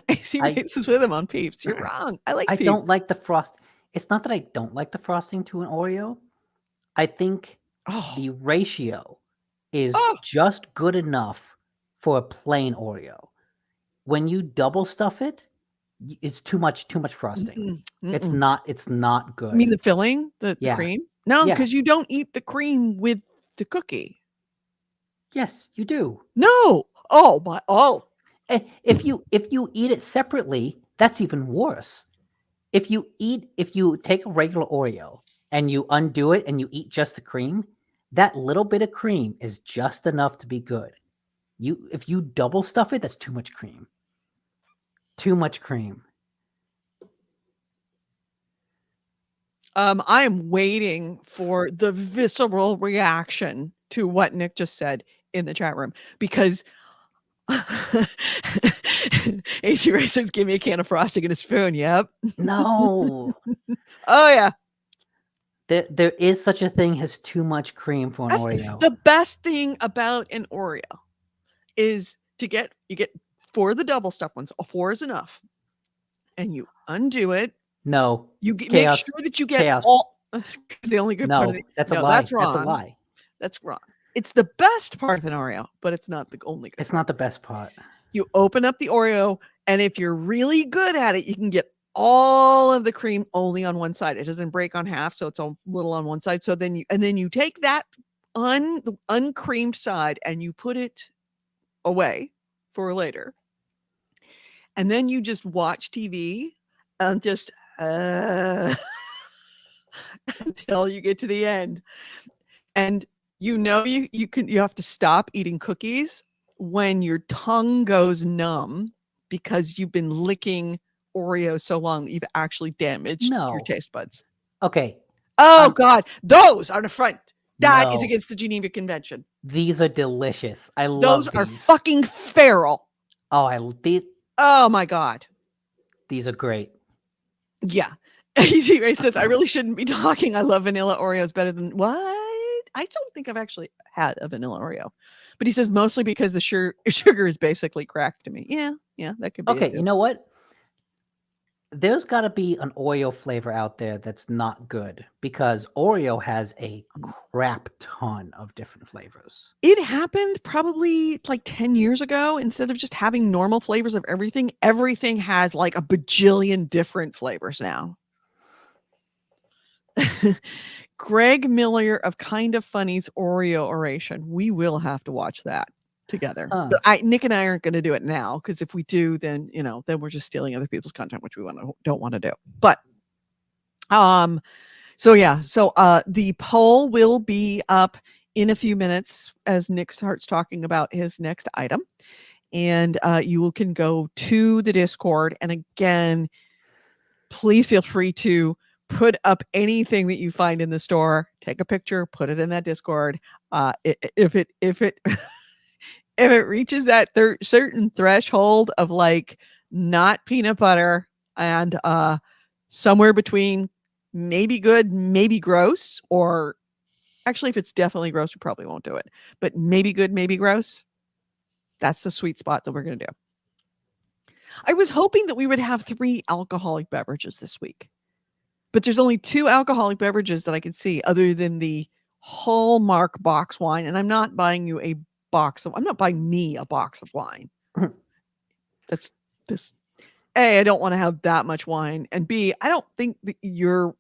AC races with him on Peeps. You're wrong. I like Peeps. I don't like the frost. It's not that I don't like the frosting to an Oreo. I think the ratio is just good enough for a plain Oreo. When you double stuff it, it's too much frosting. It's not good. You mean the filling, the cream? No, because you don't eat the cream with the cookie. Yes, you do. No. If you eat it separately, that's even worse. If you take a regular Oreo and you undo it and you eat just the cream, that little bit of cream is just enough to be good. If you double stuff it, that's too much cream. Too much cream. I am waiting for the visceral reaction to what Nick just said in the chat room, because AC Ray says, give me a can of frosting and a spoon. Yep. No. Oh, yeah. There is such a thing as too much cream for an Oreo. The best thing about an Oreo is you get 4 of the double stuffed ones. 4 is enough. And you undo it. No. You make sure that you get all. The only good part of it. That's a lie. That's wrong. That's a lie. That's wrong. It's the best part of an Oreo, but it's not the only good part. It's not the best part. You open up the Oreo, and if you're really good at it, you can get all of the cream only on one side. It doesn't break on half, so it's a little on one side. So then you take that the uncreamed side and you put it away for later. And then you just watch TV and just until you get to the end. And you have to stop eating cookies when your tongue goes numb because you've been licking Oreos so long that you've actually damaged your No. taste buds. Okay. Oh God, those are the front. That is No. against the Geneva Convention. These are delicious. I Those love are these. fucking feral. Oh, Oh my God. these are great. Yeah. Easy Ray says, I really shouldn't be talking. I love vanilla Oreos better than what? I don't think I've actually had a vanilla Oreo. But he says mostly because the sugar is basically crack to me. Yeah, that could be it Okay, too. you know what? There's got to be an Oreo flavor out there that's not good because Oreo has a crap ton of different flavors. It happened probably like 10 years ago. Instead of just having normal flavors of everything, everything has like a bajillion different flavors now. Greg Miller of Kind of Funny's Oreo oration. We will have to watch that together. Huh. But Nick and I aren't going to do it now because if we do, then then we're just stealing other people's content, which we don't want to do. But so the poll will be up in a few minutes as Nick starts talking about his next item, and you can go to the Discord, and again, please feel free to put up anything that you find in the store. Take a picture, put it in that Discord. If it if it reaches that certain threshold of like not peanut butter and somewhere between maybe good, maybe gross, or actually if it's definitely gross, we probably won't do it. But maybe good, maybe gross. That's the sweet spot that we're going to do. I was hoping that we would have 3 alcoholic beverages this week. But there's only 2 alcoholic beverages that I can see other than the Hallmark box wine, and I'm not buying me a box of wine. That's this. A, I don't want to have that much wine, and B, I don't think that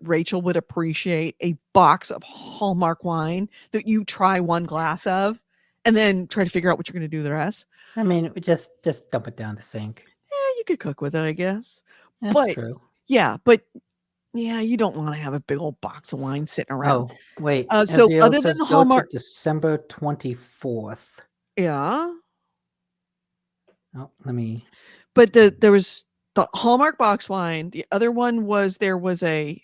Rachel would appreciate a box of Hallmark wine that you try one glass of and then try to figure out what you're going to do the rest. I mean, just dump it down the sink. You could cook with it, I guess. That's true. Yeah, but yeah, you don't want to have a big old box of wine sitting around. Oh, wait. So Ezreal other than says the go Hallmark, to December 24th. yeah. Oh, let me. But there was the Hallmark box wine. The other one was there was a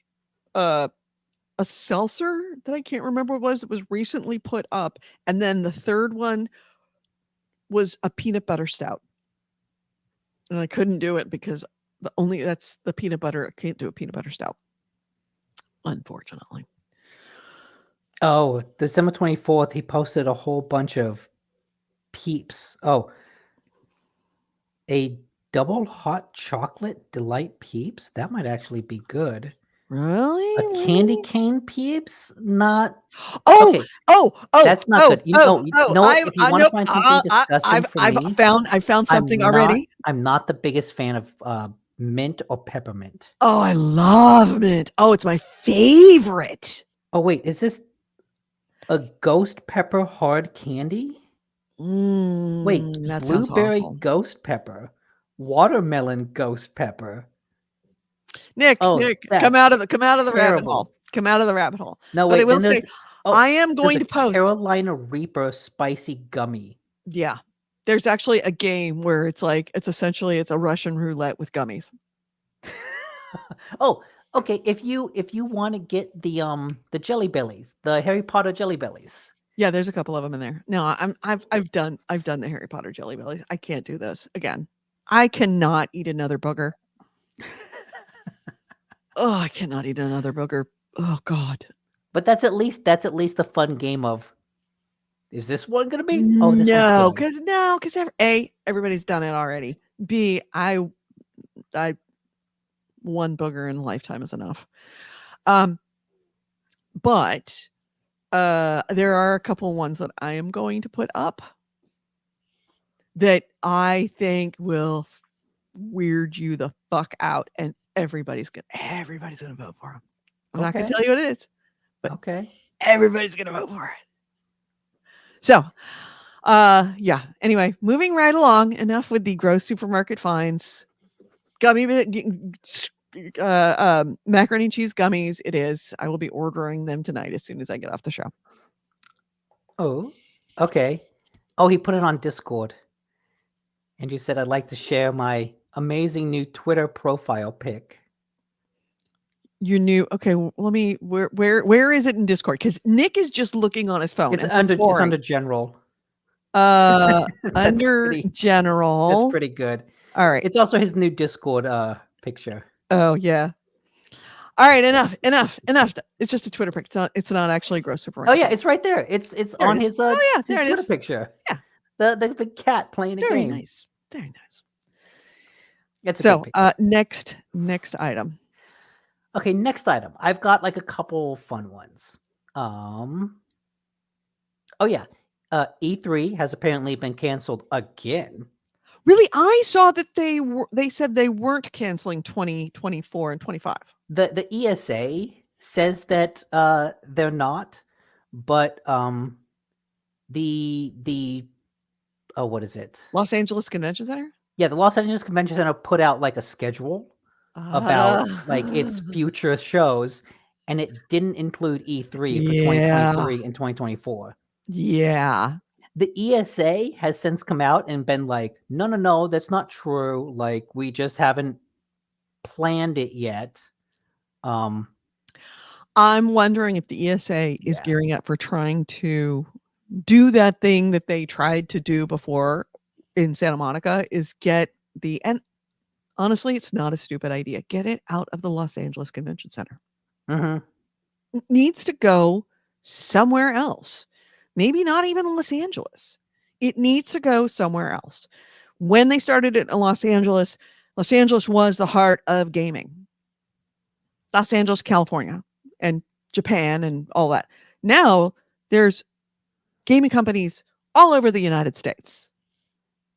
seltzer that I can't remember what it was. It was recently put up, and then the third one was a peanut butter stout, and I couldn't do it because that's the peanut butter. I can't do a peanut butter stout, unfortunately. Oh, December 24th, he posted a whole bunch of peeps. Oh, a double hot chocolate delight peeps? That might actually be good. Really? A candy cane peeps? Not. Oh, Okay, oh, that's not good. You know what? If you want to nope, find something disgusting for me, I found something already. I'm not the biggest fan of mint or peppermint. Oh, I love mint. Oh, it's my favorite. Oh, wait, is this a ghost pepper hard candy? Wait, That sounds blueberry awful. ghost pepper, watermelon ghost pepper. Nick, come out of the rabbit terrible. hole. Come out of the rabbit hole. No, But wait, I will then say, there's I am going to post. Carolina Reaper spicy gummy. Yeah, there's actually a game where it's essentially a Russian roulette with gummies. Oh, okay. If you want to get the jelly bellies, the Harry Potter jelly bellies. Yeah, there's a couple of them in there. No, I've done the Harry Potter jelly bellies. I can't do this again. I cannot eat another booger. Oh, I cannot eat another booger. Oh God. But that's at least a fun game of. Is this one gonna be? Oh, this one's good. because A, everybody's done it already. B, I one booger in a lifetime is enough. But there are a couple ones that I am going to put up that I think will weird you the fuck out, and everybody's gonna vote for them. I'm not gonna tell you what it is, but everybody's gonna vote for it. So, yeah. Anyway, moving right along. Enough with the gross supermarket finds. Gummy macaroni and cheese gummies. It is. I will be ordering them tonight as soon as I get off the show. Oh, okay. Oh, he put it on Discord. And you said I'd like to share my amazing new Twitter profile pic. You knew. Okay, let me. Where is it in Discord? Because Nick is just looking on his phone, and that's It's boring. under general. That's Under That's general. pretty good. All right. It's also his new Discord picture. Oh yeah. All right. Enough. It's just a Twitter pic. It's not actually gross super. Oh yeah, it's right there. It's There on it is. his Oh yeah, his there it Twitter is. picture. Yeah. The big cat playing a Very game. nice. Very nice. It's a So, good picture. next item. Okay, next item. I've got like a couple fun ones. Oh yeah. E3 has apparently been canceled again. Really, I saw that they said they weren't canceling 2024 and 25. The ESA says that they're not, but the oh, what is it? Los Angeles Convention Center? Yeah, the Los Angeles Convention Center put out like a schedule about like its future shows, and it didn't include E3 for 2023 and 2024. Yeah. The ESA has since come out and been like, no, that's not true. Like, we just haven't planned it yet. I'm wondering if the ESA is gearing up for trying to do that thing that they tried to do before in Santa Monica, is get and honestly, it's not a stupid idea. Get it out of the Los Angeles Convention Center. It needs to go somewhere else. Maybe not even Los Angeles. It needs to go somewhere else. When they started it in Los Angeles was the heart of gaming. Los Angeles, California, and Japan and all that. Now there's gaming companies all over the United States.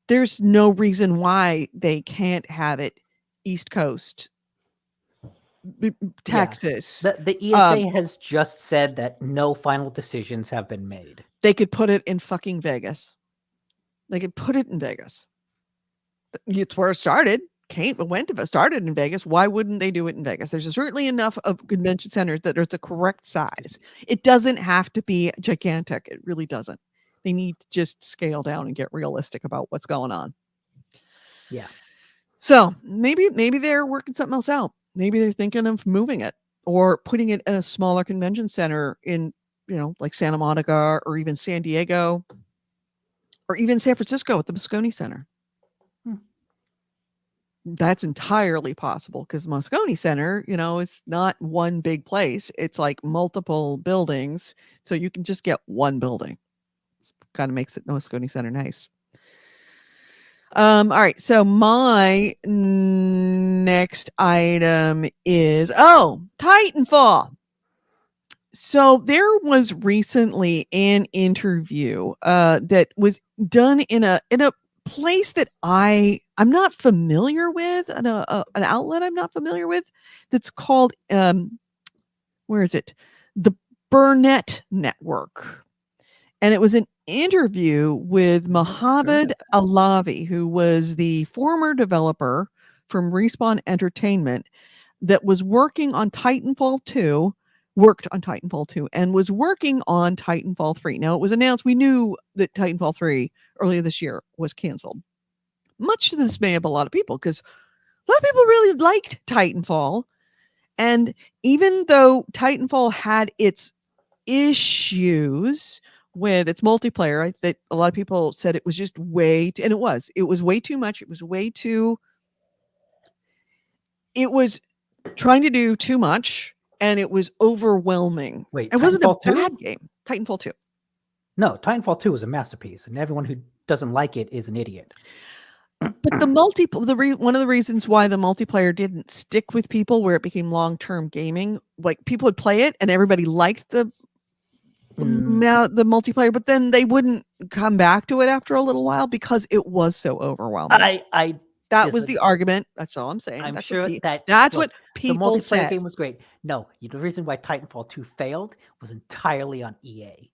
There's no reason why they can't have it East Coast, Texas. The ESA has just said that no final decisions have been made. They could put it in fucking Vegas. They could put it in Vegas. It's where it started. Started in Vegas. Why wouldn't they do it in Vegas? There's certainly enough of convention centers that are the correct size. It doesn't have to be gigantic. It really doesn't. They need to just scale down and get realistic about what's going on. Yeah. So maybe they're working something else out. Maybe they're thinking of moving it or putting it in a smaller convention center in, like Santa Monica or even San Diego or even San Francisco at the Moscone Center. That's entirely possible because Moscone Center, is not one big place. It's like multiple buildings. So you can just get one building. It kind of makes it Moscone Center nice. All right. So my next item is Titanfall. So there was recently an interview that was done in a place that I'm not familiar with, an outlet I'm not familiar with, that's called where is it? The Burnett Network. And it was an interview with Mohamed Alavi, who was the former developer from Respawn Entertainment that was working on Titanfall 2, and was working on Titanfall 3. Now, it was announced, we knew that Titanfall 3 earlier this year was canceled, much to the dismay of a lot of people, because a lot of people really liked Titanfall. And even though Titanfall had its issues with its multiplayer, I think a lot of people said it was just way too, and it was way too much. It was trying to do too much, and it was overwhelming. Wait, it wasn't a Titanfall 2? bad game. Titanfall 2. No, Titanfall 2 is a masterpiece, and everyone who doesn't like it is an idiot. But one of the reasons why the multiplayer didn't stick with people, where it became long-term gaming, like people would play it and everybody liked the multiplayer, but then they wouldn't come back to it after a little while because it was so overwhelming. That was the argument. That's all I'm saying. I'm that's sure what people the multiplayer said. game was great. No, the reason why Titanfall 2 failed was entirely on EA,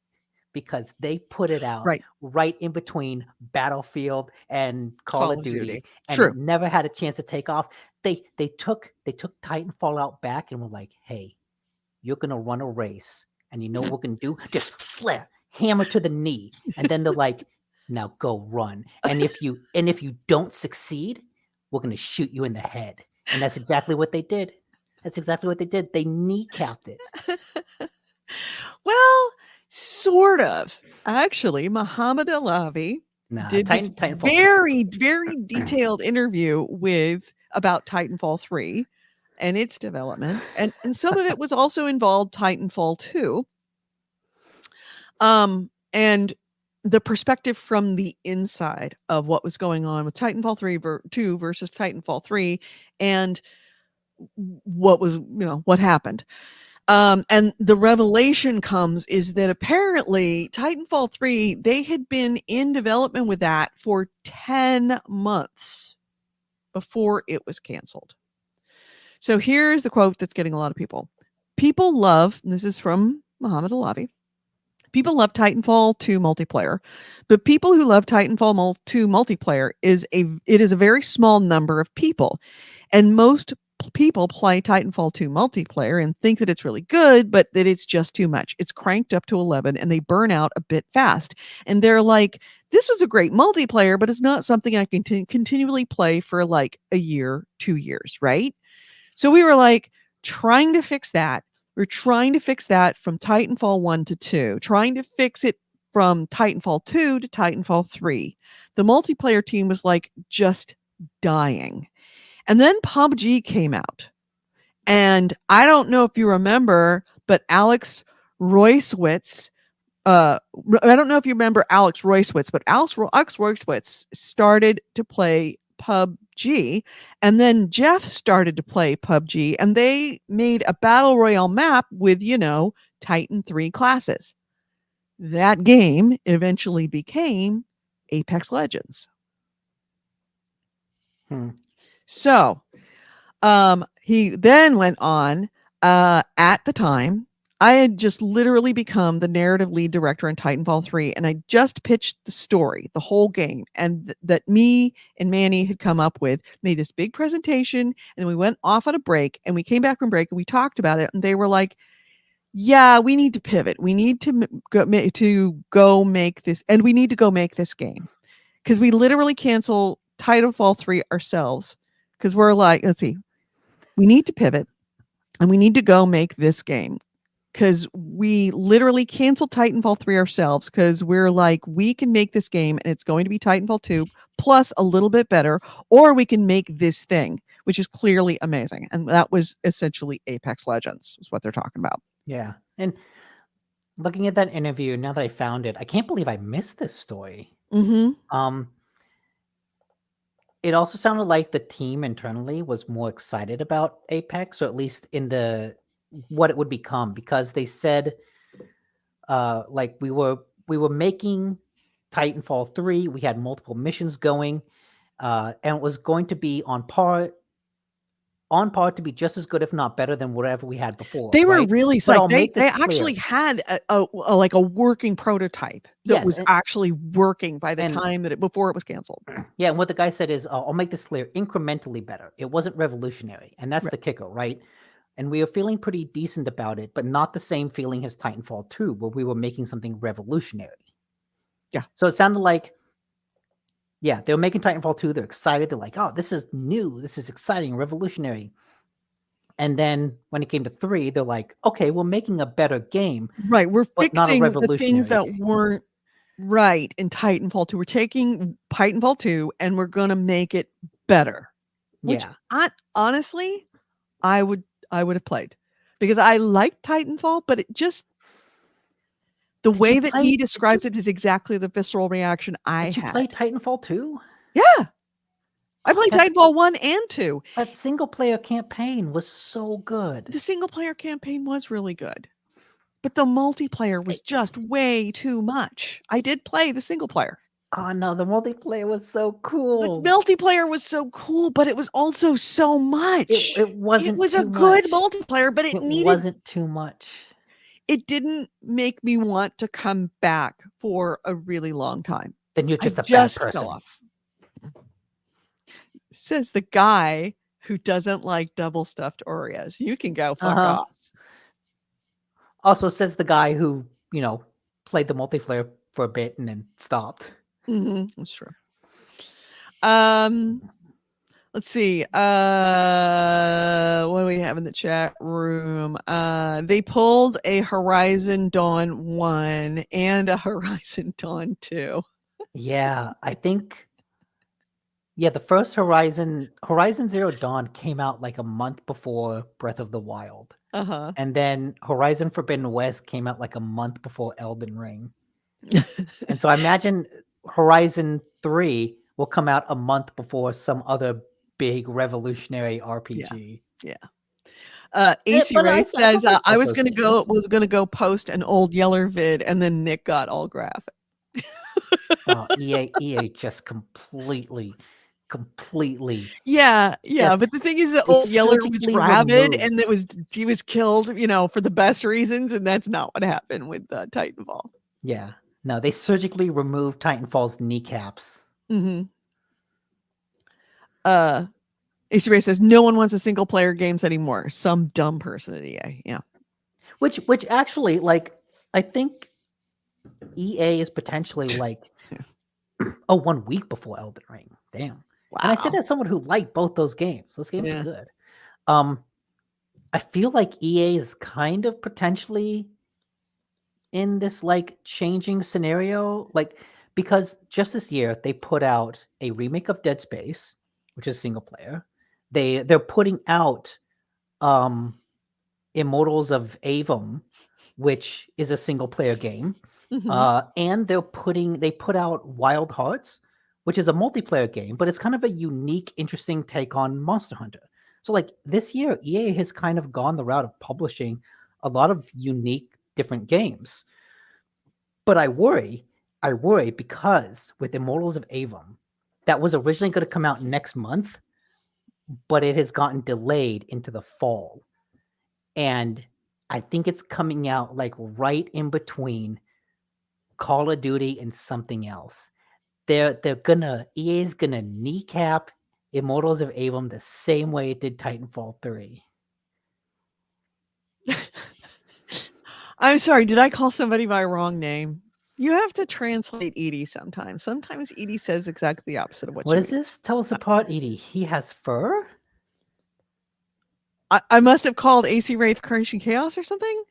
because they put it out right in between Battlefield and Call of Duty. And it never had a chance to take off. They took Titanfall out back and were like, hey, you're gonna run a race, and you know what we're gonna do? Just hammer to the knee, and then they're like, now go run. And if you don't succeed, we're gonna shoot you in the head. And that's exactly what they did. That's exactly what they did. They kneecapped it. Well, sort of. Actually, Muhammad Alavi Nah, did this Titanfall 2. very, very detailed interview about Titanfall 3 and its development. And some of it was also involved Titanfall 2. And the perspective from the inside of what was going on with Titanfall 2 versus Titanfall 3 and what happened. And the revelation comes is that apparently Titanfall 3, they had been in development with that for 10 months before it was canceled. So here's the quote that's getting a lot of people. People love, and this is from Muhammad Alavi, people love Titanfall 2 multiplayer, but people who love Titanfall 2 multiplayer is a very small number of people. And most people play Titanfall 2 multiplayer and think that it's really good, but that it's just too much. It's cranked up to 11 and they burn out a bit fast. And they're like, this was a great multiplayer, but it's not something I can continually play for like a year, 2 years, right? So we were like trying to fix that. We're trying to fix that from Titanfall 1 to 2, trying to fix it from Titanfall 2 to Titanfall 3. The multiplayer team was like just dying. And then PUBG came out. And I don't know if you remember, but Alex Roycewitz, I don't know if you remember Alex Roycewitz, but Alex Roycewitz started to play PUBG, and then Jeff started to play PUBG, and they made a battle royale map with, Titan 3 classes. That game eventually became Apex Legends. So, he then went on, at the time, I had just literally become the narrative lead director in Titanfall 3, and I just pitched the story, the whole game, and that me and Manny had come up with, made this big presentation, and then we went off on a break, and we came back from break, and we talked about it, and they were like, yeah, we need to pivot. We need to go make this, and we need to go make this game. Because we literally cancel Titanfall 3 ourselves, because we're like, let's see, we need to pivot, and we need to go make this game. Because we literally canceled Titanfall 3 ourselves because we're like, we can make this game and it's going to be Titanfall 2 plus a little bit better, or we can make this thing, which is clearly amazing. And that was essentially Apex Legends, is what they're talking about. Yeah. And looking at that interview, now that I found it, I can't believe I missed this story. Mm-hmm. It also sounded like the team internally was more excited about Apex, or at least in what it would become, because they said like we were making Titanfall 3, we had multiple missions going, and it was going to be on par to be just as good, if not better, than whatever we had before. They were right? really But I'll psyched. make They this actually clear. had a working prototype that Yes, was actually working by the and- time before it was canceled. Yeah, and what the guy said is, I'll make this clear, incrementally better. It wasn't revolutionary, and that's Right. the kicker, right? And we were feeling pretty decent about it, but not the same feeling as Titanfall 2, where we were making something revolutionary. Yeah. So it sounded like, yeah, they were making Titanfall 2. They're excited. They're like, oh, this is new. This is exciting, revolutionary. And then when it came to 3, they're like, okay, we're making a better game. Right. We're but not a fixing the things that revolutionary. weren't right in Titanfall 2. We're taking Titanfall 2 and we're going to make it better. Which honestly, I would have played, because I liked Titanfall, but it just, the way that he describes it is exactly the visceral reaction I had. Did you play Titanfall 2? Yeah. I played Titanfall 1 and 2. That single player campaign was so good. The single player campaign was really good, but the multiplayer was just way too much. I did play the single player. Oh no, the multiplayer was so cool. The multiplayer was so cool, but it was also so much. It wasn't. It was too a good much. multiplayer, but it wasn't too much. It didn't make me want to come back for a really long time. Then you're just a bad person. Fell off. Says the guy who doesn't like double stuffed Oreos. You can go fuck off. Also says the guy who, played the multiplayer for a bit and then stopped. That's true. Let's see. What do we have in the chat room? They pulled a Horizon Dawn 1 and a Horizon Dawn 2. Yeah, I think. Yeah, the first Horizon Zero Dawn came out like a month before Breath of the Wild. Uh-huh. And then Horizon Forbidden West came out like a month before Elden Ring. And so I imagine Horizon 3 will come out a month before some other big revolutionary RPG. Yeah. Yeah, AC but Ray I says like I both was those gonna go post an old Yeller vid, and then Nick got all graphic. EA just completely Yeah, Yes, but the thing is that they old Yeller was surgically rabid, removed. and he was killed, for the best reasons, and that's not what happened with Titanfall. Yeah. No, they surgically removed Titanfall's kneecaps. AC Ray says no one wants a single player games anymore. Some dumb person at EA. Yeah. Which actually, like, I think EA is potentially like 1 week before Elden Ring. Damn. Wow. And I said as someone who liked both those games. Those games are good. I feel like EA is kind of potentially in this like changing scenario, like, because just this year they put out a remake of Dead Space, which is single player. They're putting out Immortals of Avum, which is a single player game. And they put out Wild Hearts, which is a multiplayer game, but it's kind of a unique, interesting take on Monster Hunter. So like this year, EA has kind of gone the route of publishing a lot of unique, different games. But I worry because with Immortals of Avum, that was originally going to come out next month, but it has gotten delayed into the fall. And I think it's coming out like right in between Call of Duty and something else. EA's gonna kneecap Immortals of Avum the same way it did Titanfall 3. I'm sorry, did I call somebody by wrong name? You have to translate Edie sometimes. Sometimes Edie says exactly the opposite of what What she is means. this? Tell us apart, Edie. He has fur? I must have called AC Wraith Creation Chaos or something.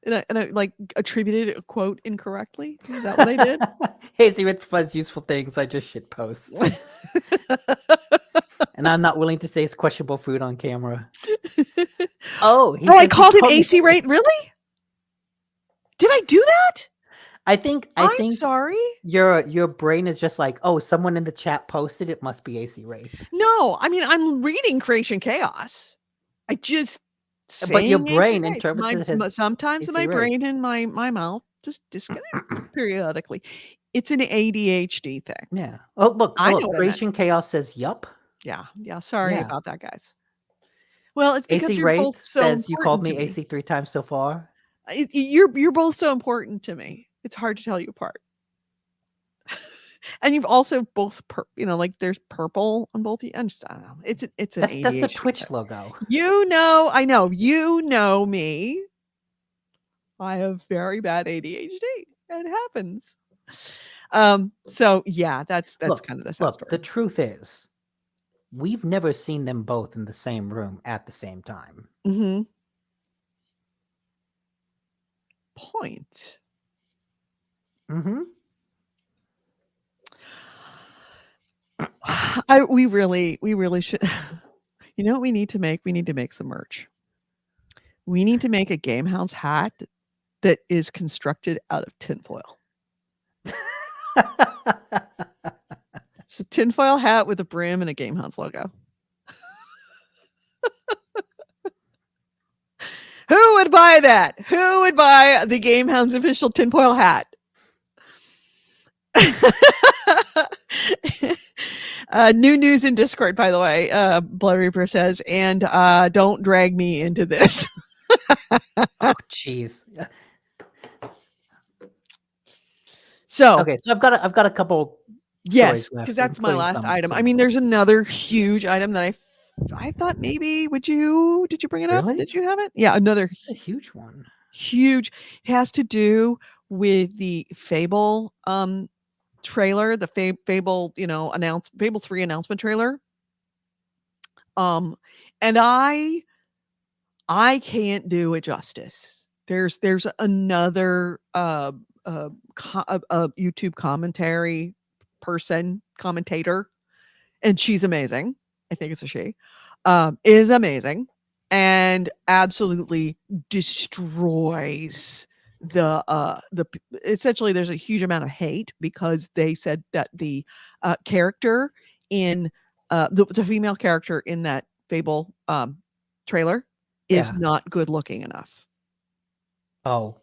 And I like attributed a quote incorrectly. Is that what I did? Hey, see, with fuzz useful things, I just shit post. And I'm not willing to say it's questionable food on camera. I called him AC Wraith. Really? Did I do that? I think I'm sorry. Your brain is just like, oh, someone in the chat posted it, must be AC Wraith. No, I mean I'm reading Creation Chaos. I just but your brain interprets it as sometimes my brain and my mouth just disconnect periodically. It's an ADHD thing. Yeah. Oh, look, Creation Chaos says yup. Yeah. Sorry about that, guys. Well, it's because AC you're both Wraith so says you called important me to AC 3 times so far. You're both so important to me. It's hard to tell you apart. And you've also both, like there's purple on both. I don't know. It's an ADHD. That's the Twitch logo. I know. You know me. I have very bad ADHD. It happens. So yeah, that's kind of the sad story. The truth is, we've never seen them both in the same room at the same time. Point. We really should. You know what we need to make? We need to make some merch. We need to make a GameHounds hat that is constructed out of tinfoil. It's a tinfoil hat with a brim and a GameHounds logo. Who would buy that? Who would buy the GameHounds official tinfoil hat? New news in Discord, by the way. Blood Reaper says, and don't drag me into this. Oh, jeez. So okay, so I've got a couple. Yes, because that's my last item. I mean, there's another huge item that I thought maybe did you bring it up? Did you have it? Yeah, another. It's a huge one. Huge. It has to do with the Fable trailer, the Fable, Fable 3 announcement trailer. And I can't do it justice. There's another YouTube commentary commentator, and she's amazing. I think it's a she. Is amazing and absolutely destroys essentially there's a huge amount of hate because they said that the character in the female character in that Fable trailer is Yeah. not good looking enough. Oh.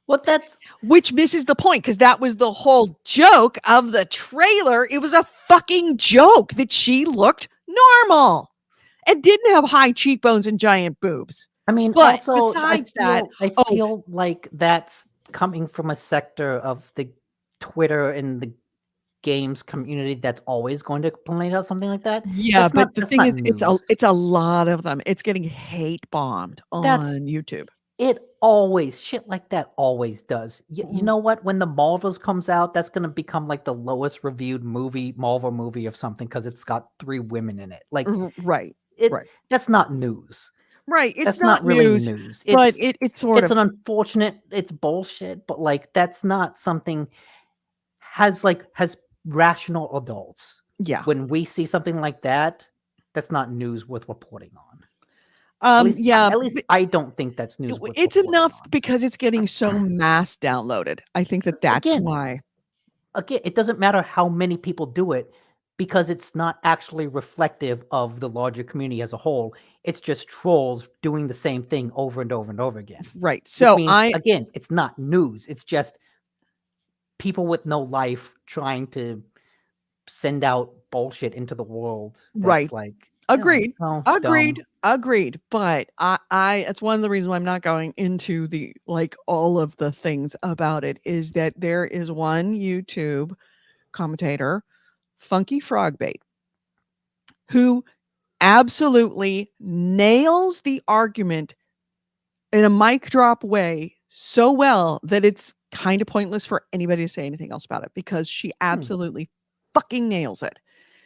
Well, that's Which misses the point because that was the whole joke of the trailer. It was a fucking joke that she looked normal and didn't have high cheekbones and giant boobs. I mean, But also, besides that, I oh, feel like that's coming from a sector of the Twitter and the games community that's always going to complain about something like that. yeah, but the That's thing not is, news. it's a lot of them. It's getting hate bombed That's on YouTube. it always shit like that always does. You Mhm. know what? When the Marvels comes out, that's gonna become like the lowest reviewed Marvel movie of something because it's got 3 women in it. Like Right, it right, that's not news. right. It's That's not not really news, news. but it's sort It's of an unfortunate, it's bullshit, but like that's not something has rational adults. yeah. When we see something like that, that's not news worth reporting on. At least Yeah, at least I don't think that's news worth it's reporting enough on. because it's getting so mass downloaded. I think that's Again, why. it doesn't matter how many people do it because it's not actually reflective of the larger community as a whole. It's just trolls doing the same thing over and over and over again. Right. Which So means again, it's not news. It's just people with no life trying to send out bullshit into the world right. that's like, oh, Agreed. so dumb. Agreed. But I it's one of the reasons why I'm not going into the like all of the things about it is that there is one YouTube commentator, Funky Frogbait, who absolutely nails the argument in a mic drop way so well that it's kind of pointless for anybody to say anything else about it because she absolutely fucking nails it.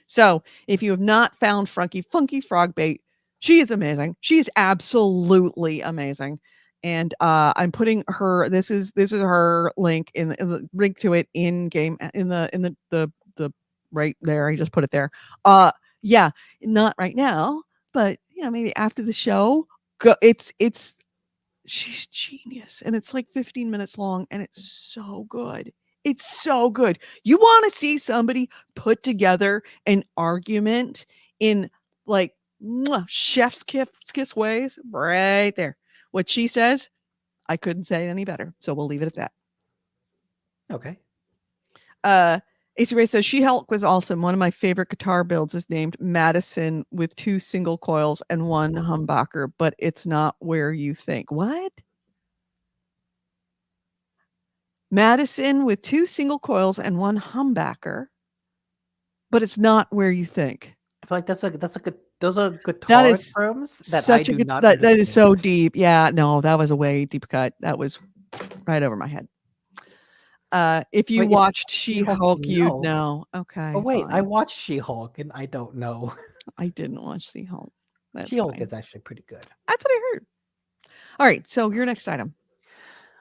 So if you have not found Funky Frogbait, she is amazing. She is absolutely amazing. And I'm putting her. This is her link in the link to it in game in the right there. I just put it there. Yeah, not right now, but maybe after the show. Go. It's she's genius and it's like 15 minutes long and it's so good. It's so good. You want to see somebody put together an argument in like chef's kiss ways right there. What she says, I couldn't say it any better. So we'll leave it at that. Okay. AC Ray says She-Hulk was awesome. One of my favorite guitar builds is named Madison with 2 single coils and 1 humbucker, but it's not where you think. What? Madison with 2 single coils and 1 humbucker, but it's not where you think. I feel like that's a good those are That guitar is terms that I such a do good not that is understand. so deep. Yeah, no, that was a way deep cut. That was right over my head. If you Wait, if you watched watch She-Hulk, She-Hulk, you you'd know. know. Oh Okay, wait, I fine. watched She-Hulk and I don't know. I didn't watch She-Hulk. That's She-Hulk fine. is actually pretty good. That's what I heard. All right, so your next item.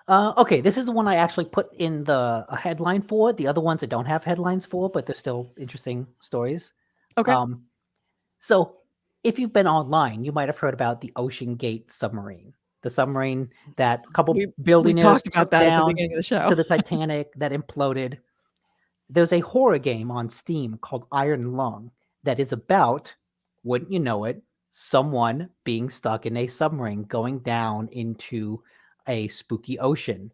Okay, this is the one I actually put in the a headline for. The other ones I don't have headlines for, but they're still interesting stories. Okay. Um, so if you've been online, you might have heard about the Ocean Gate submarine, the submarine that a couple We billionaires talked about took that at the down beginning of the show. to the Titanic that imploded. There's a horror game on Steam called Iron Lung that is about, wouldn't you know it, someone being stuck in a submarine going down into a spooky ocean.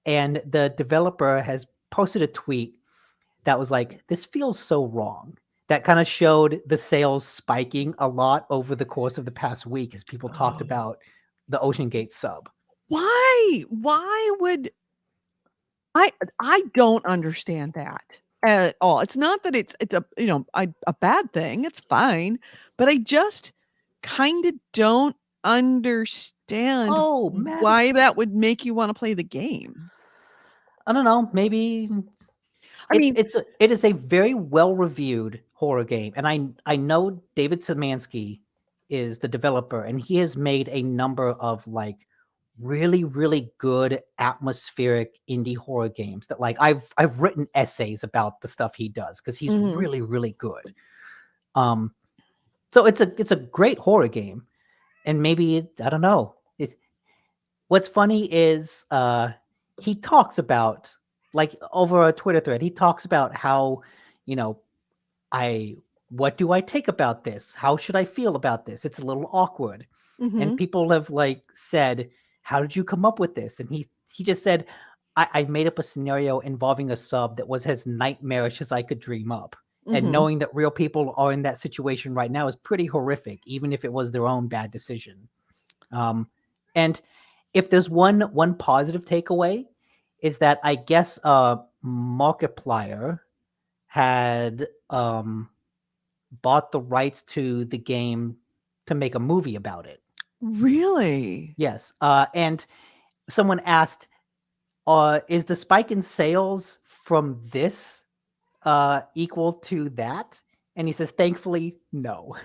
And the developer has posted a tweet that was like, this feels so wrong. That kind of showed the sales spiking a lot over the course of the past week as people talked Oh. about the Ocean Gate sub. Why? Why would I don't understand that at all. It's not that it's a bad thing. It's fine, but I just kind of don't understand Oh, why Madison. that would make you want to play the game. I don't know. Maybe I mean, it is a very well reviewed horror game, and I know David Szymanski is the developer, and he has made a number of like really good atmospheric indie horror games that like I've written essays about the stuff he does because he's mhm, really good. Um, so it's a great horror game, and maybe I don't know. What's funny is he talks about like over a Twitter thread, he talks about how, you know, I what do I take about this? How should I feel about this? It's a little awkward. And mhm, people have like said, how did you come up with this? And he just said, I made up a scenario involving a sub that was as nightmarish as I could dream up. And mhm. knowing that real people are in that situation right now is pretty horrific, even if it was their own bad decision. And if there's one positive takeaway, is that I guess Markiplier had bought the rights to the game to make a movie about it. Really? Yes, and someone asked, "Is the spike in sales from this equal to that?" And he says, "Thankfully, no."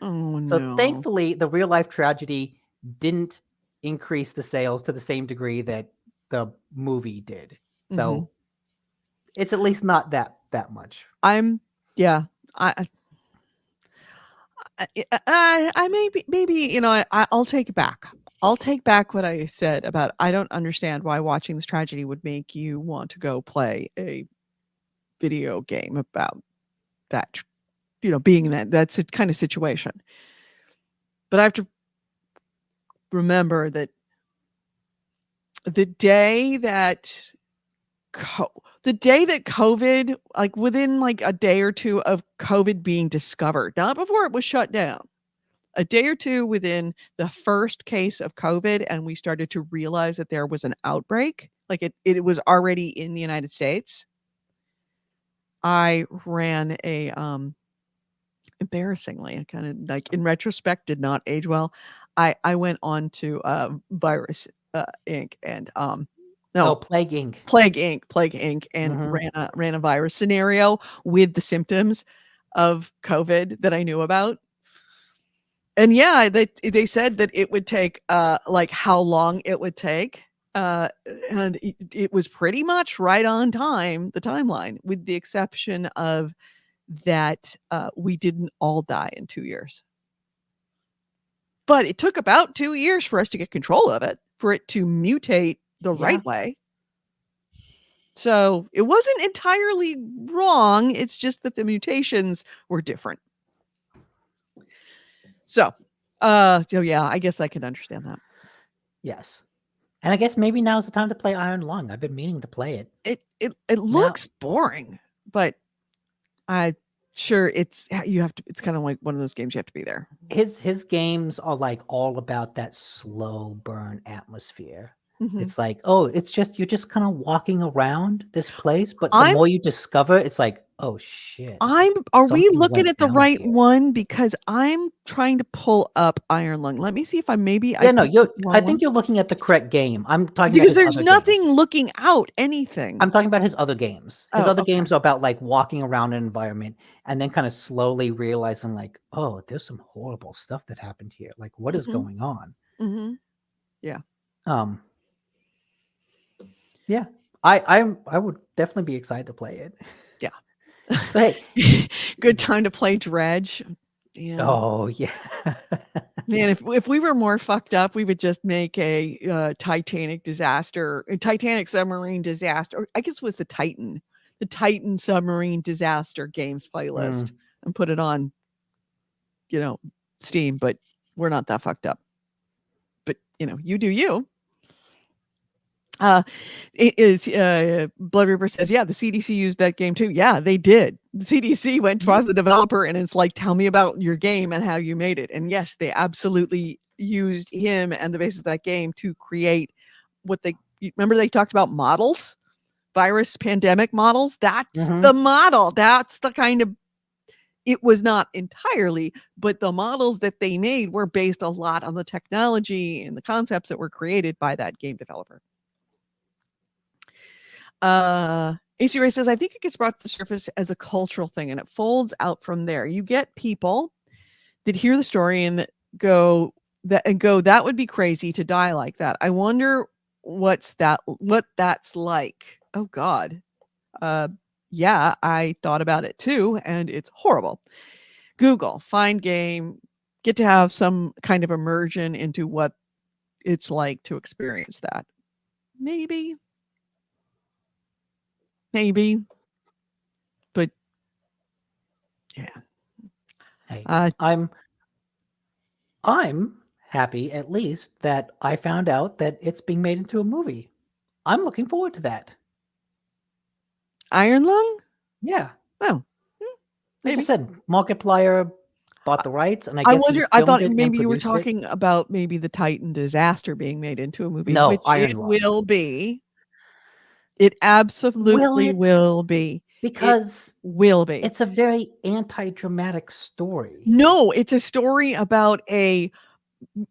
Oh, So no. thankfully, the real life tragedy didn't increase the sales to the same degree that the movie did. Mhm. So it's at least not that much. I'm yeah. I I maybe, you know, I'll take it back. I'll take back what I said about I don't understand why watching this tragedy would make you want to go play a video game about that, you know, being in that's a kind of situation. But I have to remember that the day that the day that COVID, like within like a day or two of COVID being discovered, not before it was shut down, a day or two within the first case of COVID, and we started to realize that there was an outbreak, like it was already in the United States. I ran a embarrassingly, I kind of like in retrospect did not age well. I went on to Virus Inc. and Oh, no, Plague Inc. Plague Inc. and Hmm. ran a virus scenario with the symptoms of COVID that I knew about. And yeah, they said that it would take like how long it would take. And it was pretty much right on time, the timeline, with the exception of that we didn't all die in 2 years. But it took about 2 years for us to get control of it, for it to mutate the Yeah. right way. So it wasn't entirely wrong. It's just that the mutations were different. So yeah, I guess I can understand that. Yes. And I guess maybe now's the time to play Iron Lung. I've been meaning to play it. It Now, looks boring, but I sure you have to. It's kind of like one of those games you have to be there. his games are like all about that slow burn atmosphere. Mhm. It's like, oh, it's just you're just kind of walking around this place, but the I'm more you discover, it's like, oh shit, Are we something looking went at the down right here. one? Because I'm trying to pull up Iron Lung. Let me see if I Yeah, no, picked up you're the I wrong one. think you're looking at the correct game. I'm talking about Because his there's other games. nothing looking out anything. I'm talking about his other games. His Oh, other okay. games are about like walking around an environment and then kind of slowly realizing like, oh, there's some horrible stuff that happened here. Like, what is Mhm, going on? mhm. Yeah. Um, yeah, I would definitely be excited to play it. Yeah. So hey, Good time to play Dredge. Yeah. oh yeah, Man, if we were more fucked up, we would just make a Titanic submarine disaster, or I guess it was the Titan submarine disaster games playlist, Mm, and put it on, you know, Steam, but we're not that fucked up. But, you know, you do you. Uh, it is Blood Reaper says, yeah, the CDC used that game too. Yeah, they did. The CDC went to the developer and it's like, tell me about your game and how you made it. And yes, they absolutely used him and the basis of that game to create what they remember they talked about models, virus pandemic models. That's mm-hmm. the model. That's the kind of it was not entirely, but the models that they made were based a lot on the technology and the concepts that were created by that game developer. AC Ray says, I think it gets brought to the surface as a cultural thing and it folds out from there. You get people that hear the story and that that would be crazy to die like that. I wonder what that's like. Oh God. Yeah, I thought about it too, and it's horrible. Google, find game, get to have some kind of immersion into what it's like to experience that. Maybe. But yeah. Hey, Uh, I'm happy at least that I found out that it's being made into a movie. I'm looking forward to that. Iron Lung? Yeah. Oh, Like I maybe. said, Markiplier bought the rights, and I I guess he wonder. I filmed thought it and maybe you were produced it. talking about maybe the Titan disaster being made into a movie, No, which Iron it Lung. will be. It Will absolutely it? will be. It Because will be. it's a very anti-dramatic story. No, it's a story about a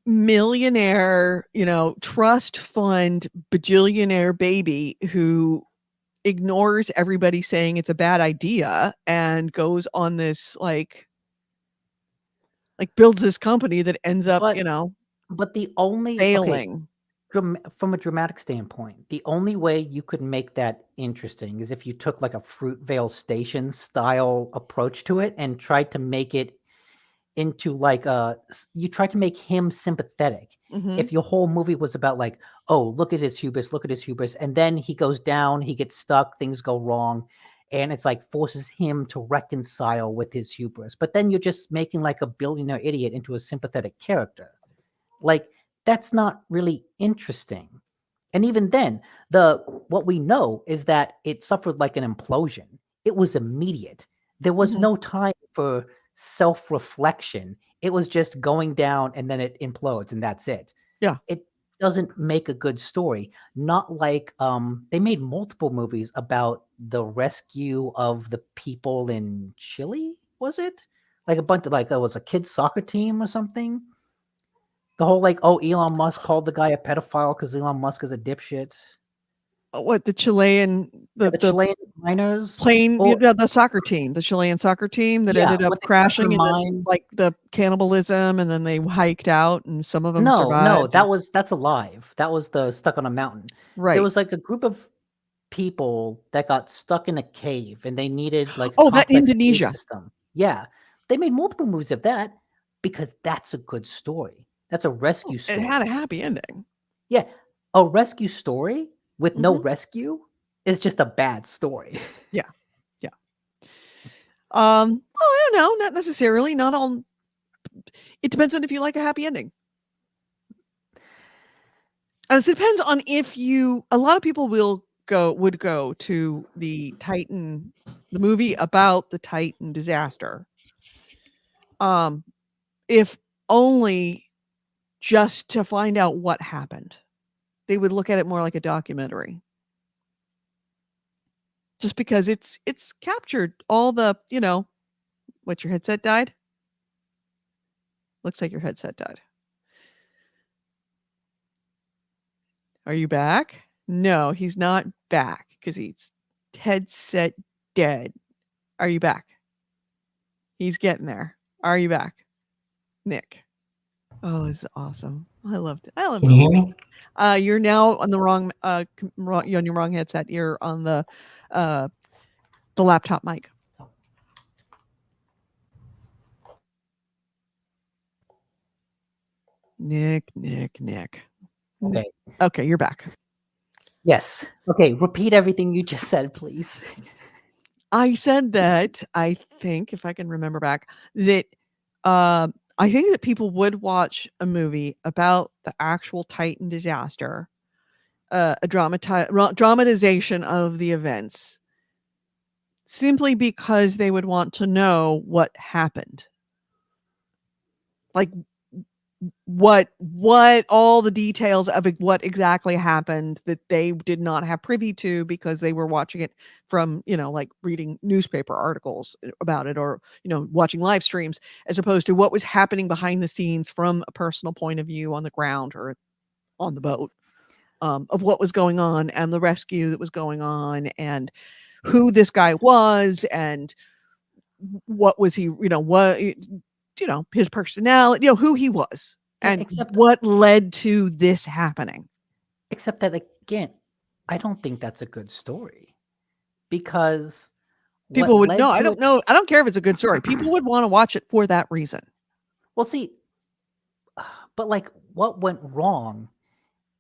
millionaire, trust fund bajillionaire baby who ignores everybody saying it's a bad idea and goes on this builds this company that ends up, But the only failing. from a dramatic standpoint, the only way you could make that interesting is if you took like a Fruitvale Station style approach to it and tried to make it into like you tried to make him sympathetic. Mhm. If your whole movie was about like, oh, look at his hubris, and then he goes down, he gets stuck, things go wrong, and it's like forces him to reconcile with his hubris. But then you're just making like a billionaire idiot into a sympathetic character. Like that's not really interesting. And even then, what we know is that it suffered like an implosion. It was immediate. There was Mhm. no time for self-reflection. It was just going down and then it implodes and that's it. Yeah. It doesn't make a good story. Not like they made multiple movies about the rescue of the people in Chile, was it? Like a bunch of like it was a kids soccer team or something. The whole like, oh, Elon Musk called the guy a pedophile because Elon Musk is a dipshit. What the Chilean Yeah, the the Chilean miners, plane, or the soccer team, the Chilean soccer team that yeah, ended up when they stuck in crashing a and then mine. like the cannibalism and then they hiked out and some of them No, survived and that's alive. That was the stuck on a mountain. There right. was like a group of people that got stuck in a cave and they needed like a Oh, that complex cave Indonesia. system. Yeah, they made multiple movies of that because that's a good story. That's a rescue It had a story. happy ending. Yeah, a rescue story with no Mhm. rescue is just a bad story. Yeah. Yeah. Well, I don't know, not necessarily, not all it depends on if you like a happy ending. It depends on if a lot of people would go to the Titan, the movie about the Titan disaster. If only just to find out what happened. They would look at it more like a documentary. Just because it's captured all the, what your headset died? Looks like your headset died. Are you back? No, he's not back because he's headset dead. Are you back? He's getting there. Are you back? Nick. Oh, it's awesome. I loved it. I love Can you moments. hear me? You're now on the you're on your wrong headset. You're on the laptop mic. Nick. Okay. Okay, you're back. Yes. Okay. Repeat everything you just said, please. I said that I think, if I can remember back, that I think that people would watch a movie about the actual Titan disaster, a dramatization of the events, simply because they would want to know what happened. Like what all the details of what exactly happened that they did not have privy to because they were watching it from, like reading newspaper articles about it or, watching live streams, as opposed to what was happening behind the scenes from a personal point of view on the ground or on the boat. of what was going on and the rescue that was going on and who this guy was and what was he, his personality, who he was Yeah, and what led to this happening. Except that, again, I don't think that's a good story, because People what would led I to don't it. know. I don't care if it's a good story. People would want to watch it for that reason. Well, see, but like what went wrong,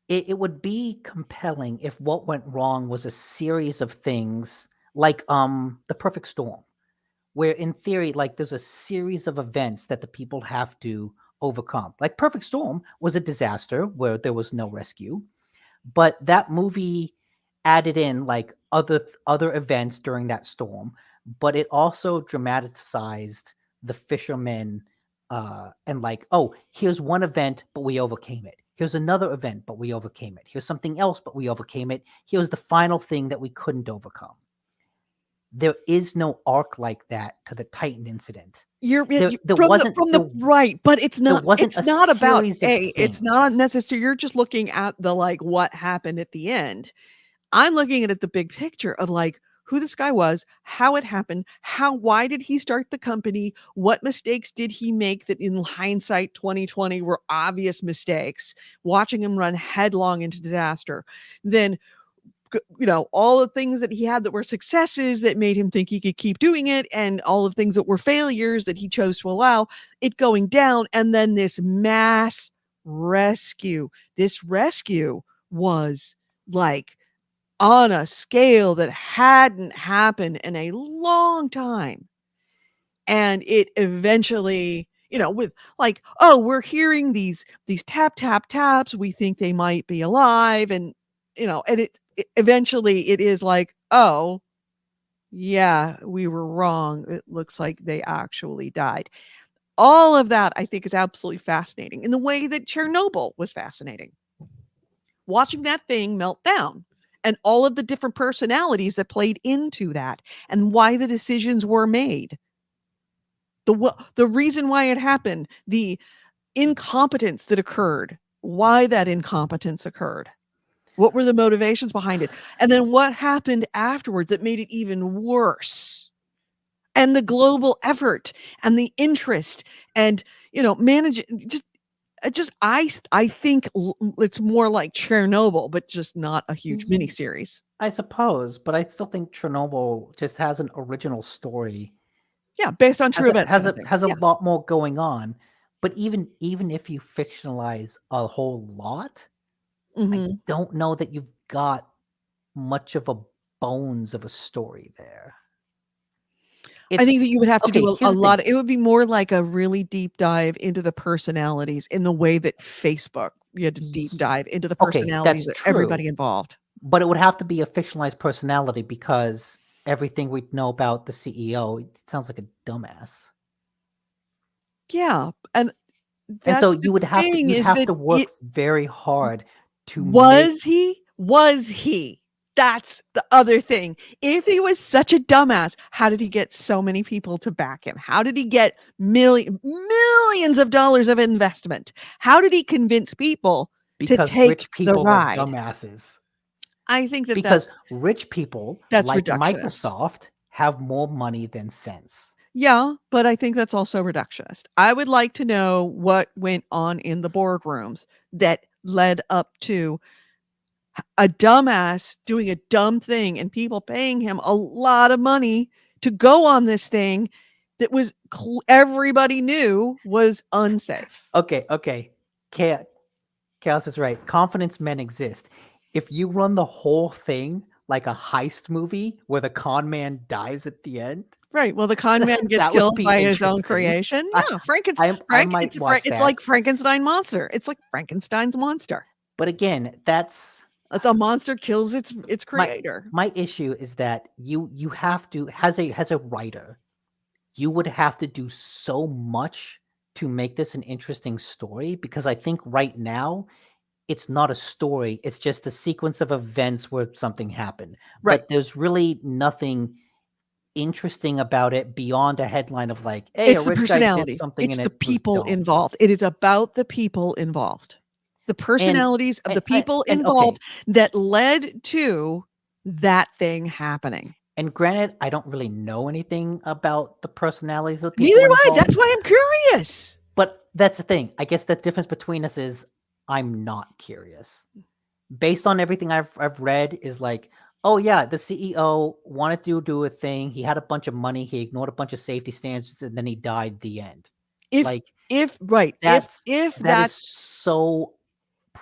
it would be compelling if what went wrong was a series of things like the perfect storm, where in theory, like there's a series of events that the people have to overcome. Like Perfect Storm was a disaster where there was no rescue, but that movie added in like other events during that storm, but it also dramatized the fishermen, and like, oh, here's one event but we overcame it, here's another event but we overcame it, here's something else but we overcame it, here's the final thing that we couldn't overcome. There is no arc like that to the Titan incident. You're There there from wasn't the there right, but there wasn't it's a not about series of it's not things. necessary. You're just looking at the like what happened at the end. I'm looking at the big picture of like who this guy was, how it happened, why did he start the company, what mistakes did he make that in hindsight 2020 were obvious mistakes, watching him run headlong into disaster. Then all the things that he had that were successes that made him think he could keep doing it, and all of things that were failures that he chose to allow it going down. And then this mass rescue. This rescue was like on a scale that hadn't happened in a long time. And it eventually, with like, oh, we're hearing these tap tap taps, we think they might be alive, and and it eventually it is like, oh yeah, we were wrong, it looks like they actually died. All of that I think is absolutely fascinating, in the way that Chernobyl was fascinating, watching that thing melt down and all of the different personalities that played into that and why the decisions were made, the reason why it happened, the incompetence that occurred, why that incompetence occurred, what were the motivations behind it, and then what happened afterwards that made it even worse, and the global effort and the interest and manage just I think it's more like Chernobyl, but just not a huge miniseries. I suppose, but I still think Chernobyl just has an original story. Yeah, based on true Has a events has kind of a thing. has a Yeah. lot more going on. But even if you fictionalize a whole lot, I Mhm. don't know that you've got much of a bones of a story there. I It's think that you would have to okay, do a here's the lot. thing. It would be more like a really deep dive into the personalities, in the way that Facebook, you had to deep Ye dive into the Okay, personalities that's of true, everybody involved. but it would have to be a fictionalized personality, because everything we know about the CEO, it sounds like a dumbass. Yeah, and And so that's the thing, you'd is have that to work it very hard to make. was he? Was he? That's the other thing. If he was such a dumbass, how did he get so many people to back him? How did he get millions of dollars of investment? How did he convince people to Because take rich the people are ride? dumbasses. I think that Because rich people, that's like reductionist. Microsoft, have more money than sense. Yeah, but I think that's also reductionist. I would like to know what went on in the boardrooms that led up to a dumbass doing a dumb thing and people paying him a lot of money to go on this thing that was everybody knew was unsafe. Okay. Chaos is right. Confidence men exist. If you run the whole thing like a heist movie where the con man dies at the end, Right. Well, the con man gets that would killed be by his own interesting. creation. I Yeah, I might watch It's that. like Frankenstein monster. It's like Frankenstein's monster. But again, that's The monster kills its my creator. my issue is that you have to, as a writer, you would have to do so much to make this an interesting story, because I think right now it's not a story, it's just a sequence of events where something happened. Right. But there's really nothing interesting about it beyond a headline of like, hey, a It's the rich guy did personalities. something It's and the it was people dumb. involved. It is about the people involved. the personalities of the people and involved that led to that thing happening. And granted, I don't really know anything about the personalities of the Neither people do I. involved. That's why I'm curious. But that's the thing. I guess the difference between us is I'm not curious. Based on everything I've read, is like, oh yeah, the CEO wanted to do a thing. He had a bunch of money. He ignored a bunch of safety standards, and then he died. The end. If Like if right, that is that's so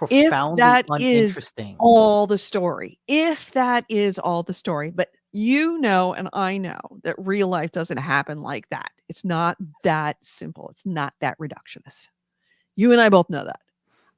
if profoundly that is uninteresting. all the story, if that is all the story, but you know, and I know that real life doesn't happen like that. It's not that simple. It's not that reductionist. You and I both know that.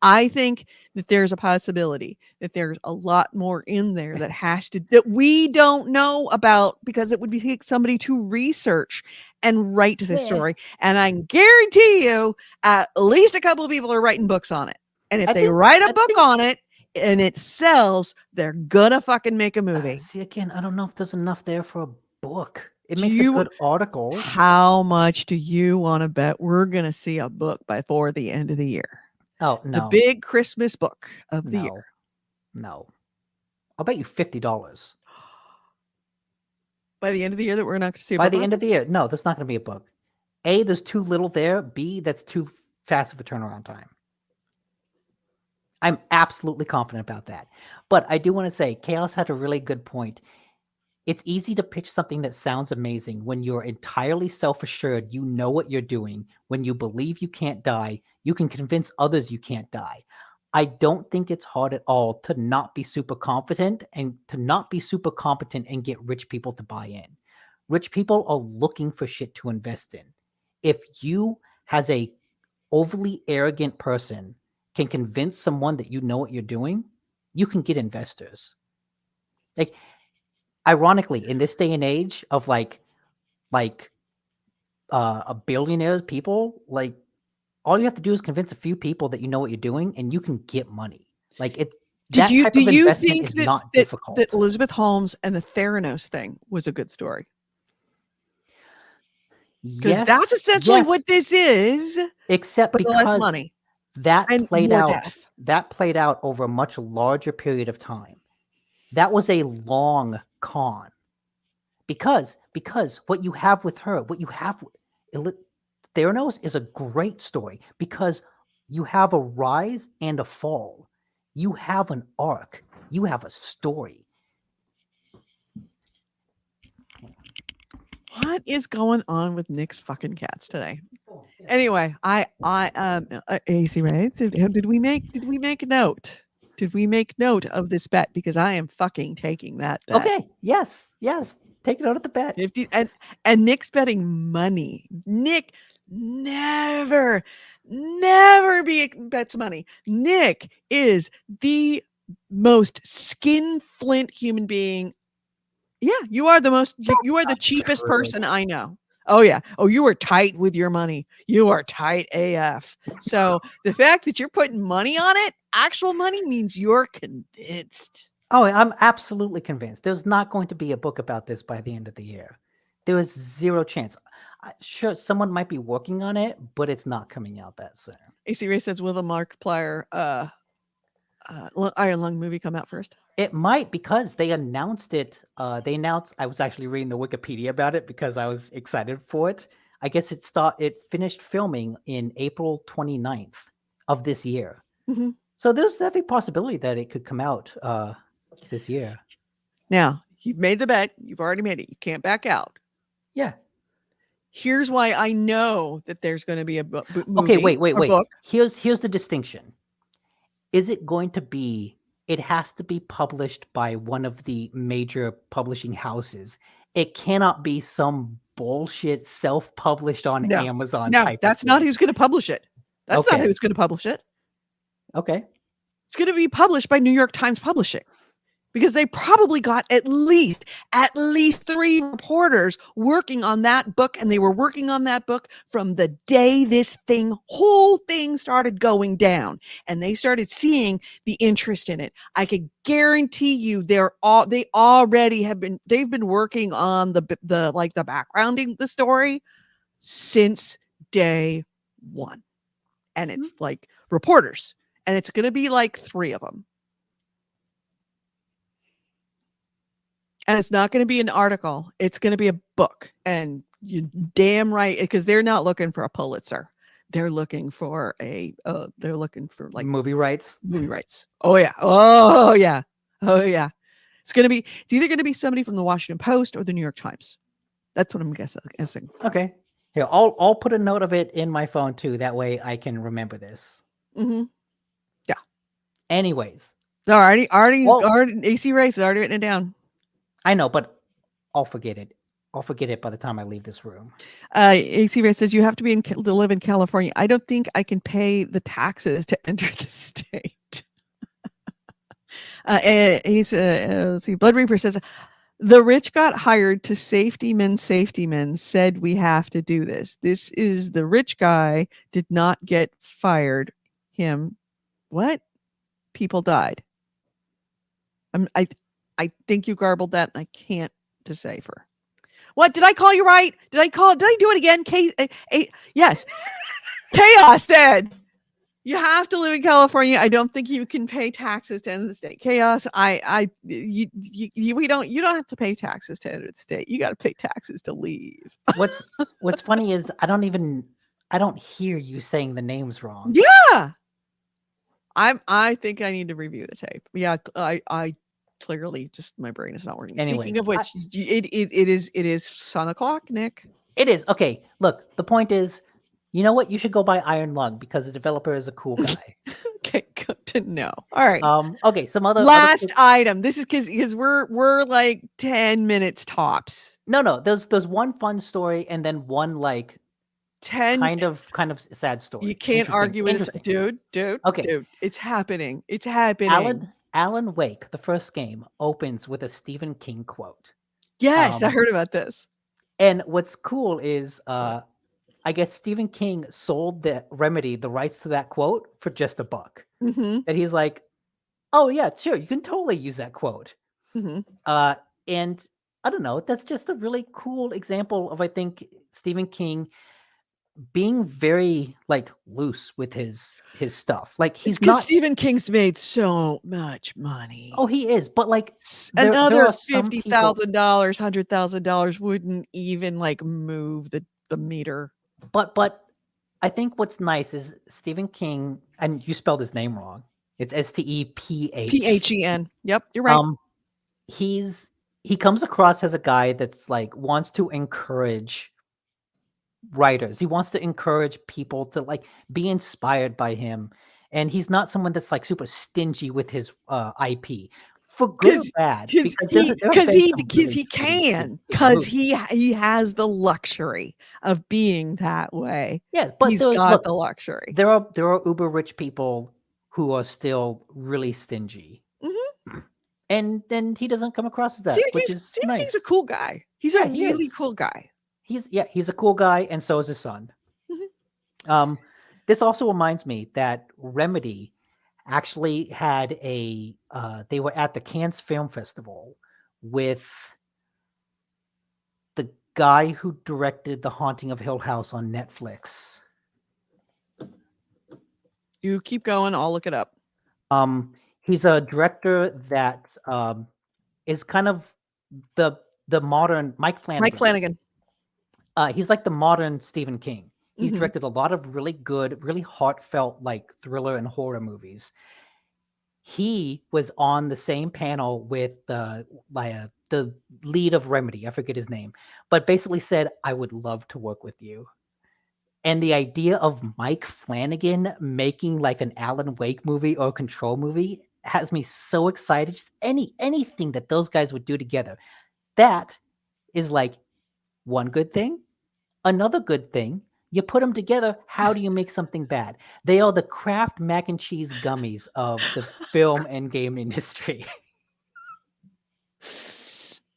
I think that there's a possibility that there's a lot more in there that we don't know about, because it would take somebody to research and write this Yeah. story. And I guarantee you, at least a couple of people are writing books on it. And if they write a book on it and it sells, they're gonna fucking make a movie. See, again, I don't know if there's enough there for a book. It makes a good article. How much do you want to bet we're gonna see a book before the end of the year? Oh The no, big Christmas book of the year. no. I'll bet you $50. By the end of the year that we're not gonna see a By book the on end it? of the year, no, there's not going to be a book. A, there's too little there. B, that's too fast of a turnaround time. I'm absolutely confident about that. But I do want to say, Chaos had a really good point. It's easy to pitch something that sounds amazing when you're entirely self-assured, you know what you're doing, when you believe you can't die, you can convince others you can't die. I don't think it's hard at all to not be super competent and get rich people to buy in. Rich people are looking for shit to invest in. If you, as a overly arrogant person, can convince someone that you know what you're doing, you can get investors. Like, ironically, in this day and age of a billionaires people, like, all you have to do is convince a few people that you know what you're doing, and you can get money. Like, Do that type of you investment think is that not that difficult. Elizabeth Holmes and the Theranos thing was a good story? Because that's essentially Yes, what this is, except but less because money that and played more out death. that played out over a much larger period of time. That was a long con. Because what you have with her, Theranos is a great story because you have a rise and a fall. You have an arc. You have a story. What is going on with Nick's fucking cats today? Anyway, AC Ray, did we make a note? Did we make note of this bet? Because I am fucking taking that bet. Okay. Yes. Take it out of the bet. 50 and Nick's betting money. Nick never bets money. Nick is the most skinflint human being. Yeah, you are you are the cheapest true. person I know. Oh yeah. Oh, you are tight with your money. You are tight AF. So the fact that you're putting money on it, actual money, means you're convinced. Oh, I'm absolutely convinced. There's not going to be a book about this by the end of the year. There is zero chance. Sure, someone might be working on it, but it's not coming out that soon. AC Ray says, will the Markiplier Iron Lung movie come out first? It might, because they announced it. I was actually reading the Wikipedia about it because I was excited for it. I guess it finished filming in April 29th of this year. Mm-hmm. So there's every possibility that it could come out this year. Now, you've made the bet. You've already made it. You can't back out. Yeah. Here's why I know that there's going to be a movie. Okay, wait. Book. Here's the distinction. Is it going to be? It has to be published by one of the major publishing houses. It cannot be some bullshit self-published on Amazon type. That's not who's going to publish it. That's not who's going to publish it. Okay. It's going to be published by New York Times Publishing, because they probably got at least 3 reporters working on that book, and they were working on that book from the day this whole thing started going down, and they started seeing the interest in it. I could guarantee you they've been working on the backgrounding the story since day one. And it's like reporters and it's going to be like 3 of them. And it's not going to be an article. It's going to be a book. And you damn right, because they're not looking for a Pulitzer. They're looking for like movie rights. movie rights. Oh yeah. Oh yeah. Oh yeah. It's either going to be somebody from the Washington Post or the New York Times. That's what I'm guessing. Okay. Here, I'll put a note of it in my phone too. That way I can remember this. Mm-hmm. Yeah. Anyways. Already, AC Wrights already written it down. I know, but I'll forget it. I'll forget it by the time I leave this room. AC Ray says you have to be to live in California. I don't think I can pay the taxes to enter the state. Let's see. Blood Reaper says the rich got hired to safety men said we have to do this. This is the rich guy did not get fired. Him, what? People died. I think you garbled that, and I can't decipher. What did I call you right? Did I do it again? Yes. Chaos said you have to live in California. I don't think you can pay taxes to enter the state. Chaos. You don't have to pay taxes to enter the state. You got to pay taxes to leave. What's funny is I don't hear you saying the names wrong. Yeah. I think I need to review the tape. Yeah, I clearly just my brain is not working. Anyways, Speaking of which, it is sun o'clock, Nick. It is. Okay, look, the point is, you know what? You should go buy Iron Lung because the developer is a cool guy. Okay, good to know. All right. Okay, some other last item. This is because we're like 10 minutes tops. No. There's one fun story and then one like 10 kind of sad story. You can't argue with this, dude. Okay. Dude, it's happening. It's happening. Alan Wake, the first game, opens with a Stephen King quote. Yes, I heard about this. And what's cool is I guess Stephen King sold the Remedy the rights to that quote for just $1. Mm-hmm. And he's like, oh yeah, sure, you can totally use that quote. Mm-hmm. And I don't know, that's just a really cool example of, I think, Stephen King being very like loose with his stuff. Like he's because not Stephen King's made so much money. Oh, he is, but like another $50,000, $100,000 wouldn't even like move the meter. But I think what's nice is Stephen King, and you spelled his name wrong. It's Stephen. Yep, you're right. He comes across as a guy that's like wants to encourage writers. He wants to encourage people to like be inspired by him, and he's not someone that's like super stingy with his IP for good or bad. Because he can, because he has the luxury of being that way. Yeah, but he's got the luxury. There are uber rich people who are still really stingy. Mm-hmm. And then he doesn't come across as that, which is nice. He's a cool guy. He's a really cool guy. He's a cool guy, and so is his son. Mm-hmm. This also reminds me that Remedy actually had they were at the Cannes Film Festival with the guy who directed The Haunting of Hill House on Netflix. You keep going, I'll look it up. He's a director that is kind of the modern Mike Flanagan. He's like the modern Stephen King. He's directed a lot of really good, really heartfelt, like thriller and horror movies. He was on the same panel with the lead of Remedy. I forget his name, but basically said, "I would love to work with you." And the idea of Mike Flanagan making like an Alan Wake movie or a Control movie has me so excited. Just anything that those guys would do together. That is like one good thing. Another good thing, you put them together, how do you make something bad? They are the Kraft mac and cheese gummies of the film and game industry.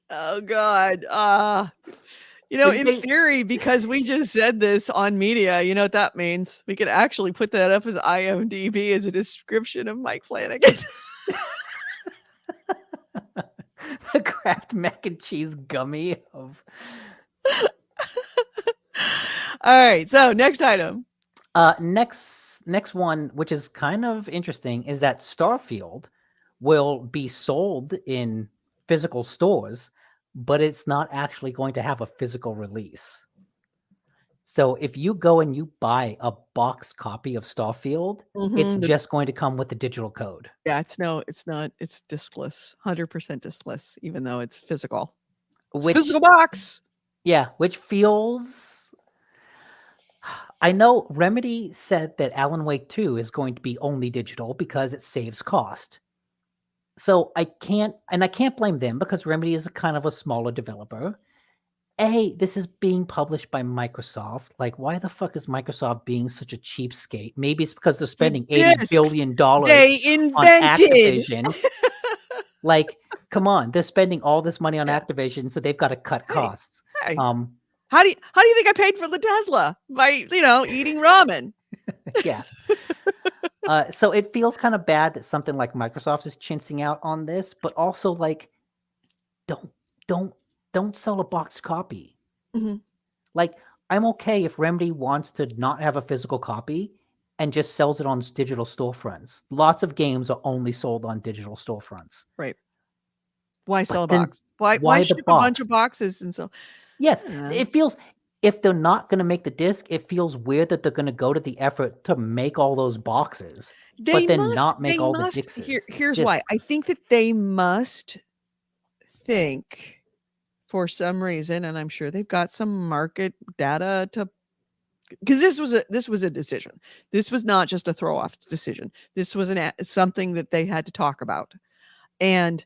Oh, God. In theory, because we just said this on media, you know what that means? We could actually put that up as IMDb as a description of Mike Flanagan. The Kraft mac and cheese gummy of... All right, so next item. Next next one, which is kind of interesting, is that Starfield will be sold in physical stores, but it's not actually going to have a physical release. So if you go and you buy a box copy of Starfield, it's Mhm, just going to come with the digital code. yeah, it's not, it's diskless, 100% diskless, even though it's physical. It's a Which, physical box. yeah, which feels. I know Remedy said that Alan Wake 2 is going to be only digital because it saves cost. So I can't blame them because Remedy is a kind of a smaller developer. This is being published by Microsoft. Like, why the fuck is Microsoft being such a cheapskate? Maybe it's because they're The spending $80 discs billion they on invented. Activision. Like, come on, they're spending all this money on Yeah. Activision, so they've got to cut Hey, costs. hey. How do you think I paid for the Tesla? By, eating ramen. Yeah. So it feels kind of bad that something like Microsoft is chinsing out on this, but also like, don't sell a boxed copy. Mhm. Like, I'm okay if Remedy wants to not have a physical copy and just sells it on digital storefronts. Lots of games are only sold on digital storefronts. Right. Why sell a But then box? Why why the ship a bunch box? of boxes and so Yes, I don't know. it feels, if they're not going to make the disc, it feels weird that they're going to go to the effort to make all those boxes, but then not make all the discs. Here's why. I think that they must think for some reason, and I'm sure they've got some market data to, because this was a decision. This was not just a throw off decision. This was something that they had to talk about. And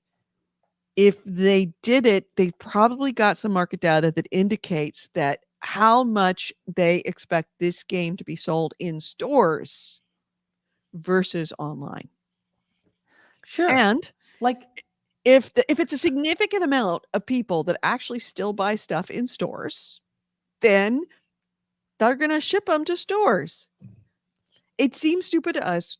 if they did it, they probably got some market data that indicates that how much they expect this game to be sold in stores versus online. Sure. And Like, if it's a significant amount of people that actually still buy stuff in stores, then they're going to ship them to stores. It seems stupid to us.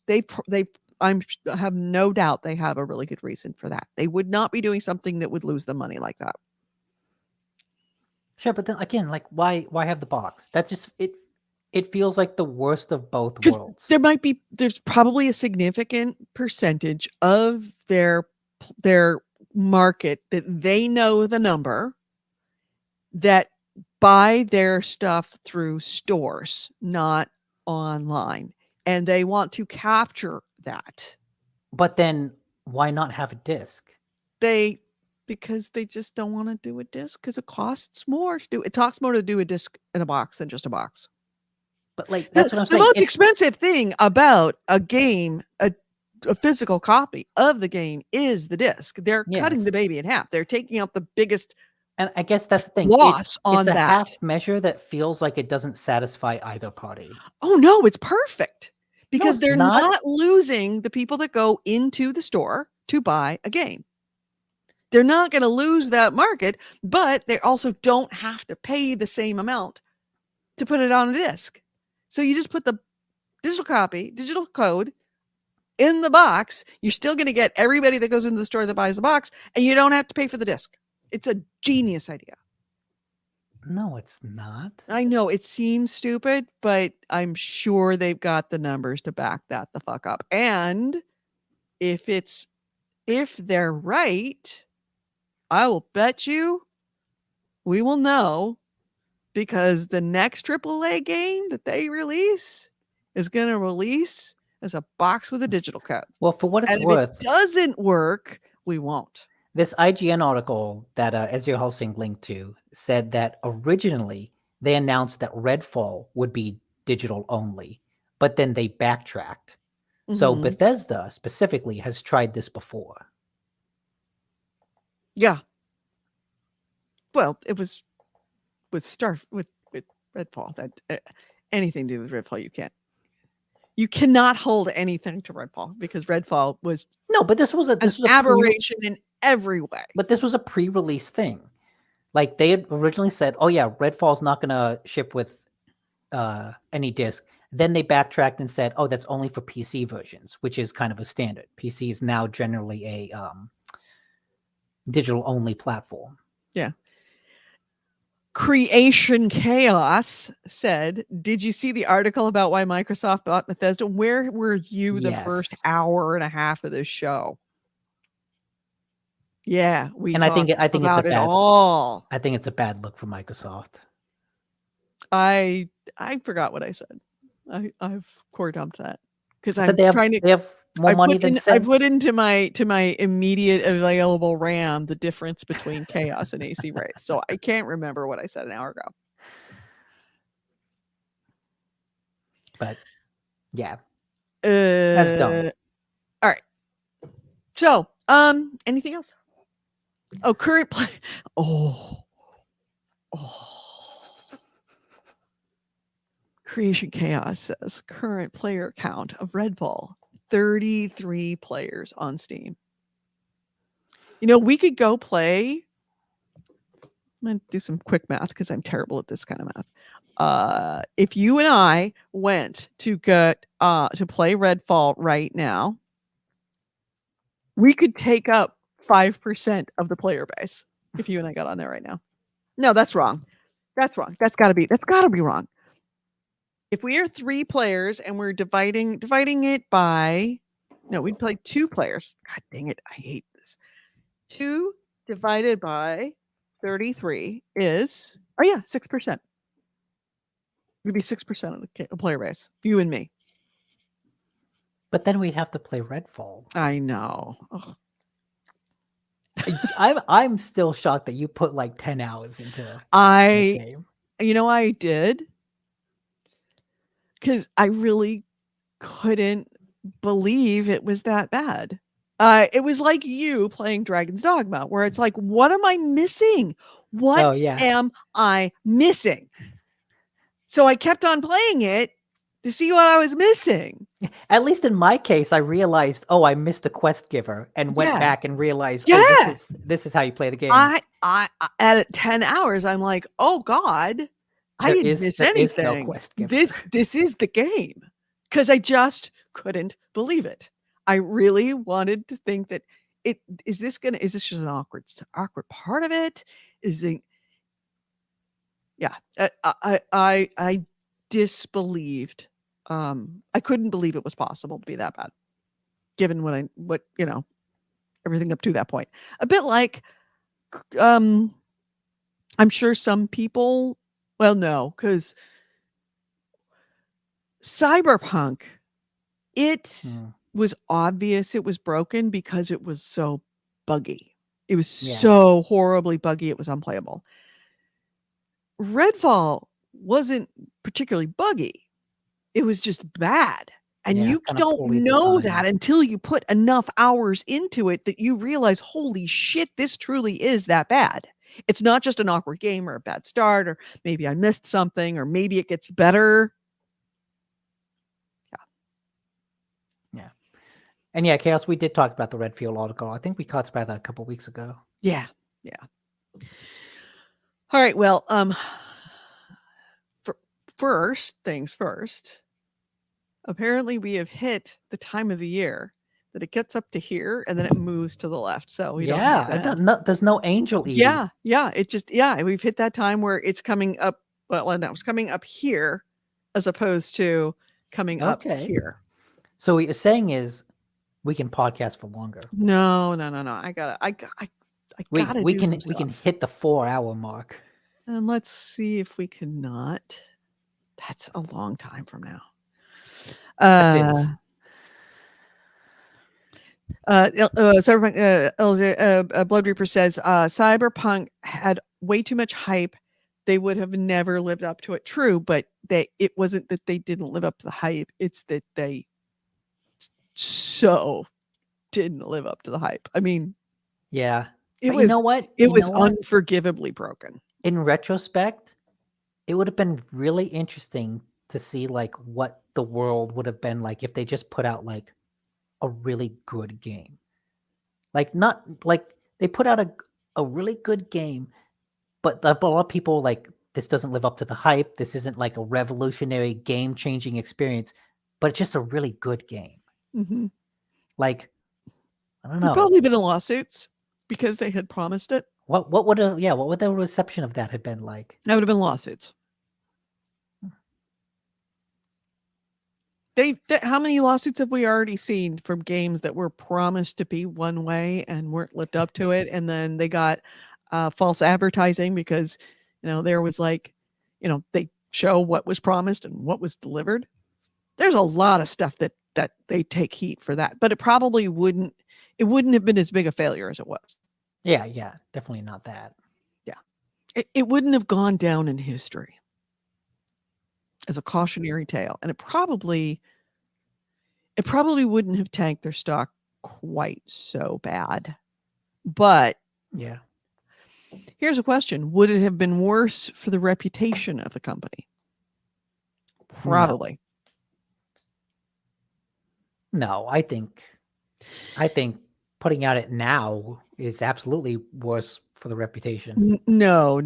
I have no doubt they have a really good reason for that. They would not be doing something that would lose them money like that. sure, but then again, like, why have the box? That's just it feels like the worst of both Because worlds. there's probably a significant percentage of their market that they know the number that buy their stuff through stores, not online. And they want to capture that. But then why not have a disc? Because they just don't want to do a disc because it costs more to do. It costs more to do a disc in a box than just a box. But like, that's what I'm The saying. most expensive thing about a game, a physical copy of the game, is the disc. They're cutting Yes. the baby in half. They're taking out the biggest And I guess that's the thing. loss on It's a that. half measure that feels like it doesn't satisfy either party. Oh no, it's perfect because it's they're not. not losing the people that go into the store to buy a game. They're not going to lose that market, but they also don't have to pay the same amount to put it on a disc. So you just put the digital code in the box. You're still going to get everybody that goes into the store that buys the box, and you don't have to pay for the disc. It's a genius idea. No, it's not. I know it seems stupid, but I'm sure they've got the numbers to back that the fuck up. And if they're right, I will bet you we will know, because the next AAA game that they release is going to release as a box with a digital code. Well, for what it's And if worth, it doesn't work, we won't. this IGN article that Ezra Helsing linked to said that originally they announced that Redfall would be digital only, but then they backtracked. So Mhm. Bethesda specifically has tried this before. Yeah. Well, it was with Redfall that anything to do with Redfall you cannot hold anything to Redfall, because Redfall was No, but this was an aberration in every way. But this was a pre-release thing. Like, they had originally said, "Oh yeah, Redfall's not going to ship with any disc." Then they backtracked and said, "Oh, that's only for PC versions," which is kind of a standard. PC is now generally a digital only platform. Yeah. Creation Chaos said, "Did you see the article about why Microsoft bought Bethesda? Where were you the first Yes. hour and a half of this show?" Yeah, we And I think talked I think it's a about it bad all. I think it's a bad look for Microsoft. I forgot what I said. I've core dumped that because I said I'm trying to. they have more money than I sense. put into my immediate available RAM the difference between chaos and AC rates, so I can't remember what I said an hour ago. But yeah, that's dumb. All right. So, anything else? Oh, current play. Oh. Creation Chaos says current player count of Redfall 33 players on Steam. You know, we could go play. I'm going to do some quick math because I'm terrible at this kind of math. If you and I went to get to play Redfall right now, we could take up 5% of the player base if you and I got on there right now. No, that's wrong. That's wrong. That's got to be wrong. If we are 3 players and we're dividing it by, no, we'd play 2 players. God dang it, I hate this. 2 divided by 33 is, oh yeah, 6%. It'd be 6% of the player base, you and me. But then we'd have to play Redfall. I know. Ugh. I'm still shocked that you put like 10 hours into this game. You know, I did because I really couldn't believe it was that bad. It was like you playing Dragon's Dogma, where it's like, what am I missing? What am I missing? So I kept on playing it to see what I was missing. At least in my case, I realized, oh, I missed a quest giver, and went back and realized, oh, this is how you play the game. I at 10 hours, I'm like, oh God, I didn't miss anything. No quest giver. This is the game, because I just couldn't believe it. I really wanted to think that is this just an awkward part of it? Is it? Yeah, I disbelieved. I couldn't believe it was possible to be that bad, given what everything up to that point. A bit like, I'm sure some people. Well, no, because Cyberpunk, it was obvious it was broken because it was so buggy. It was so horribly buggy, it was unplayable. Redfall wasn't particularly buggy. It was just bad. And you don't know that until you put enough hours into it that you realize, holy shit, this truly is that bad. It's not just an awkward game or a bad start, or maybe I missed something, or maybe it gets better. Yeah. And yeah, Chaos, we did talk about the Redfield article. I think we talked about that a couple weeks ago. Yeah. All right. Well, first things first. Apparently, we have hit the time of the year that it gets up to here and then it moves to the left. So we don't have that. There's no angel eating. Yeah. It just we've hit that time where it's coming up. Well, no, it's coming up here as opposed to coming up here. So what you're saying is we can podcast for longer. No. I gotta we can hit the 4-hour mark. And let's see if we cannot. That's a long time from now. Cyberpunk, Blood Reaper says Cyberpunk had way too much hype. They would have never lived up to it. True, but it wasn't that they didn't live up to the hype. It's that they so didn't live up to the hype. I mean, yeah. You know what? It was unforgivably broken. In retrospect, it would have been really interesting to see like what the world would have been like if they just put out like a really good game. Like not like they put out a really good game, but a lot of people like, this doesn't live up to the hype. This isn't like a revolutionary game-changing experience, but it's just a really good game. Mm-hmm. Like, I don't know. There've probably been lawsuits because they had promised it. What would the reception of that have been like? That would have been lawsuits. How many lawsuits have we already seen from games that were promised to be one way and weren't lived up to it, and then they got false advertising because there was they show what was promised and what was delivered. There's a lot of stuff that they take heat for that, but it probably wouldn't have been as big a failure as it was. Yeah, definitely not that. Yeah, it wouldn't have gone down in history as a cautionary tale, and it probably wouldn't have tanked their stock quite so bad. But Yeah. here's a question: would it have been worse for the reputation of the company? Probably. No, I think putting out it now is absolutely worse for the reputation. No.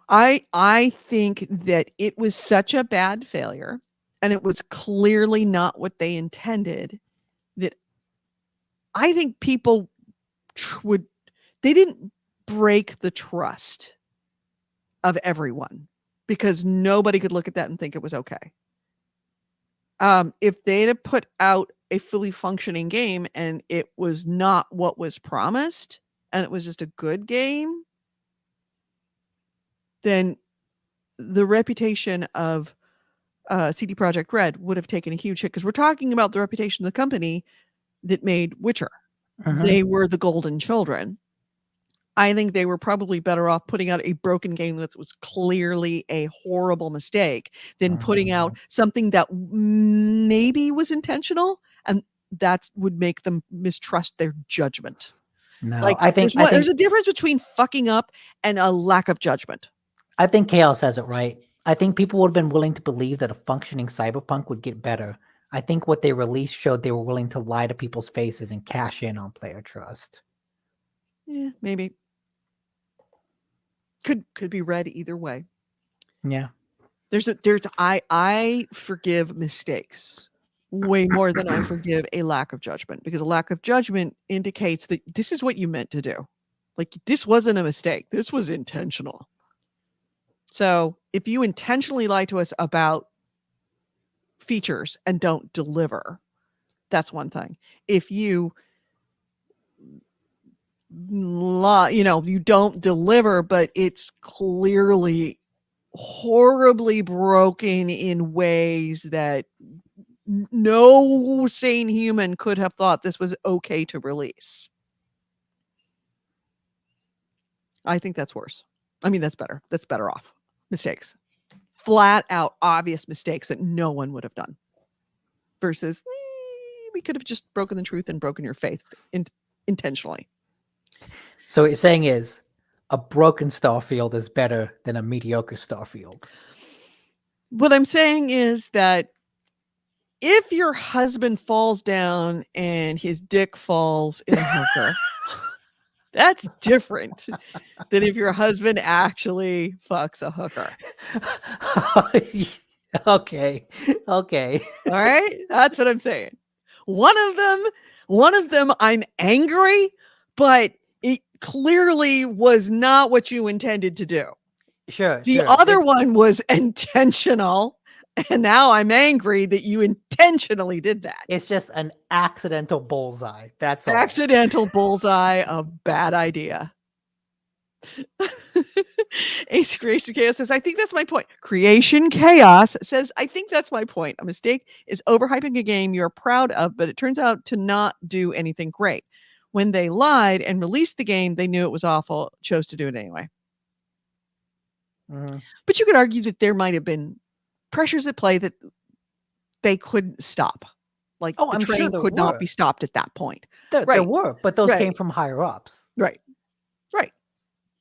I think that it was such a bad failure, and it was clearly not what they intended, that I think people they didn't break the trust of everyone because nobody could look at that and think it was okay. If they'd have put out a fully functioning game and it was not what was promised and it was just a good game, then the reputation of CD Projekt Red would have taken a huge hit, because we're talking about the reputation of the company that made Witcher. They were the golden children. I think they were probably better off putting out a broken game that was clearly a horrible mistake than putting out something that maybe was intentional, and that would make them mistrust their judgment. No, I think there's a difference between fucking up and a lack of judgment. I think Chaos has it right. I think people would have been willing to believe that a functioning Cyberpunk would get better. I think what they released showed they were willing to lie to people's faces and cash in on player trust. Yeah, maybe. Could be read either way. Yeah. I forgive mistakes way more than I forgive a lack of judgment, because a lack of judgment indicates that this is what you meant to do. Like, this wasn't a mistake. This was intentional. So if you intentionally lie to us about features and don't deliver, that's one thing. If you you don't deliver, but it's clearly horribly broken in ways that no sane human could have thought this was okay to release, I think that's worse. I mean, that's better. That's better off. Mistakes. Flat out obvious mistakes that no one would have done. Versus, we could have just broken the truth and broken your faith intentionally. So what you're saying is a broken Starfield is better than a mediocre Starfield. What I'm saying is that if your husband falls down and his dick falls in a hooker, that's different than if your husband actually fucks a hooker. Okay. All right? That's what I'm saying. One of them I'm angry, but it clearly was not what you intended to do. Sure. The other one was intentional, and now I'm angry that you intentionally did that. It's just an accidental bullseye. That's all. Accidental bullseye, a bad idea. Ace Creation Chaos says, I think that's my point. Creation Chaos says, I think that's my point. A mistake is overhyping a game you're proud of, but it turns out to not do anything great. When they lied and released the game, they knew it was awful, chose to do it anyway. But you could argue that there might have been pressures at play that they couldn't stop. Like, the train could not be stopped at that point. There were, but those came from higher ups. Right.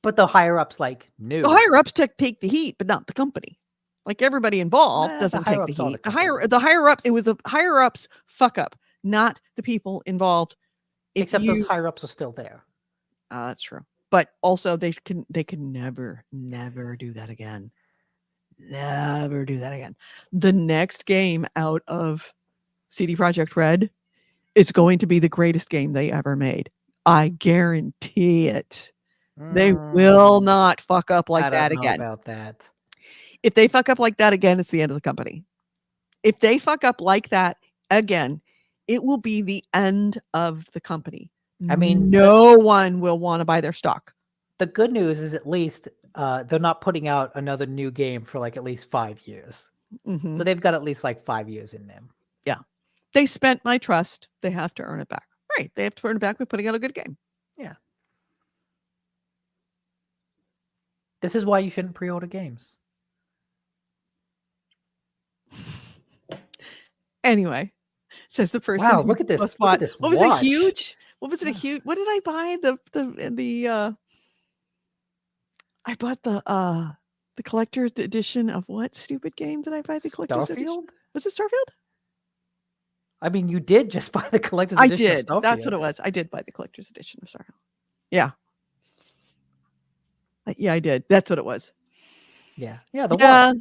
But the higher ups knew. The higher ups take the heat, but not the company. Like, everybody involved doesn't take the heat. The higher ups, it was the higher ups fuck up, not the people involved. Except those higher ups are still there. That's true. But also they can never do that again. Never do that again. The next game out of CD Projekt Red is going to be the greatest game they ever made. I guarantee it. They will Mm, not fuck up I like that don't know again. about that. If they fuck up like that again, it's the end of the company. If they fuck up like that again, it will be the end of the company. I mean, No one will want to buy their stock. the good news is at least they're not putting out another new game for like at least 5 years. Mhm. So they've got at least like 5 years in them. Yeah. They spent my trust. They have to earn it back. Right. They have to earn it back by putting out a good game. Yeah. This is why you shouldn't pre-order games. Anyway, says the person Wow, who look at this. just Look at bought, this what was it, watch. huge? What was it, a huge? What did I buy? I bought the collector's edition of what stupid game did I buy the collector's edition? Starfield? Was it Starfield? I mean, you did just buy the collector's I edition of did. Starfield. That's what it was. I did buy the collector's edition of Starfield. Yeah. Yeah, I did. That's what it was. Yeah. Yeah, the Yeah. watch.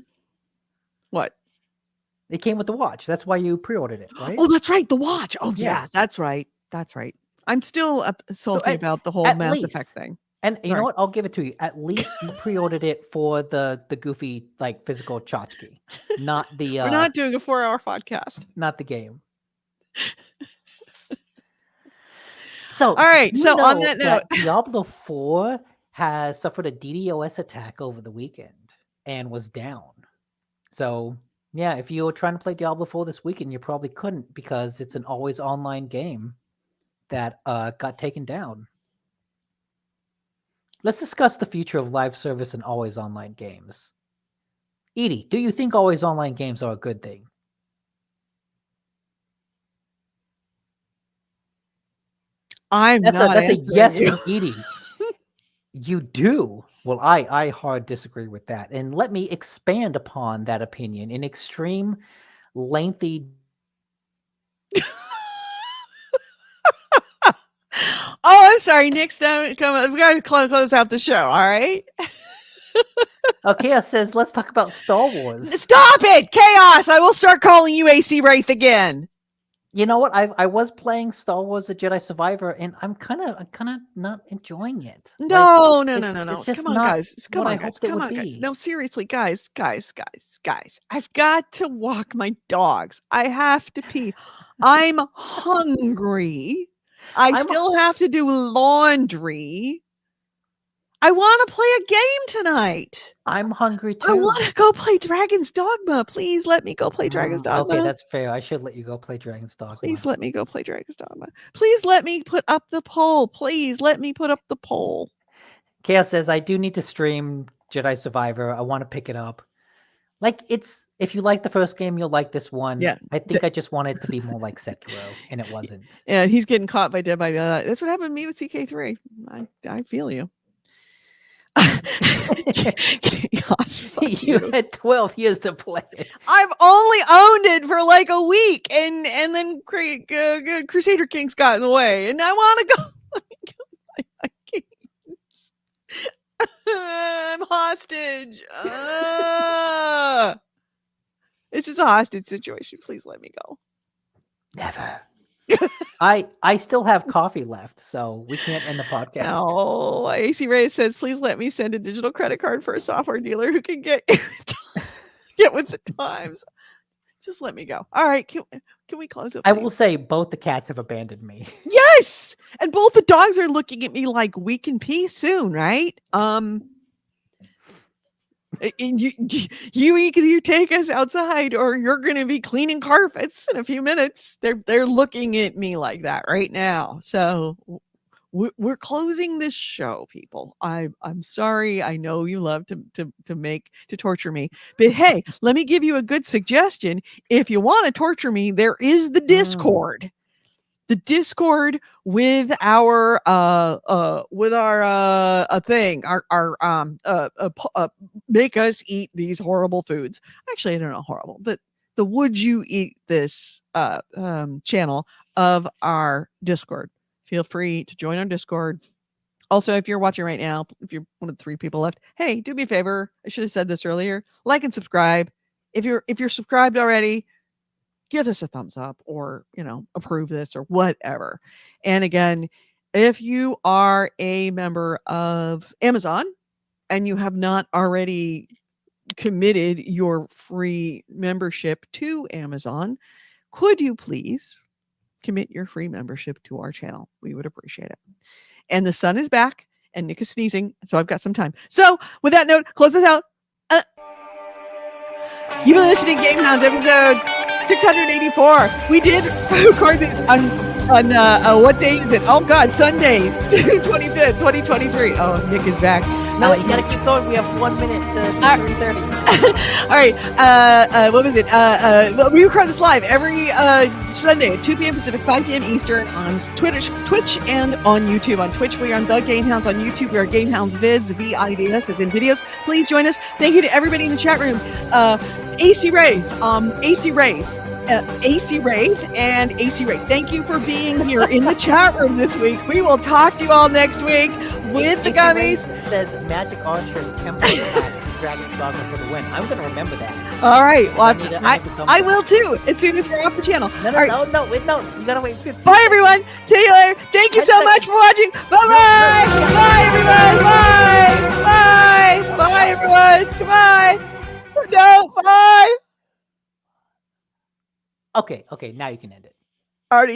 What? It came with the watch. That's why you pre-ordered it, right? Oh, that's right. The watch. Oh, Yeah. yeah. That's right. That's right. I'm still salty about the whole at Mass least. Effect thing. And you Sorry. know what? I'll give it to you. At least you pre-ordered it for the goofy like physical tchotchke, not the We're not doing a 4-hour podcast. not the game. So, All right. you So on know that note, Diablo 4 has suffered a DDoS attack over the weekend and was down. So, yeah, if you were trying to play Diablo 4 this weekend, you probably couldn't because it's an always online game that got taken down. Let's discuss the future of live service and always online games. Edie, do you think always online games are a good thing? I'm not That's a answering yes you. from Edie. You do. Well, I hard disagree with that. And let me expand upon that opinion in extreme, lengthy. Oh, I'm sorry. Nick's done. Come on. We got to close out the show. All right. Chaos says, let's talk about Star Wars. Stop it, Chaos! I will start calling you AC Wraith again. You know what? I was playing Star Wars: The Jedi Survivor, and I'm kind of not enjoying it. No. It's just Come on, not guys. Come what I on, guys. hoped it Come would on, guys. be. No, seriously, guys. I've got to walk my dogs. I have to pee. I'm hungry. I I'm still have to do laundry. I want to play a game tonight. I'm hungry I too. want to go play Dragon's Dogma. Please let me go play Dragon's Dogma. Okay, that's fair. I should let you go play Dragon's Dogma. Please let me go play Dragon's Dogma. Please let me put up the poll. Please let me put up the poll. Chaos says, I do need to stream Jedi Survivor. I want to pick it up. Like, it's if you like the first game, you'll like this one. Yeah. I think I just wanted it to be more like Sekiro, and it wasn't. And he's getting caught by Dead by Daylight. That's what happened to me with CK3. I feel you. You had 12 years to play it. I've only owned it for like a week, and then Crusader Kings got in the way, and I want to go. I'm hostage. This is a hostage situation. Please let me go. Never. I still have coffee left, so we can't end the podcast. No, AC Ray says, please let me send a digital credit card for a software dealer who can get with the times. Just let me go. All right, can we close it? I will say both the cats have abandoned me. Yes, and both the dogs are looking at me like we can pee soon, right? You take us outside, or you're going to be cleaning carpets in a few minutes. They're looking at me like that right now. So we're closing this show, people. I'm sorry. I know you love to torture me, but hey, let me give you a good suggestion. If you want to torture me, there is the Discord. The Discord with our thing, make us eat these horrible foods. Actually, I don't know horrible, but the would you eat this channel of our Discord. Feel free to join our Discord. Also, if you're watching right now, if you're one of the 3 people left, hey, do me a favor. I should have said this earlier. Like and subscribe. If you're subscribed already, give us a thumbs up, or approve this or whatever. And again, if you are a member of Amazon and you have not already committed your free membership to Amazon, could you please commit your free membership to our channel? We would appreciate it. And the sun is back and Nick is sneezing, so I've got some time. So with that note, close this out. You've been listening to GameHounds episode 684. We did record this on what day is it? Oh God, Sunday, 25th, 2023. Oh, Nick is back. No, you gotta keep going. We have 1 minute to 3:30. All right. What was it? We record this live every Sunday at 2 p.m. Pacific, 5 p.m. Eastern on Twitch and on YouTube. On Twitch, we are on The GameHounds. On YouTube, we are GameHounds Vids, VIDS, as in videos. Please join us. Thank you to everybody in the chat room. AC Wraith, AC Wraith, and AC Wraith. Thank you for being here in the chat room this week. We will talk to you all next week with the gummies. Says Magic Archer Temple Attack Dragon Dogma for the win. I'm going to remember that. All right. Well, I will too, as soon as we're off the channel. No, right. no. You got to wait 15 Bye, everyone. See you later. Thank you so much for watching. Bye-bye. Bye, everyone. Bye. Bye. Bye, everyone. Goodbye. No, bye. Okay, now you can end it. Already.